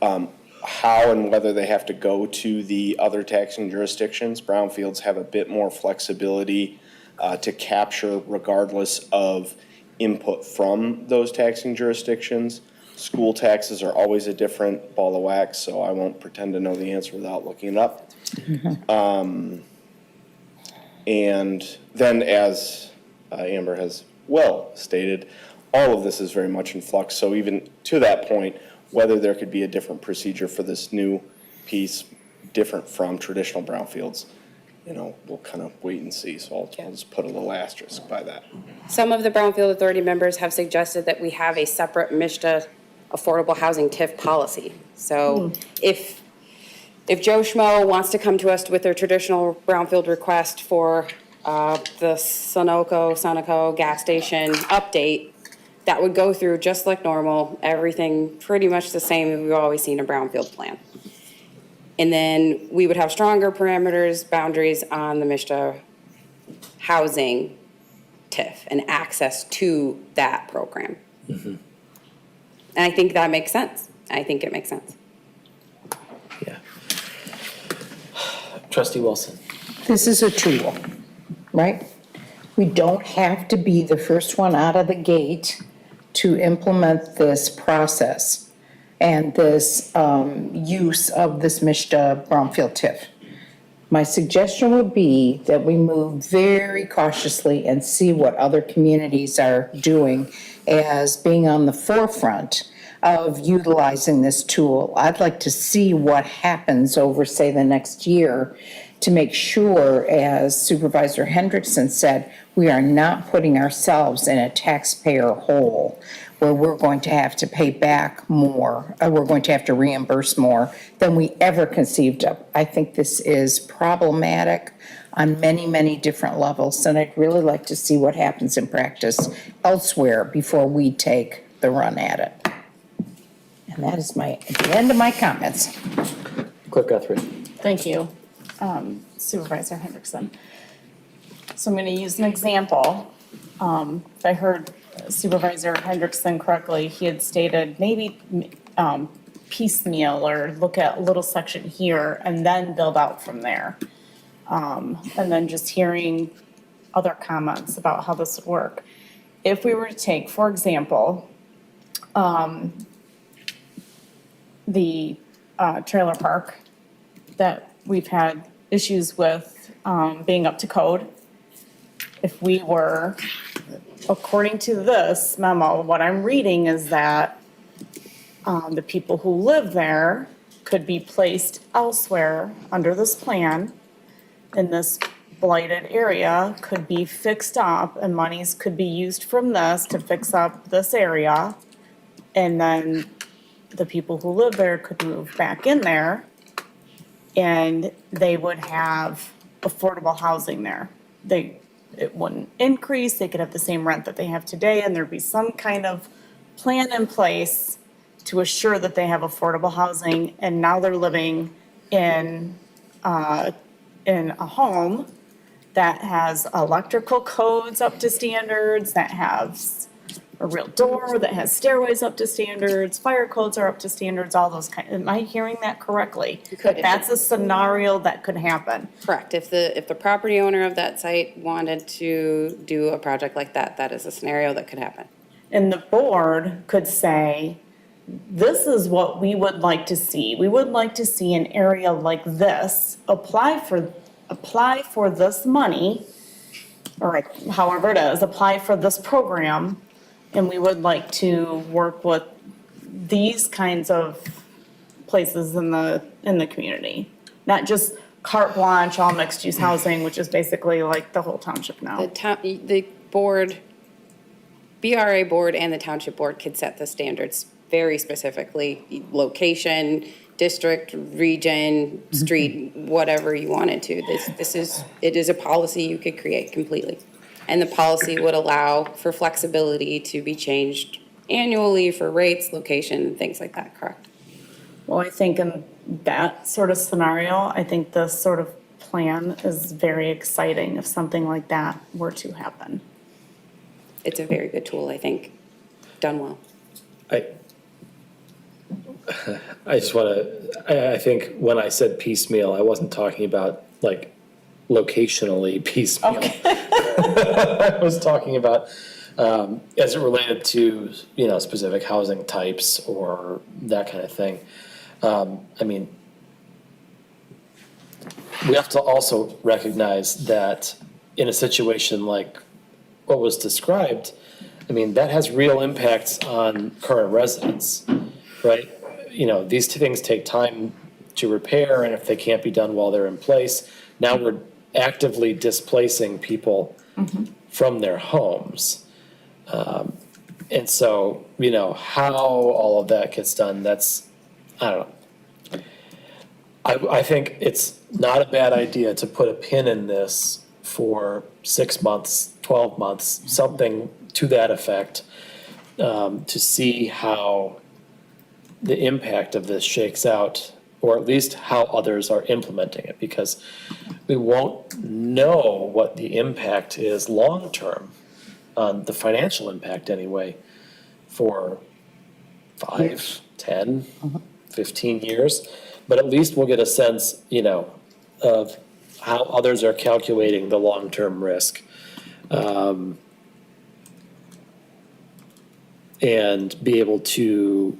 how and whether they have to go to the other taxing jurisdictions. Brownfields have a bit more flexibility to capture regardless of input from those taxing jurisdictions. School taxes are always a different ball of wax, so I won't pretend to know the answer without looking it up. And then, as Amber has well stated, all of this is very much in flux. So even to that point, whether there could be a different procedure for this new piece, different from traditional brownfields, we'll kind of wait and see. So I'll just put a little asterisk by that. Some of the Brownfield Authority members have suggested that we have a separate MISTA affordable housing TIF policy. So if Joe Schmo wants to come to us with their traditional brownfield request for the Sunoco gas station update, that would go through just like normal, everything pretty much the same as we've always seen a brownfield plan. And then we would have stronger parameters, boundaries on the MISTA housing TIF and access to that program. And I think that makes sense. I think it makes sense. Yeah. Trustee Wilson. This is a tool, right? We don't have to be the first one out of the gate to implement this process and this use of this MISTA brownfield TIF. My suggestion would be that we move very cautiously and see what other communities are doing as being on the forefront of utilizing this tool. I'd like to see what happens over, say, the next year to make sure, as Supervisor Hendrickson said, we are not putting ourselves in a taxpayer hole where we're going to have to pay back more, or we're going to have to reimburse more than we ever conceived of. I think this is problematic on many, many different levels, and I'd really like to see what happens in practice elsewhere before we take the run at it. And that is the end of my comments. Clerk Guthrie. Thank you, Supervisor Hendrickson. So I'm going to use an example. If I heard Supervisor Hendrickson correctly, he had stated maybe piecemeal or look at a little section here and then build out from there. And then just hearing other comments about how this would work. If we were to take, for example, the trailer park that we've had issues with being up to code. if we were, according to this memo, what I'm reading is that the people who live there could be placed elsewhere under this plan, in this blighted area, could be fixed up, and monies could be used from this to fix up this area. And then the people who live there could move back in there, and they would have affordable housing there. It wouldn't increase, they could have the same rent that they have today, and there'd be some kind of plan in place to assure that they have affordable housing, and now they're living in a home that has electrical codes up to standards, that has a real door, that has stairways up to standards, fire codes are up to standards, all those kind. Am I hearing that correctly? could. That's a scenario that could happen. Correct. If the property owner of that site wanted to do a project like that, that is a scenario that could happen. And the board could say, this is what we would like to see. We would like to see an area like this, apply for this money, or like however it is, apply for this program, and we would like to work with these kinds of places in the community. Not just carte blanche, all mixed-use housing, which is basically like the whole township now. The board, BRA board and the township board could set the standards very specifically, location, district, region, street, whatever you wanted to. It is a policy you could create completely. And the policy would allow for flexibility to be changed annually for rates, location, things like that, correct? Well, I think in that sort of scenario, I think this sort of plan is very exciting if something like that were to happen. It's a very good tool, I think, done well. I just want to, I think when I said piecemeal, I wasn't talking about like locationally piecemeal. I was talking about as it related to, specific housing types or that kind of thing. I mean, we have to also recognize that in a situation like what was described, I mean, that has real impacts on current residents, right? These two things take time to repair, and if they can't be done while they're in place, now we're actively displacing people from their homes. And so, how all of that gets done, that's, I don't know. I think it's not a bad idea to put a pin in this for 6 months, 12 months, something to that effect, to see how the impact of this shakes out, or at least how others are implementing it, because we won't know what the impact is long-term, the financial impact anyway, for 5, 10, 15 years. But at least we'll get a sense, of how others are calculating the long-term risk. And be able to,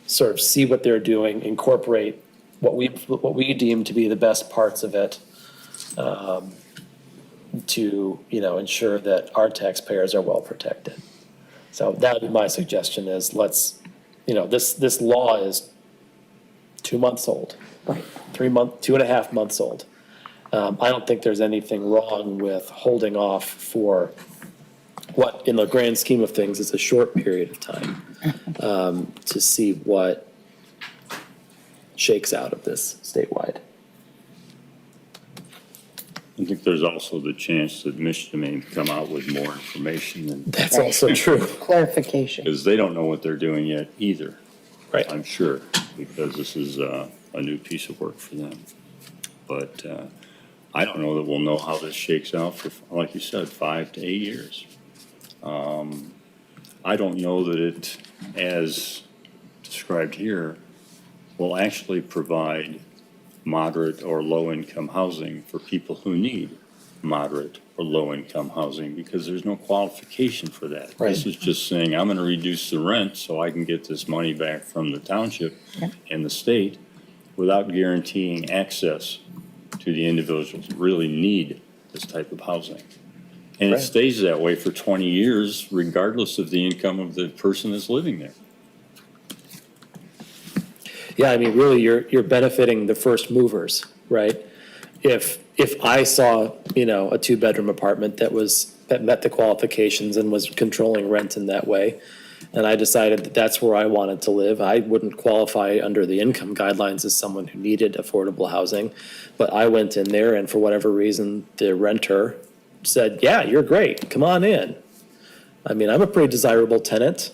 sort of see what they're doing, incorporate what we deem to be the best parts of it, to, ensure that our taxpayers are well protected. So that would be my suggestion is let's, this law is 2 months old. Right. 2.5 months old. I don't think there's anything wrong with holding off for what, in the grand scheme of things, is a short period of time, to see what shakes out of this statewide. I think there's also the chance that Michigan may come out with more information. And that's also true. Clarification. Because they don't know what they're doing yet either. Right. I'm sure, because this is a new piece of work for them. But I don't know that we'll know how this shakes out for, like you said, 5 to 8 years. I don't know that it, as described here, will actually provide moderate or low-income housing for people who need moderate or low-income housing, because there's no qualification for that. Right. This is just saying, I'm going to reduce the rent so I can get this money back from the township and the state without guaranteeing access to the individuals who really need this type of housing. And it Right. stays that way for 20 years, regardless of the income of the person that's living there. Yeah, I mean, really, you're benefiting the first movers, right? If I saw, a two-bedroom apartment that met the qualifications and was controlling rent in that way, and I decided that that's where I wanted to live, I wouldn't qualify under the income guidelines as someone who needed affordable housing. But I went in there and for whatever reason, the renter said, yeah, you're great, come on in. I mean, I'm a pretty desirable tenant.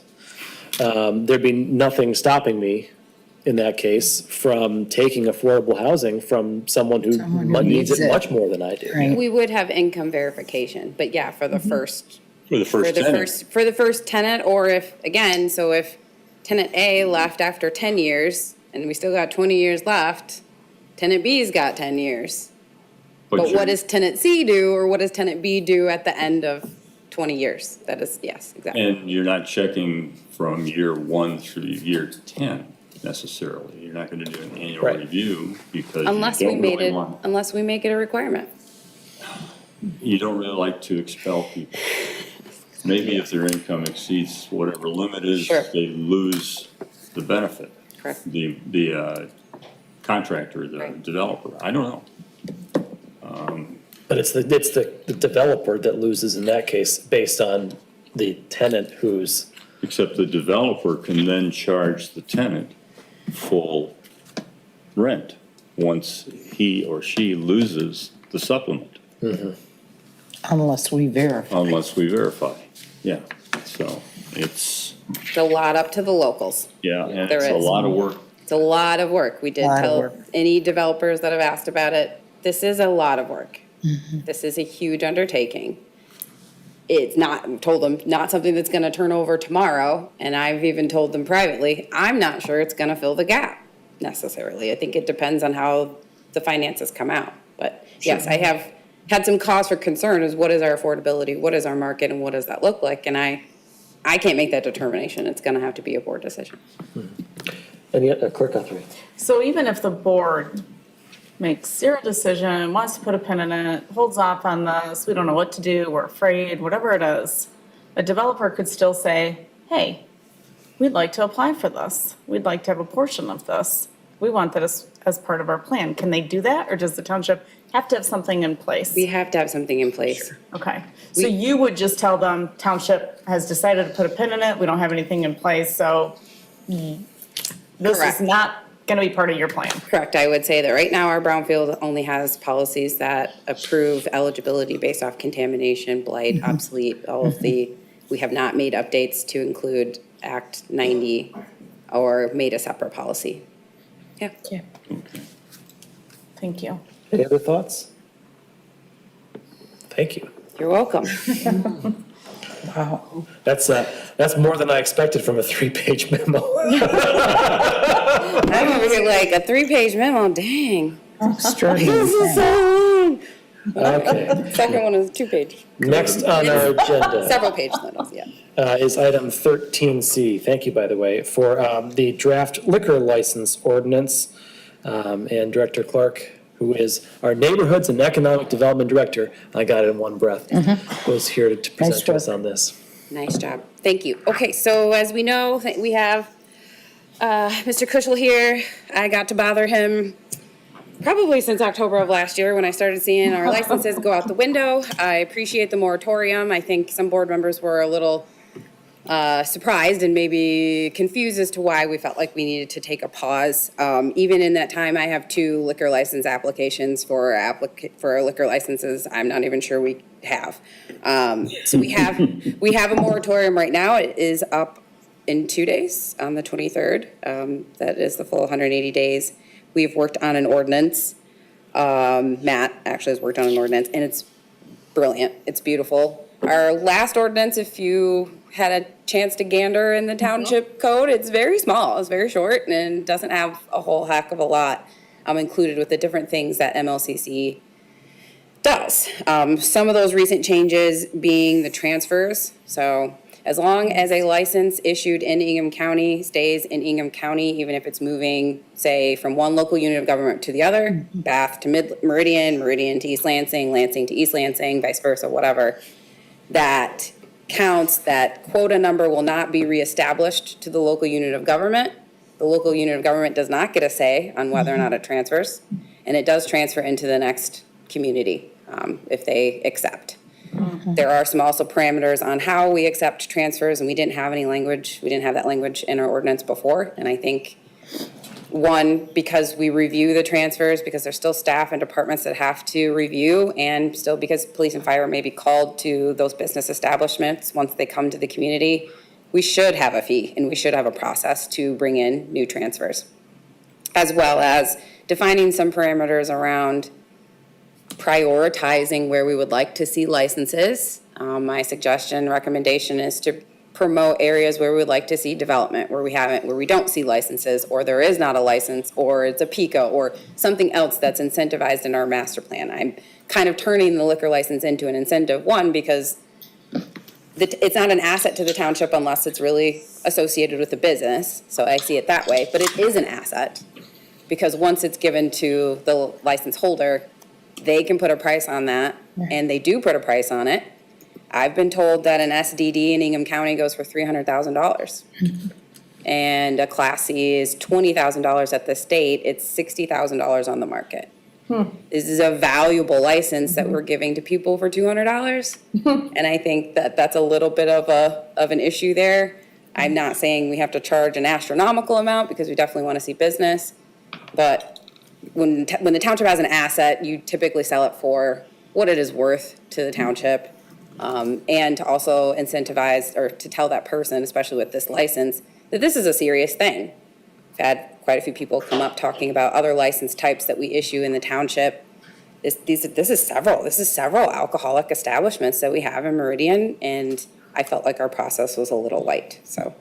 There'd be nothing stopping me in that case from taking affordable housing from someone who needs it much more than I do. Right. We would have income verification, but yeah, for the first, For the for first the tenant. for the first tenant, or if, again, so if tenant A left after 10 years and we still got 20 years left, tenant B's got 10 years. But what you're- does tenant C do, or what does tenant B do at the end of 20 years? That is, yes, exactly. And you're not checking from year 1 through year 10 necessarily. You're not going to do an annual Right. review because Unless you we don't made really it, want, unless we make it a requirement. you don't really like to expel people. Maybe if their income exceeds whatever limit is, Sure. they lose the benefit. Correct. The contractor, the Right. developer. I don't know. But it's the developer that loses in that case based on the tenant who's, Except the developer can then charge the tenant full rent once he or she loses the supplement, Unless we verify. unless we verify. Yeah, so it's, It's a lot up to the locals. yeah, and There it's a is. lot of work. It's a lot of work. We did Lot of tell work. any developers that have asked about it, this is a lot of work. This is a huge undertaking. It's not, told them, not something that's gonna turn over tomorrow, and I've even told them privately, I'm not sure it's gonna fill the gap necessarily. I think it depends on how the finances come out. But yes, I have had some cause for concern is what is our affordability, what is our market, and what does that look like? And I can't make that determination. It's gonna have to be a board decision. any, Clerk Guthrie. So even if the board makes zero decision, wants to put a pin in it, holds off on this, we don't know what to do, we're afraid, whatever it is, a developer could still say, hey, we'd like to apply for this. We'd like to have a portion of this. We want that as part of our plan. Can they do that, or does the township have to have something in place? We have to have something in place. Okay, so you would just tell them, township has decided to put a pin in it, we don't have anything in place, so this Correct. is not gonna be part of your plan. Correct, I would say that right now our brownfield only has policies that approve eligibility based off contamination, blight, obsolete, all of the, we have not made updates to include Act 90 or made a separate policy. Yeah. Thank you. Any other thoughts? Thank you. You're welcome. Wow. That's more than I expected from a 3-page memo. I'm over here like a 3-page memo, dang. Extraordinary. This is so long. Okay. Second one is 2-page. Next on our agenda. Several page letters, yeah. Is item 13C, thank you, by the way, for the draft liquor license ordinance. And Director Clark, who is our Neighborhoods and Economic Development Director, I got it in one breath, was here to present to us on this. Nice job. Thank you. Okay, so as we know, we have Mr. Kushel here. I got to bother him probably since October of last year when I started seeing our licenses go out the window. I appreciate the moratorium. I think some board members were a little surprised and maybe confused as to why we felt like we needed to take a pause. Even in that time, I have 2 liquor license applications for liquor licenses I'm not even sure we have. So we have a moratorium right now. It is up in 2 days, on the 23rd. That is the full 180 days. We've worked on an ordinance. Matt actually has worked on an ordinance, and it's brilliant. It's beautiful. Our last ordinance, if you had a chance to gander in the township code, it's very small, it's very short, and doesn't have a whole heck of a lot included with the different things that MLCC does. Some of those recent changes being the transfers. So As long as a license issued in Ingham County stays in Ingham County, even if it's moving, say, from one local unit of government to the other, Bath to Meridian, Meridian to East Lansing, Lansing to East Lansing, vice versa, whatever, that counts, that quota number will not be reestablished to the local unit of government. The local unit of government does not get a say on whether or not it transfers, and it does transfer into the next community if they accept. There are some also parameters on how we accept transfers, and we didn't have any language, we didn't have that language in our ordinance before, and I think, one, because we review the transfers, because there's still staff and departments that have to review, and still because police and fire may be called to those business establishments once they come to the community, we should have a fee, and we should have a process to bring in new transfers, as well as defining some parameters around prioritizing where we would like to see licenses. My suggestion, recommendation is to promote areas where we would like to see development, where we don't see licenses, or there is not a license, or it's a PICA, or something else that's incentivized in our master plan. I'm kind of turning the liquor license into an incentive, one, because it's not an asset to the township unless it's really associated with the business, so I see it that way, but it is an asset, because once it's given to the license holder, they can put a price on that, and they do put a price on it. I've been told that an SDD in Ingham County goes for $300,000. And a Class C is $20,000 at the state. It's $60,000 on the market. This is a valuable license that we're giving to people for $200. And I think that that's a little bit of an issue there. I'm not saying we have to charge an astronomical amount, because we definitely want to see business. But when the township has an asset, you typically sell it for what it is worth to the township, and to also incentivize, or to tell that person, especially with this license, that this is a serious thing. I've had quite a few people come up talking about other license types that we issue in the township. This is several alcoholic establishments that we have in Meridian, and I felt like our process was a little light. So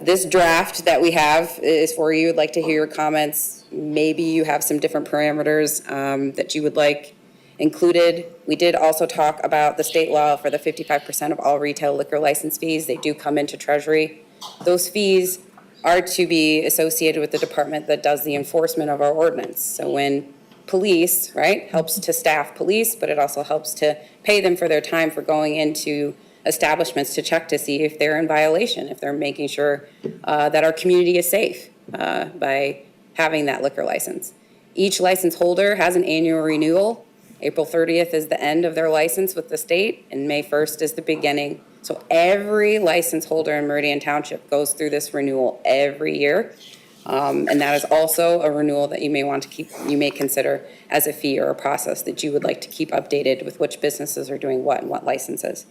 this draft that we have is for you. I'd like to hear your comments. Maybe you have some different parameters that you would like included. We did also talk about the state law for the 55% of all retail liquor license fees. They do come into Treasury. Those fees are to be associated with the department that does the enforcement of our ordinance. So when police, right, helps to staff police, but it also helps to pay them for their time for going into establishments to check to see if they're in violation, if they're making sure that our community is safe by having that liquor license. Each license holder has an annual renewal. April 30th is the end of their license with the state, and May 1st is the beginning. So every license holder in Meridian Township goes through this renewal every year. And that is also a renewal that you may want to keep, you may consider as a fee or a process that you would like to keep updated with which businesses are doing what and what licenses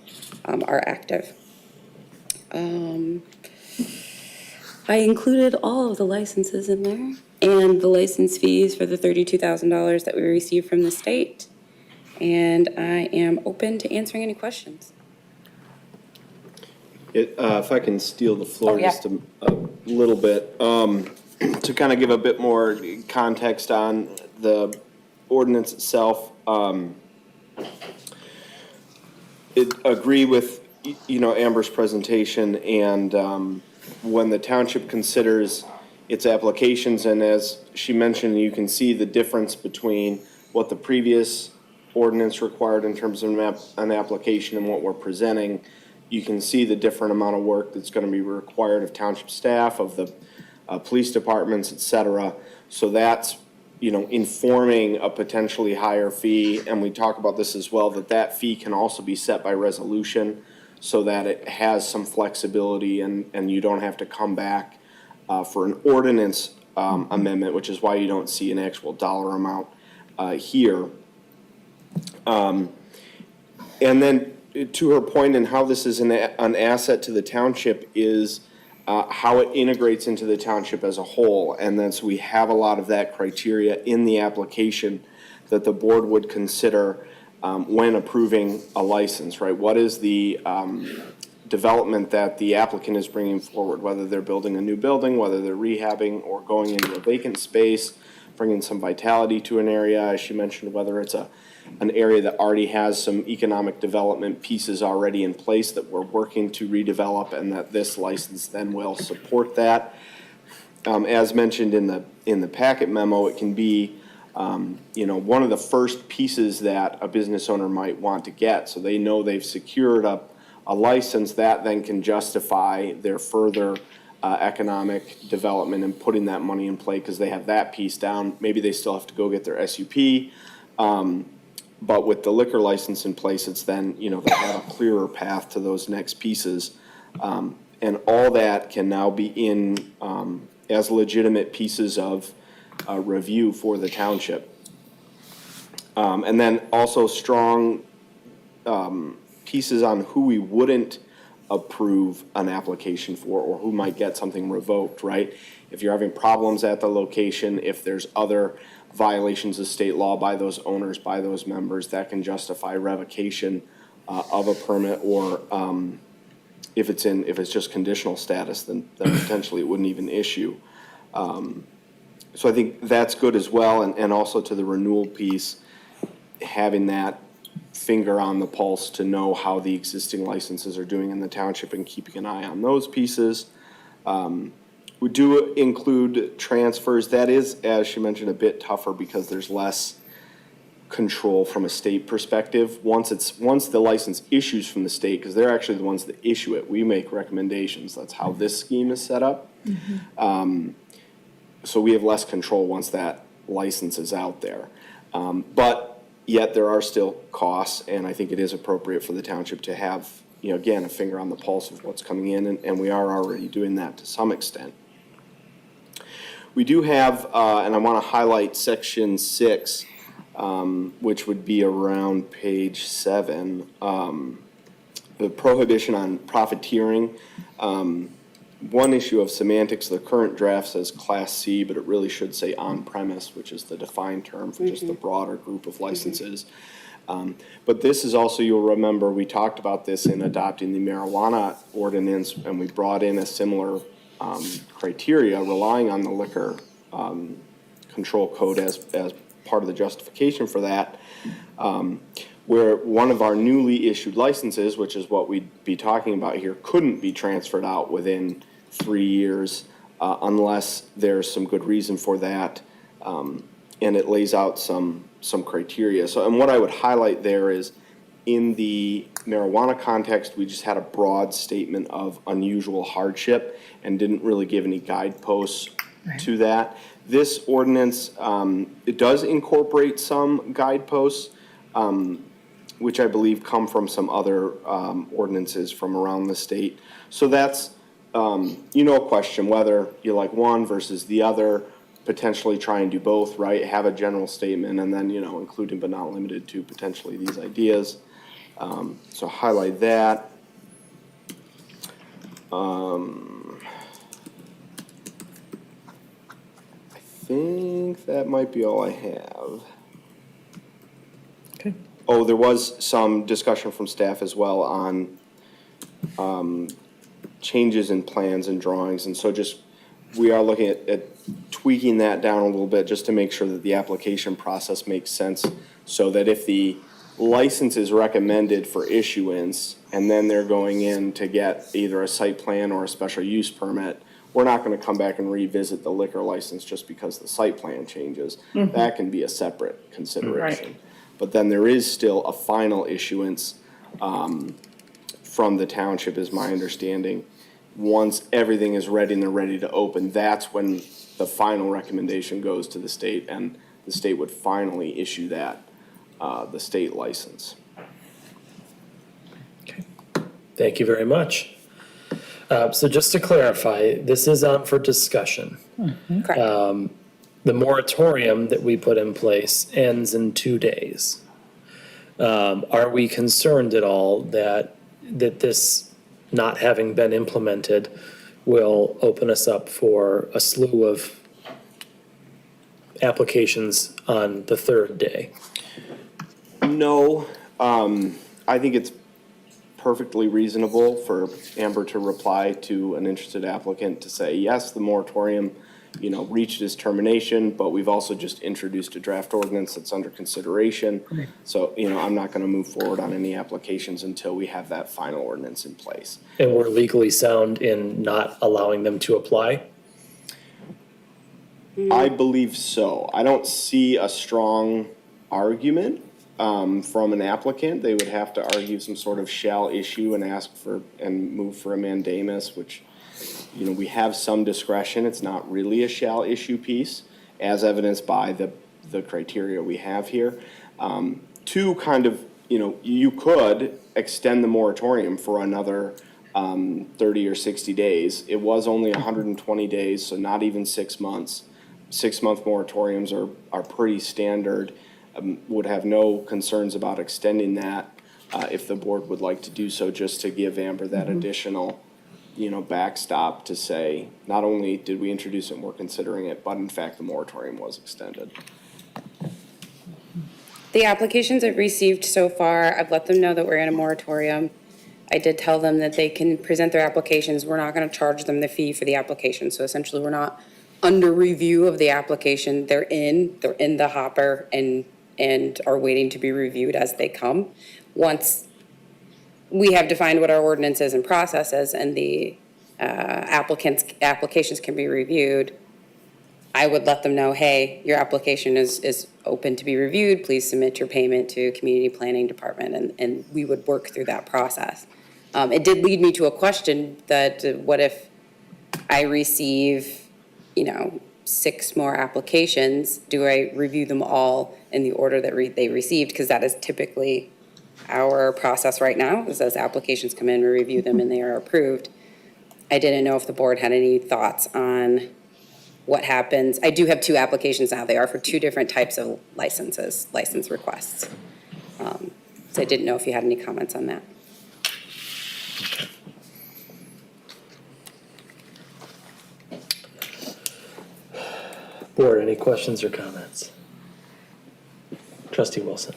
are active. I included all of the licenses in there and the license fees for the $32,000 that we received from the state. And I am open to answering any questions. If I can steal the floor just a little bit, to kind of give a bit more context on the ordinance itself. Agree with, Amber's presentation, and when the township considers its applications, and as she mentioned, you can see the difference between what the previous ordinance required in terms of an application and what we're presenting. You can see the different amount of work that's going to be required of township staff, of the police departments, et cetera. So that's, informing a potentially higher fee. And we talk about this as well, that fee can also be set by resolution so that it has some flexibility and you don't have to come back for an ordinance amendment, which is why you don't see an actual dollar amount here. And then to her point in how this is an asset to the township is how it integrates into the township as a whole. And then so we have a lot of that criteria in the application that the board would consider when approving a license, right? What is the development that the applicant is bringing forward, whether they're building a new building, whether they're rehabbing or going into a vacant space, bringing some vitality to an area, as she mentioned, whether it's a an area that already has some economic development pieces already in place that we're working to redevelop, and that this license then will support that. As mentioned in the packet memo, it can be, one of the first pieces that a business owner might want to get, so they know they've secured a license that then can justify their further economic development and putting that money in play because they have that piece down. Maybe they still have to go get their SUP, but with the liquor license in place, it's then, they have a clearer path to those next pieces. And all that can now be in as legitimate pieces of review for the township. And then also strong pieces on who we wouldn't approve an application for, or who might get something revoked, right? If you're having problems at the location, if there's other violations of state law by those owners, by those members, that can justify revocation of a permit, or if it's just conditional status, then potentially it wouldn't even issue. So I think that's good as well, and also to the renewal piece, having that finger on the pulse to know how the existing licenses are doing in the township and keeping an eye on those pieces. We do include transfers. That is, as she mentioned, a bit tougher because there's less control from a state perspective. Once the license issues from the state, because they're actually the ones that issue it, we make recommendations. That's how this scheme is set up. So we have less control once that license is out there. But yet there are still costs, and I think it is appropriate for the township to have, again, a finger on the pulse of what's coming in, and we are already doing that to some extent. We do have, and I want to highlight section 6, which would be around page 7, the prohibition on profiteering. One issue of semantics, the current draft says Class C, but it really should say on-premise, which is the defined term for just the broader group of licenses. But this is also, you'll remember, we talked about this in adopting the marijuana ordinance, and we brought in a similar criteria relying on the liquor control code as part of the justification for that, where one of our newly issued licenses, which is what we'd be talking about here, couldn't be transferred out within 3 years unless there's some good reason for that, and it lays out some criteria. So, and what I would highlight there is, in the marijuana context, we just had a broad statement of unusual hardship and didn't really give any guideposts to that. This ordinance, it does incorporate some guideposts, which I believe come from some other ordinances from around the state. So that's, a question whether you like one versus the other, potentially try and do both, right? Have a general statement and then, including but not limited to potentially these ideas. So highlight that. I think that might be all I have. Okay. Oh, there was some discussion from staff as well on changes in plans and drawings, and so we are looking at tweaking that down a little bit just to make sure that the application process makes sense, so that if the license is recommended for issuance and then they're going in to get either a site plan or a special use permit, we're not going to come back and revisit the liquor license just because the site plan changes. That can be a separate consideration. Right. But then there is still a final issuance from the township, is my understanding. Once everything is ready and they're ready to open, that's when the final recommendation goes to the state, and the state would finally issue that, the state license. Okay. Thank you very much. So just to clarify, this is on for discussion. Correct. The moratorium that we put in place ends in 2 days. Are we concerned at all that this not having been implemented will open us up for a slew of applications on the 3rd day? No, I think it's perfectly reasonable for Amber to reply to an interested applicant to say, yes, the moratorium reached his termination, but we've also just introduced a draft ordinance that's under consideration. So, I'm not going to move forward on any applications until we have that final ordinance in place. And we're legally sound in not allowing them to apply? I believe so. I don't see a strong argument from an applicant. They would have to argue some sort of shall issue and ask for, and move for a mandamus, which, we have some discretion. It's not really a shall issue piece, as evidenced by the criteria we have here. Two, kind of, you could extend the moratorium for another 30 or 60 days. It was only 120 days, so not even 6 months. 6-month moratoriums are pretty standard. Would have no concerns about extending that if the board would like to do so, just to give Amber that additional, backstop to say, not only did we introduce it and we're considering it, but in fact, the moratorium was extended. The applications I've received so far, I've let them know that we're in a moratorium. I did tell them that they can present their applications. We're not going to charge them the fee for the application. So essentially, we're not under review of the application. They're in the hopper and are waiting to be reviewed as they come. Once we have defined what our ordinance is and process is, and the applications can be reviewed, I would let them know, hey, your application is open to be reviewed. Please submit your payment to Community Planning Department, and we would work through that process. It did lead me to a question that what if I receive 6 more applications? Do I review them all in the order that they received? Because that is typically our process right now, is as applications come in, we review them and they are approved. I didn't know if the board had any thoughts on what happens. I do have 2 applications now. They are for 2 different types of license requests. So I didn't know if you had any comments on that. Board, any questions or comments? Trustee Wilson.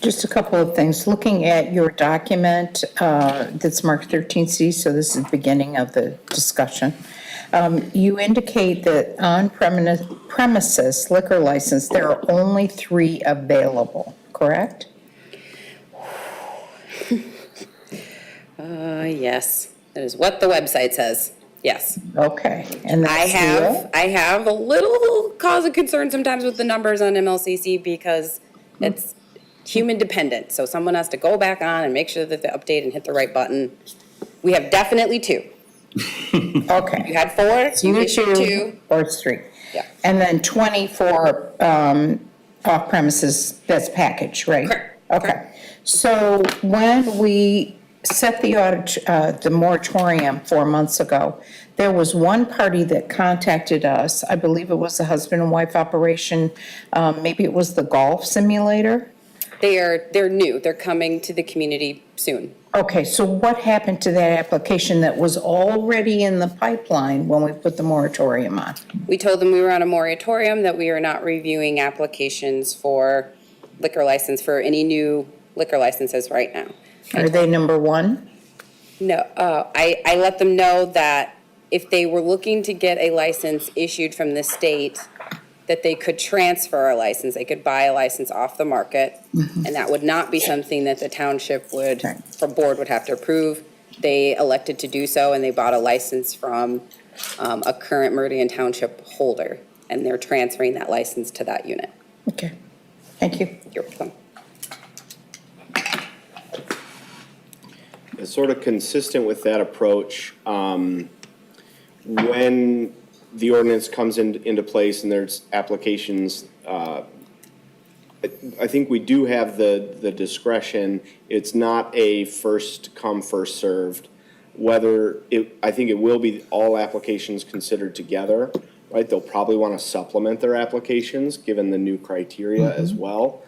Just a couple of things. Looking at your document that's marked 13C, so this is the beginning of the discussion. You indicate that on premises liquor license, there are only 3 available, correct? Yes, that is what the website says. Yes. Okay. And I have a little cause of concern sometimes with the numbers on MLCC because it's human dependent. So someone has to go back on and make sure that they update and hit the right button. We have definitely 2. Okay. You had 4, So you you issued 2. or it's 3. Yeah. And then 20 for off premises, that's package, right? Correct. Okay. So when we set the moratorium 4 months ago, there was one party that contacted us. I believe it was a husband and wife operation. Maybe it was the golf simulator. They're new. They're coming to the community soon. Okay, so what happened to that application that was already in the pipeline when we put the moratorium on? We told them we were on a moratorium, that we are not reviewing applications for liquor license for any new liquor licenses right now. Are they number 1? No, I let them know that if they were looking to get a license issued from the state, that they could transfer a license, they could buy a license off the market, and that would not be something that the township board would have to approve. They elected to do so, and they bought a license from a current Meridian Township holder, and they're transferring that license to that unit. Okay, thank you. You're welcome. It's sort of consistent with that approach. When the ordinance comes into place and there's applications, I think we do have the discretion. It's not a first come, first served. I think it will be all applications considered together, right? They'll probably want to supplement their applications given the new criteria as well.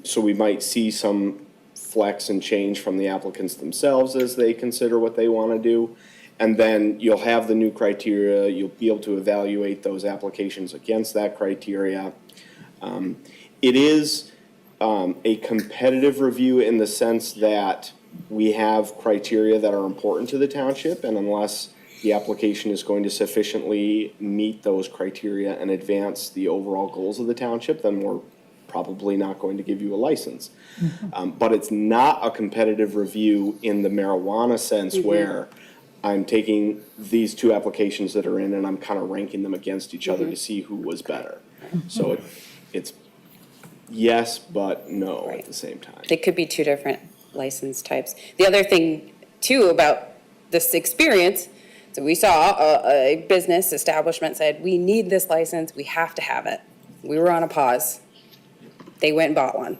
So we might see some flex and change from the applicants themselves as they consider what they want to do. And then you'll have the new criteria. You'll be able to evaluate those applications against that criteria. It is a competitive review in the sense that we have criteria that are important to the township, and unless the application is going to sufficiently meet those criteria and advance the overall goals of the township, then we're probably not going to give you a license. But it's not a competitive review in the marijuana sense where I'm taking these two applications that are in and I'm kind of ranking them against each other to see who was better. So it's yes, but no at the same time. They could be two different license types. The other thing too about this experience, so we saw a business establishment said, we need this license, we have to have it. We were on a pause. They went and bought one.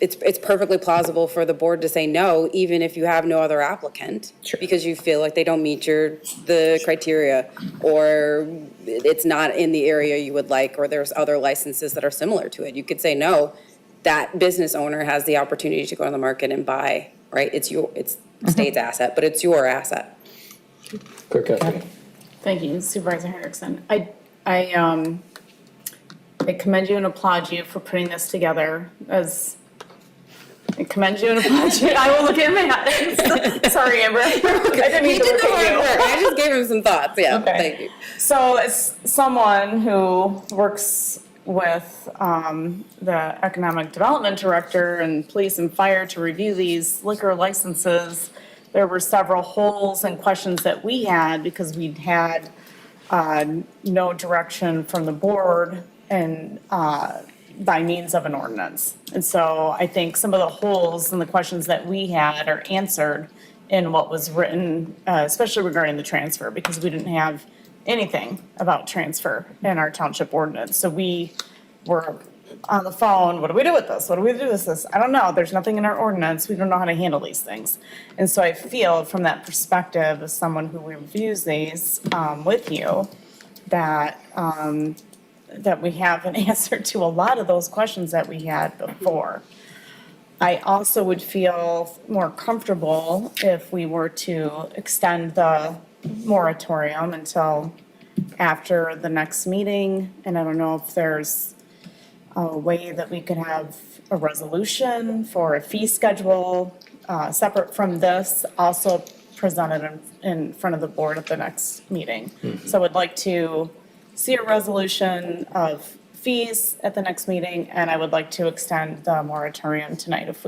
It's perfectly plausible for the board to say no, even if you have no other applicant, because you feel like they don't meet the criteria, or it's not in the area you would like, or there's other licenses that are similar to it. You could say no. That business owner has the opportunity to go on the market and buy, right? It's state's asset, but it's your asset. Clerk Guthrie. Thank you, Supervisor Hendrickson. I commend you and applaud you for putting this together I commend you and applaud you. I will look at Matt. Sorry, Amber. I didn't mean to look at you. I just gave him some thoughts, yeah, Okay. thank you. So as someone who works with the Economic Development Director and Police and Fire to review these liquor licenses, there were several holes and questions that we had because we'd had no direction from the board and by means of an ordinance. And so I think some of the holes and the questions that we had are answered in what was written, especially regarding the transfer, because we didn't have anything about transfer in our township ordinance. So we were on the phone, what do we do with this? What do we do with this? I don't know. There's nothing in our ordinance. We don't know how to handle these things. And so I feel from that perspective, as someone who reviews these with you, that we have an answer to a lot of those questions that we had before. I also would feel more comfortable if we were to extend the moratorium until after the next meeting. And I don't know if there's a way that we could have a resolution for a fee schedule separate from this, also presented in front of the board at the next meeting. So I would like to see a resolution of fees at the next meeting, and I would like to extend the moratorium tonight if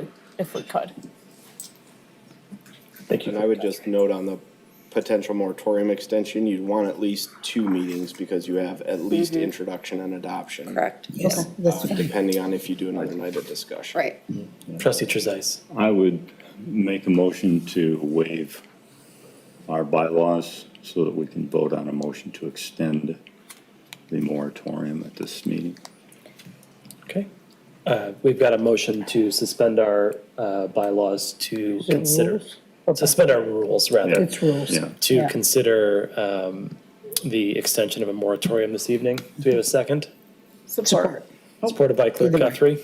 we could. Thank you. And I would just note on the potential moratorium extension, you'd want at least 2 meetings because you have at least introduction and adoption. Correct. Yes, that's fine. Depending on if you do another night of discussion. Right. Trustee Trezise. I would make a motion to waive our bylaws so that we can vote on a motion to extend the moratorium at this meeting. Okay. We've got a motion to suspend our bylaws to consider. Suspend our rules, rather. It's rules. Yeah. To Yeah. consider the extension of a moratorium this evening. Do we have a second? Support. Supported by Clerk Guthrie.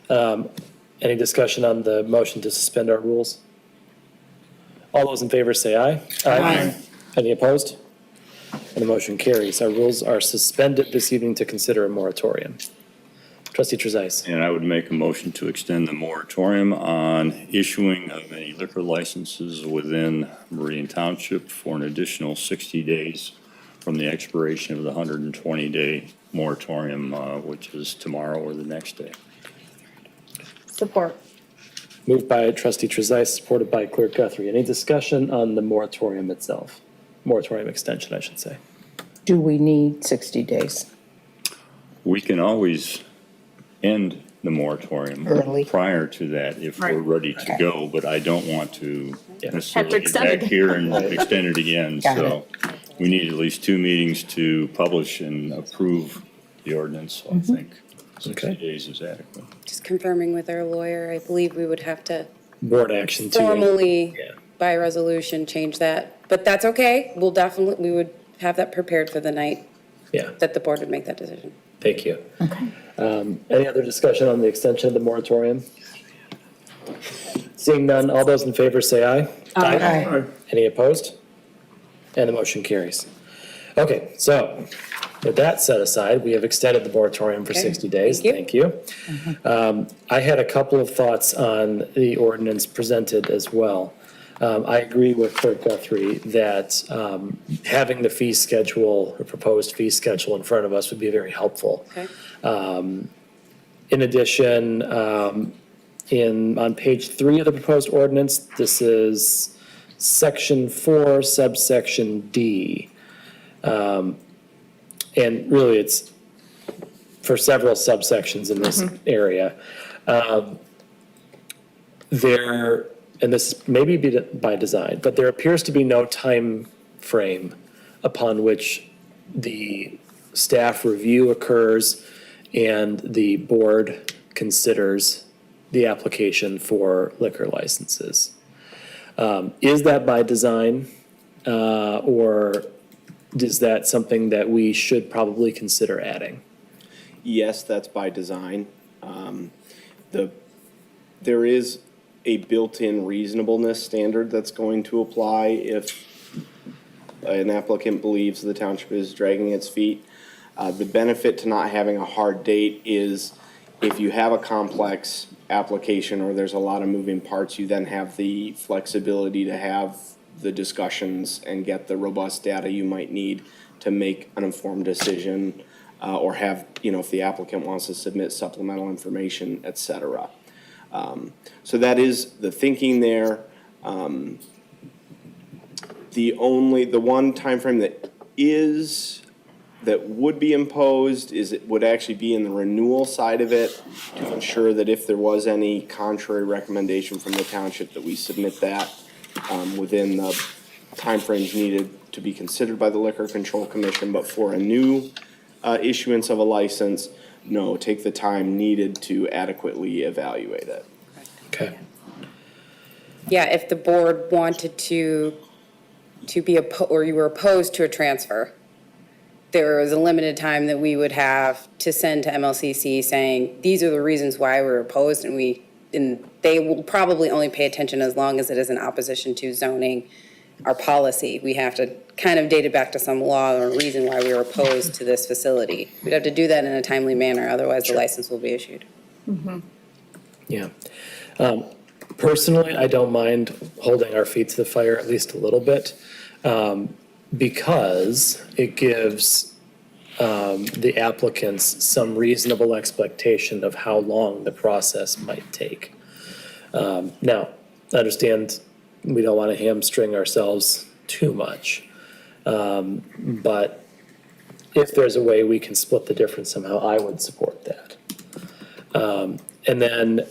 Any discussion on the motion to suspend our rules? All those in favor say aye. Aye. Any opposed? And the motion carries. Our rules are suspended this evening to consider a moratorium. Trustee Trezise. And I would make a motion to extend the moratorium on issuing of any liquor licenses within Meridian Township for an additional 60 days from the expiration of the 120-day moratorium, which is tomorrow or the next day. Support. Moved by Trustee Trezise, supported by Clerk Guthrie. Any discussion on the moratorium itself? Moratorium extension, I should say. Do we need 60 days? We can always end the moratorium Early. prior to that if we're Right. ready to go, but I don't want to necessarily Have to get extend back it. here and extend it again. Got So we need at least 2 meetings to publish and approve the ordinance. So I think 60 Okay. days is adequate. Just confirming with our lawyer, I believe we would have to Board action to. formally, Yeah. by resolution, change that. But that's okay. We would have that prepared for the night Yeah, that the board would make that decision. thank you. Any other discussion on the extension of the moratorium? Seeing none, all those in favor say aye. Aye. Any opposed? And the motion carries. Okay, so with that set aside, we have extended the moratorium for 60 days. Thank you. Thank you. I had a couple of thoughts on the ordinance presented as well. I agree with Clerk Guthrie that having the fee schedule, or proposed fee schedule in front of us would be very helpful. Okay. In addition, on page 3 of the proposed ordinance, this is section 4, subsection D. And really, it's for several subsections in this area. There, and this may be by design, but there appears to be no time frame upon which the staff review occurs and the board considers the application for liquor licenses. Is that by design, or is that something that we should probably consider adding? Yes, that's by design. There is a built-in reasonableness standard that's going to apply if an applicant believes the township is dragging its feet. The benefit to not having a hard date is if you have a complex application or there's a lot of moving parts, you then have the flexibility to have the discussions and get the robust data you might need to make an informed decision, or have, if the applicant wants to submit supplemental information, et cetera. So that is the thinking there. The one timeframe that would be imposed is it would actually be in the renewal side of it to ensure that if there was any contrary recommendation from the township, that we submit that within the timeframes needed to be considered by the Liquor Control Commission. But for a new issuance of a license, no, take the time needed to adequately evaluate it. Okay. Yeah, if the board wanted to be or you were opposed to a transfer, there was a limited time that we would have to send to MLCC saying, these are the reasons why we're opposed, and they will probably only pay attention as long as it is in opposition to zoning, our policy. We have to kind of date it back to some law or reason why we were opposed to this facility. We'd have to do that in a timely manner, otherwise the license will be issued. Yeah. Personally, I don't mind holding our feet to the fire at least a little bit, because it gives the applicants some reasonable expectation of how long the process might take. Now, I understand we don't want to hamstring ourselves too much, but if there's a way we can split the difference somehow, I would support that. And then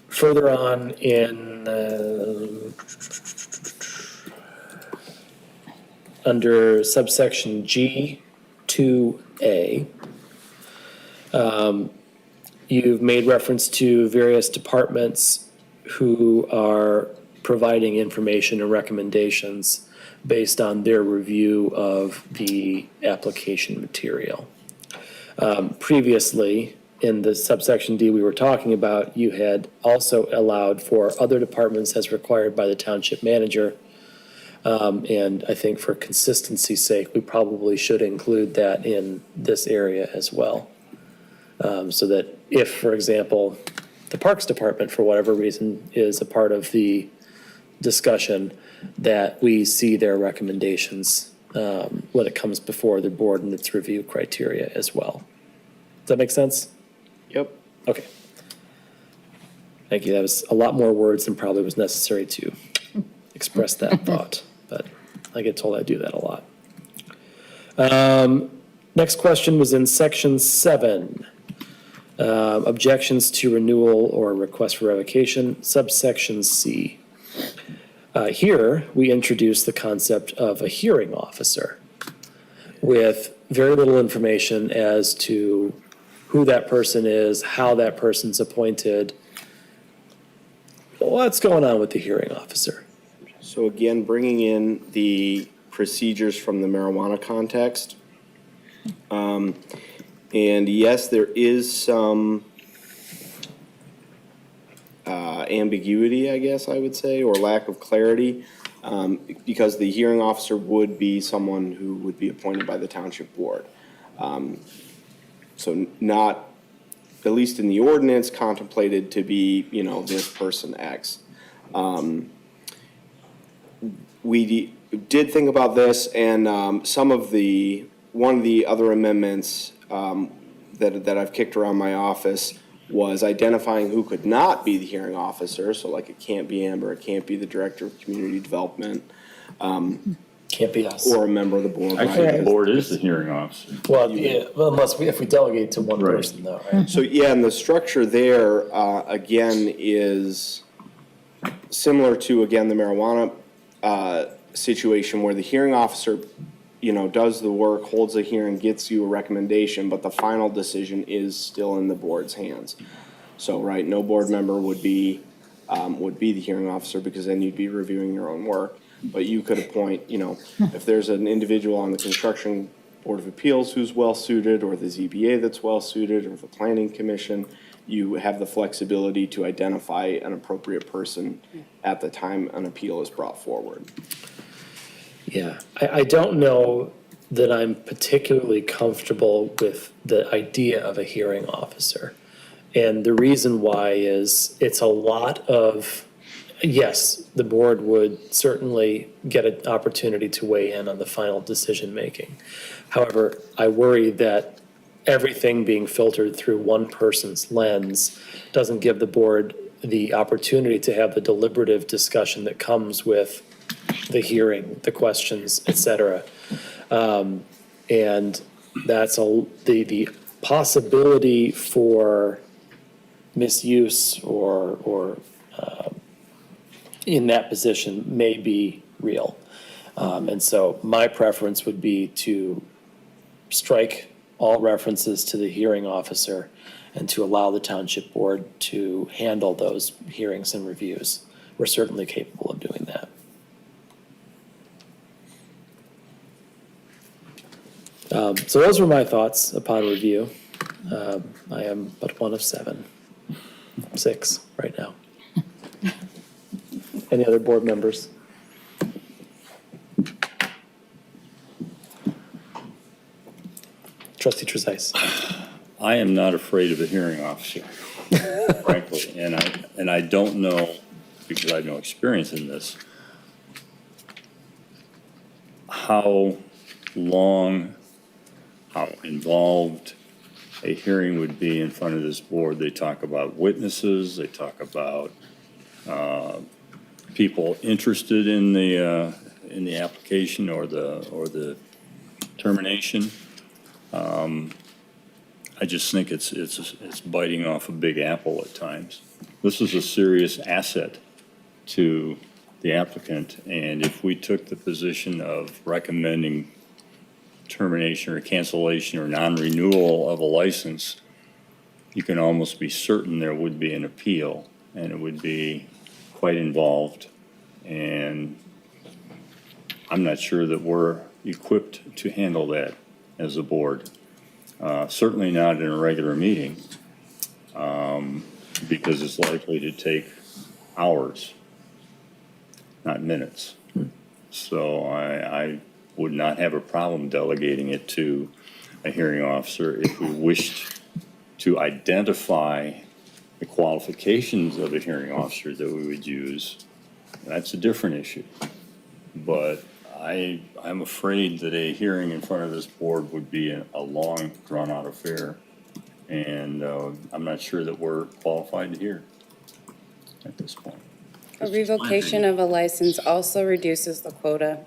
further on in under subsection G 2A, you've made reference to various departments who are providing information and recommendations based on their review of the application material. Previously, in the subsection D we were talking about, you had also allowed for other departments as required by the township manager. And I think for consistency's sake, we probably should include that in this area as well. So that if, for example, the Parks Department, for whatever reason, is a part of the discussion, that we see their recommendations when it comes before the board and its review criteria as well. Does that make sense? Yep. Okay. Thank you. That was a lot more words than probably was necessary to express that thought, but I get told I do that a lot. Next question was in section 7. Objections to renewal or request for revocation, subsection C. Here, we introduce the concept of a hearing officer with very little information as to who that person is, how that person's appointed. What's going on with the hearing officer? So again, bringing in the procedures from the marijuana context. And yes, there is some ambiguity, I guess I would say, or lack of clarity, because the hearing officer would be someone who would be appointed by the township board. So not, at least in the ordinance, contemplated to be, this person X. we did think about this, and one of the other amendments that I've kicked around my office was identifying who could not be the hearing officer, so like it can't be Amber, it can't be the Director of Community Development. Can't be us. Or a member of the board. Actually, right? the board is the hearing officer. Well, yeah, well, if we delegate to one person though, right? So, yeah, and the structure there, again, is similar to, again, the marijuana situation where the hearing officer, does the work, holds a hearing, gets you a recommendation, but the final decision is still in the board's hands. So, right, no board member would be the hearing officer because then you'd be reviewing your own work. But you could appoint, if there's an individual on the Construction Board of Appeals who's well-suited, or the ZBA that's well-suited, or the Planning Commission, you have the flexibility to identify an appropriate person at the time an appeal is brought forward. Yeah, I don't know that I'm particularly comfortable with the idea of a hearing officer. And the reason why is it's a lot of, yes, the board would certainly get an opportunity to weigh in on the final decision-making. However, I worry that everything being filtered through one person's lens doesn't give the board the opportunity to have the deliberative discussion that comes with the hearing, the questions, et cetera. And that's the possibility for misuse or in that position may be real. And so my preference would be to strike all references to the hearing officer and to allow the township board to handle those hearings and reviews. We're certainly capable of doing that. So those were my thoughts upon review. I am but one of 6 right now. Any other board members? Trustee Trezise. I am not afraid of a hearing officer, frankly, and I don't know, because I have no experience in this, how long, how involved a hearing would be in front of this board. They talk about witnesses, they talk about people interested in the application or the termination. I just think it's biting off a big apple at times. This is a serious asset to the applicant, and if we took the position of recommending termination or cancellation or non-renewal of a license, you can almost be certain there would be an appeal, and it would be quite involved. And I'm not sure that we're equipped to handle that as a board. Certainly not in a regular meeting, because it's likely to take hours, not minutes. So I would not have a problem delegating it to a hearing officer if we wished to identify the qualifications of a hearing officer that we would use. That's a different issue. But I'm afraid that a hearing in front of this board would be a long, drawn-out affair. And I'm not sure that we're qualified to hear at this point. A revocation of a license also reduces the quota.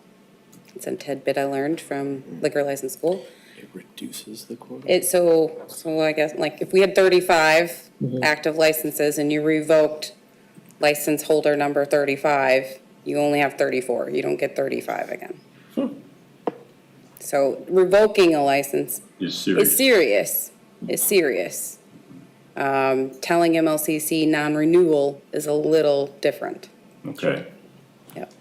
It's a tidbit I learned from liquor license school. It reduces the quota? So I guess, like, if we had 35 active licenses and you revoked license holder number 35, you only have 34. You don't get 35 again. So revoking a license Is serious. is serious. Telling MLCC non-renewal is a little different. Okay. Yep.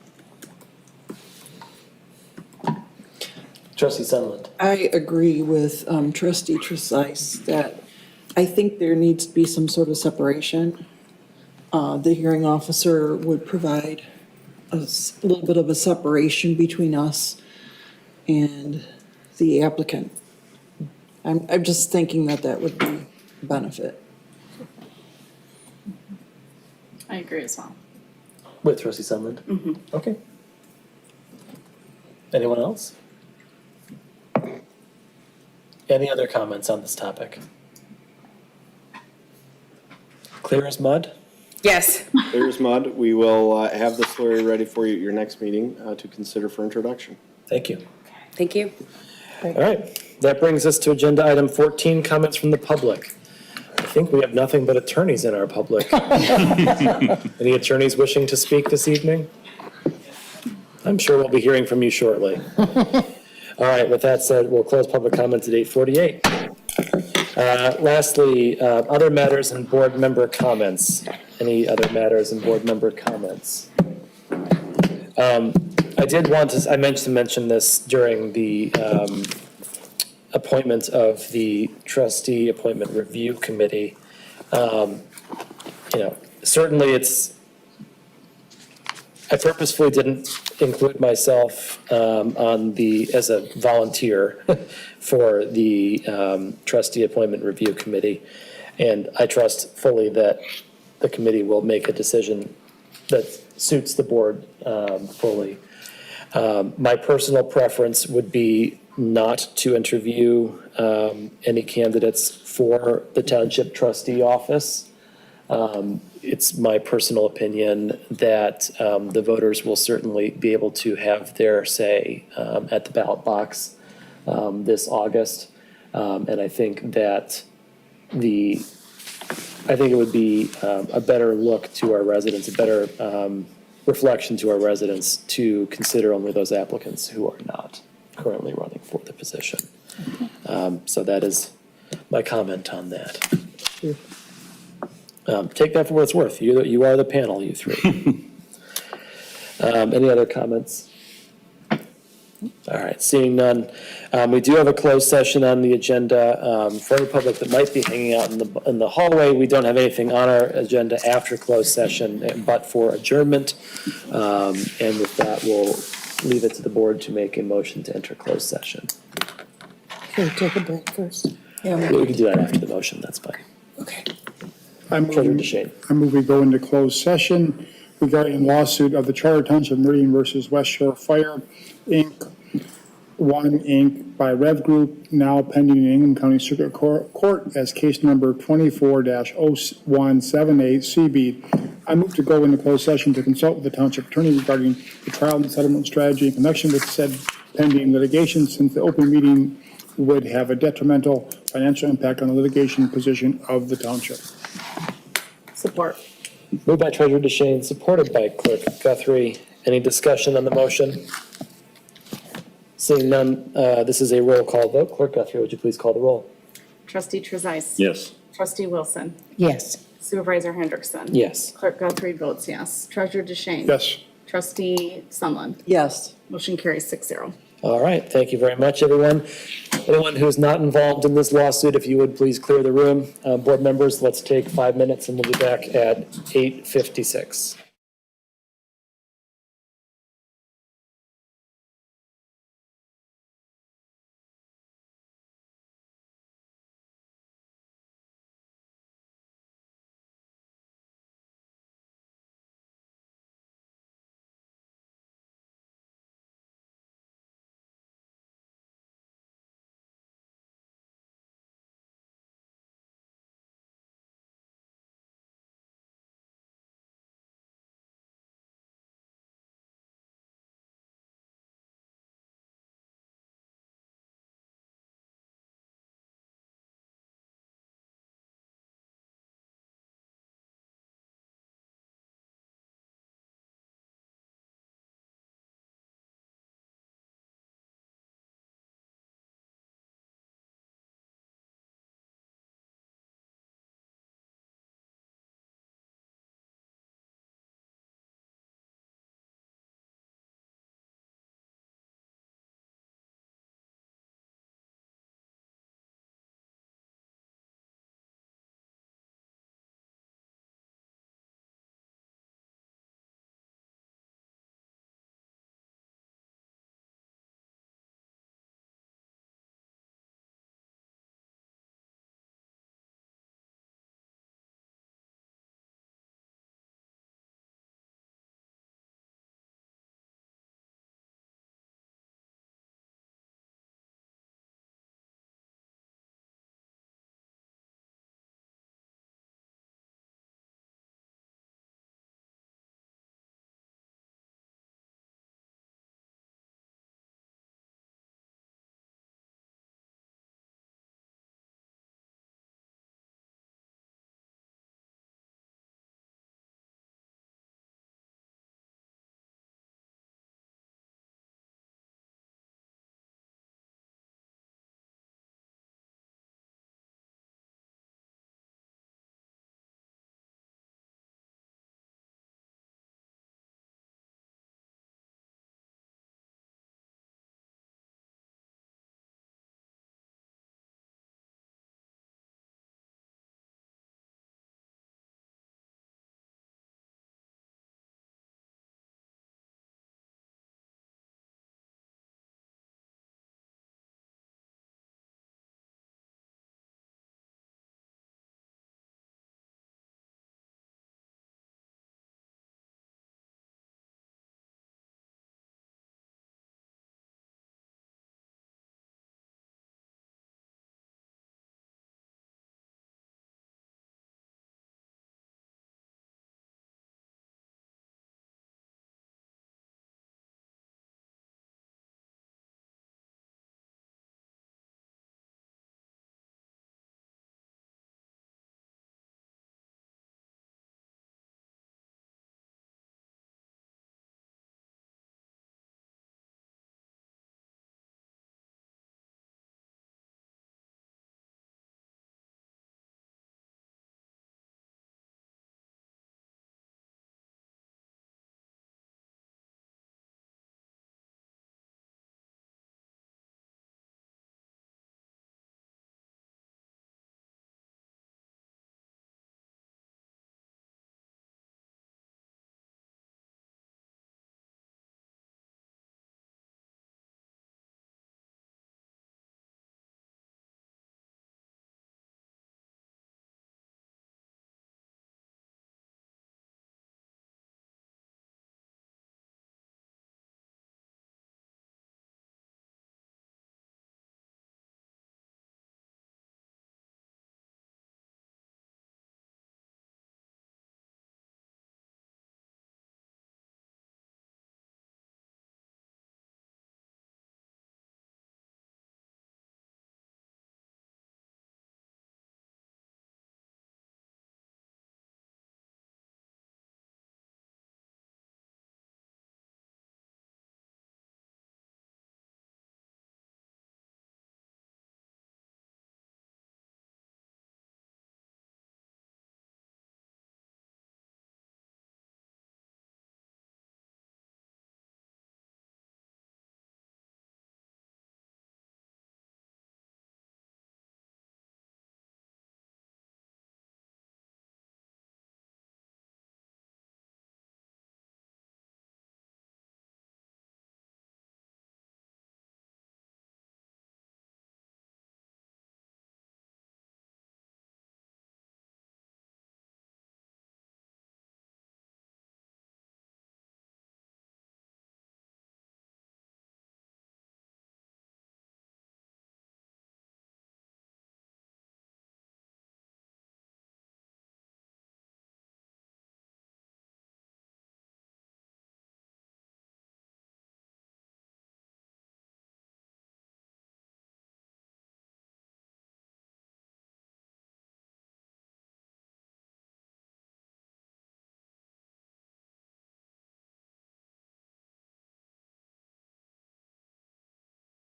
Trustee Sunland. I agree with trustee Trezise that I think there needs to be some sort of separation. The hearing officer would provide a little bit of a separation between us and the applicant. I'm just thinking that would be a benefit. I agree as well. With Trustee Sunland? Okay. Anyone else? Any other comments on this topic? Clear as mud? Yes. Clear as mud. We will have the slurry ready for you at your next meeting to consider for introduction. Thank you. Thank you. All right, that brings us to agenda item 14, comments from the public. I think we have nothing but attorneys in our public. Any attorneys wishing to speak this evening? I'm sure we'll be hearing from you shortly. All right, with that said, we'll close public comments at 8:48. Lastly, other matters and board member comments. Any other matters and board member comments? I meant to mention this during the appointment of the trustee appointment review committee. Certainly I purposefully didn't include myself as a volunteer for the trustee appointment review committee. And I trust fully that the committee will make a decision that suits the board fully. My personal preference would be not to interview any candidates for the township trustee office. It's my personal opinion that the voters will certainly be able to have their say at the ballot box this August. And I think that it would be a better look to our residents, a better reflection to our residents to consider only those applicants who are not currently running for the position. So that is my comment on that. Take that for what it's worth. You are the panel, you three. Any other comments? All right, seeing none. We do have a closed session on the agenda. For the public that might be hanging out in the hallway, we don't have anything on our agenda after closed session but for adjournment. And with that, we'll leave it to the board to make a motion to enter closed session. Can we take a break first? We can do that after the motion, that's fine. Okay. Treasurer DeShane. I move we go into closed session regarding lawsuit of the Charter Township Meridian versus West Shore Fire, Inc., 1 Inc. by Rev Group, now pending in Ingham County Circuit Court as case number 24-0178 CB. I move to go into closed session to consult with the township attorney regarding the trial and settlement strategy in connection with said pending litigation, since the open meeting would have a detrimental financial impact on the litigation position of the township. Support. Moved by Treasurer DeShane, supported by Clerk Guthrie. Any discussion on the motion? Seeing none, this is a roll call vote. Clerk Guthrie, would you please call the roll? Trustee Trezise. Yes. Trustee Wilson. Yes. Supervisor Hendrickson. Yes. Clerk Guthrie votes yes. Treasurer DeShane. Yes. Trustee Sunland. Yes. Motion carries 6-0. All right, thank you very much, everyone. Anyone who's not involved in this lawsuit, if you would please clear the room. Board members, let's take 5 minutes and we'll be back at 8:56.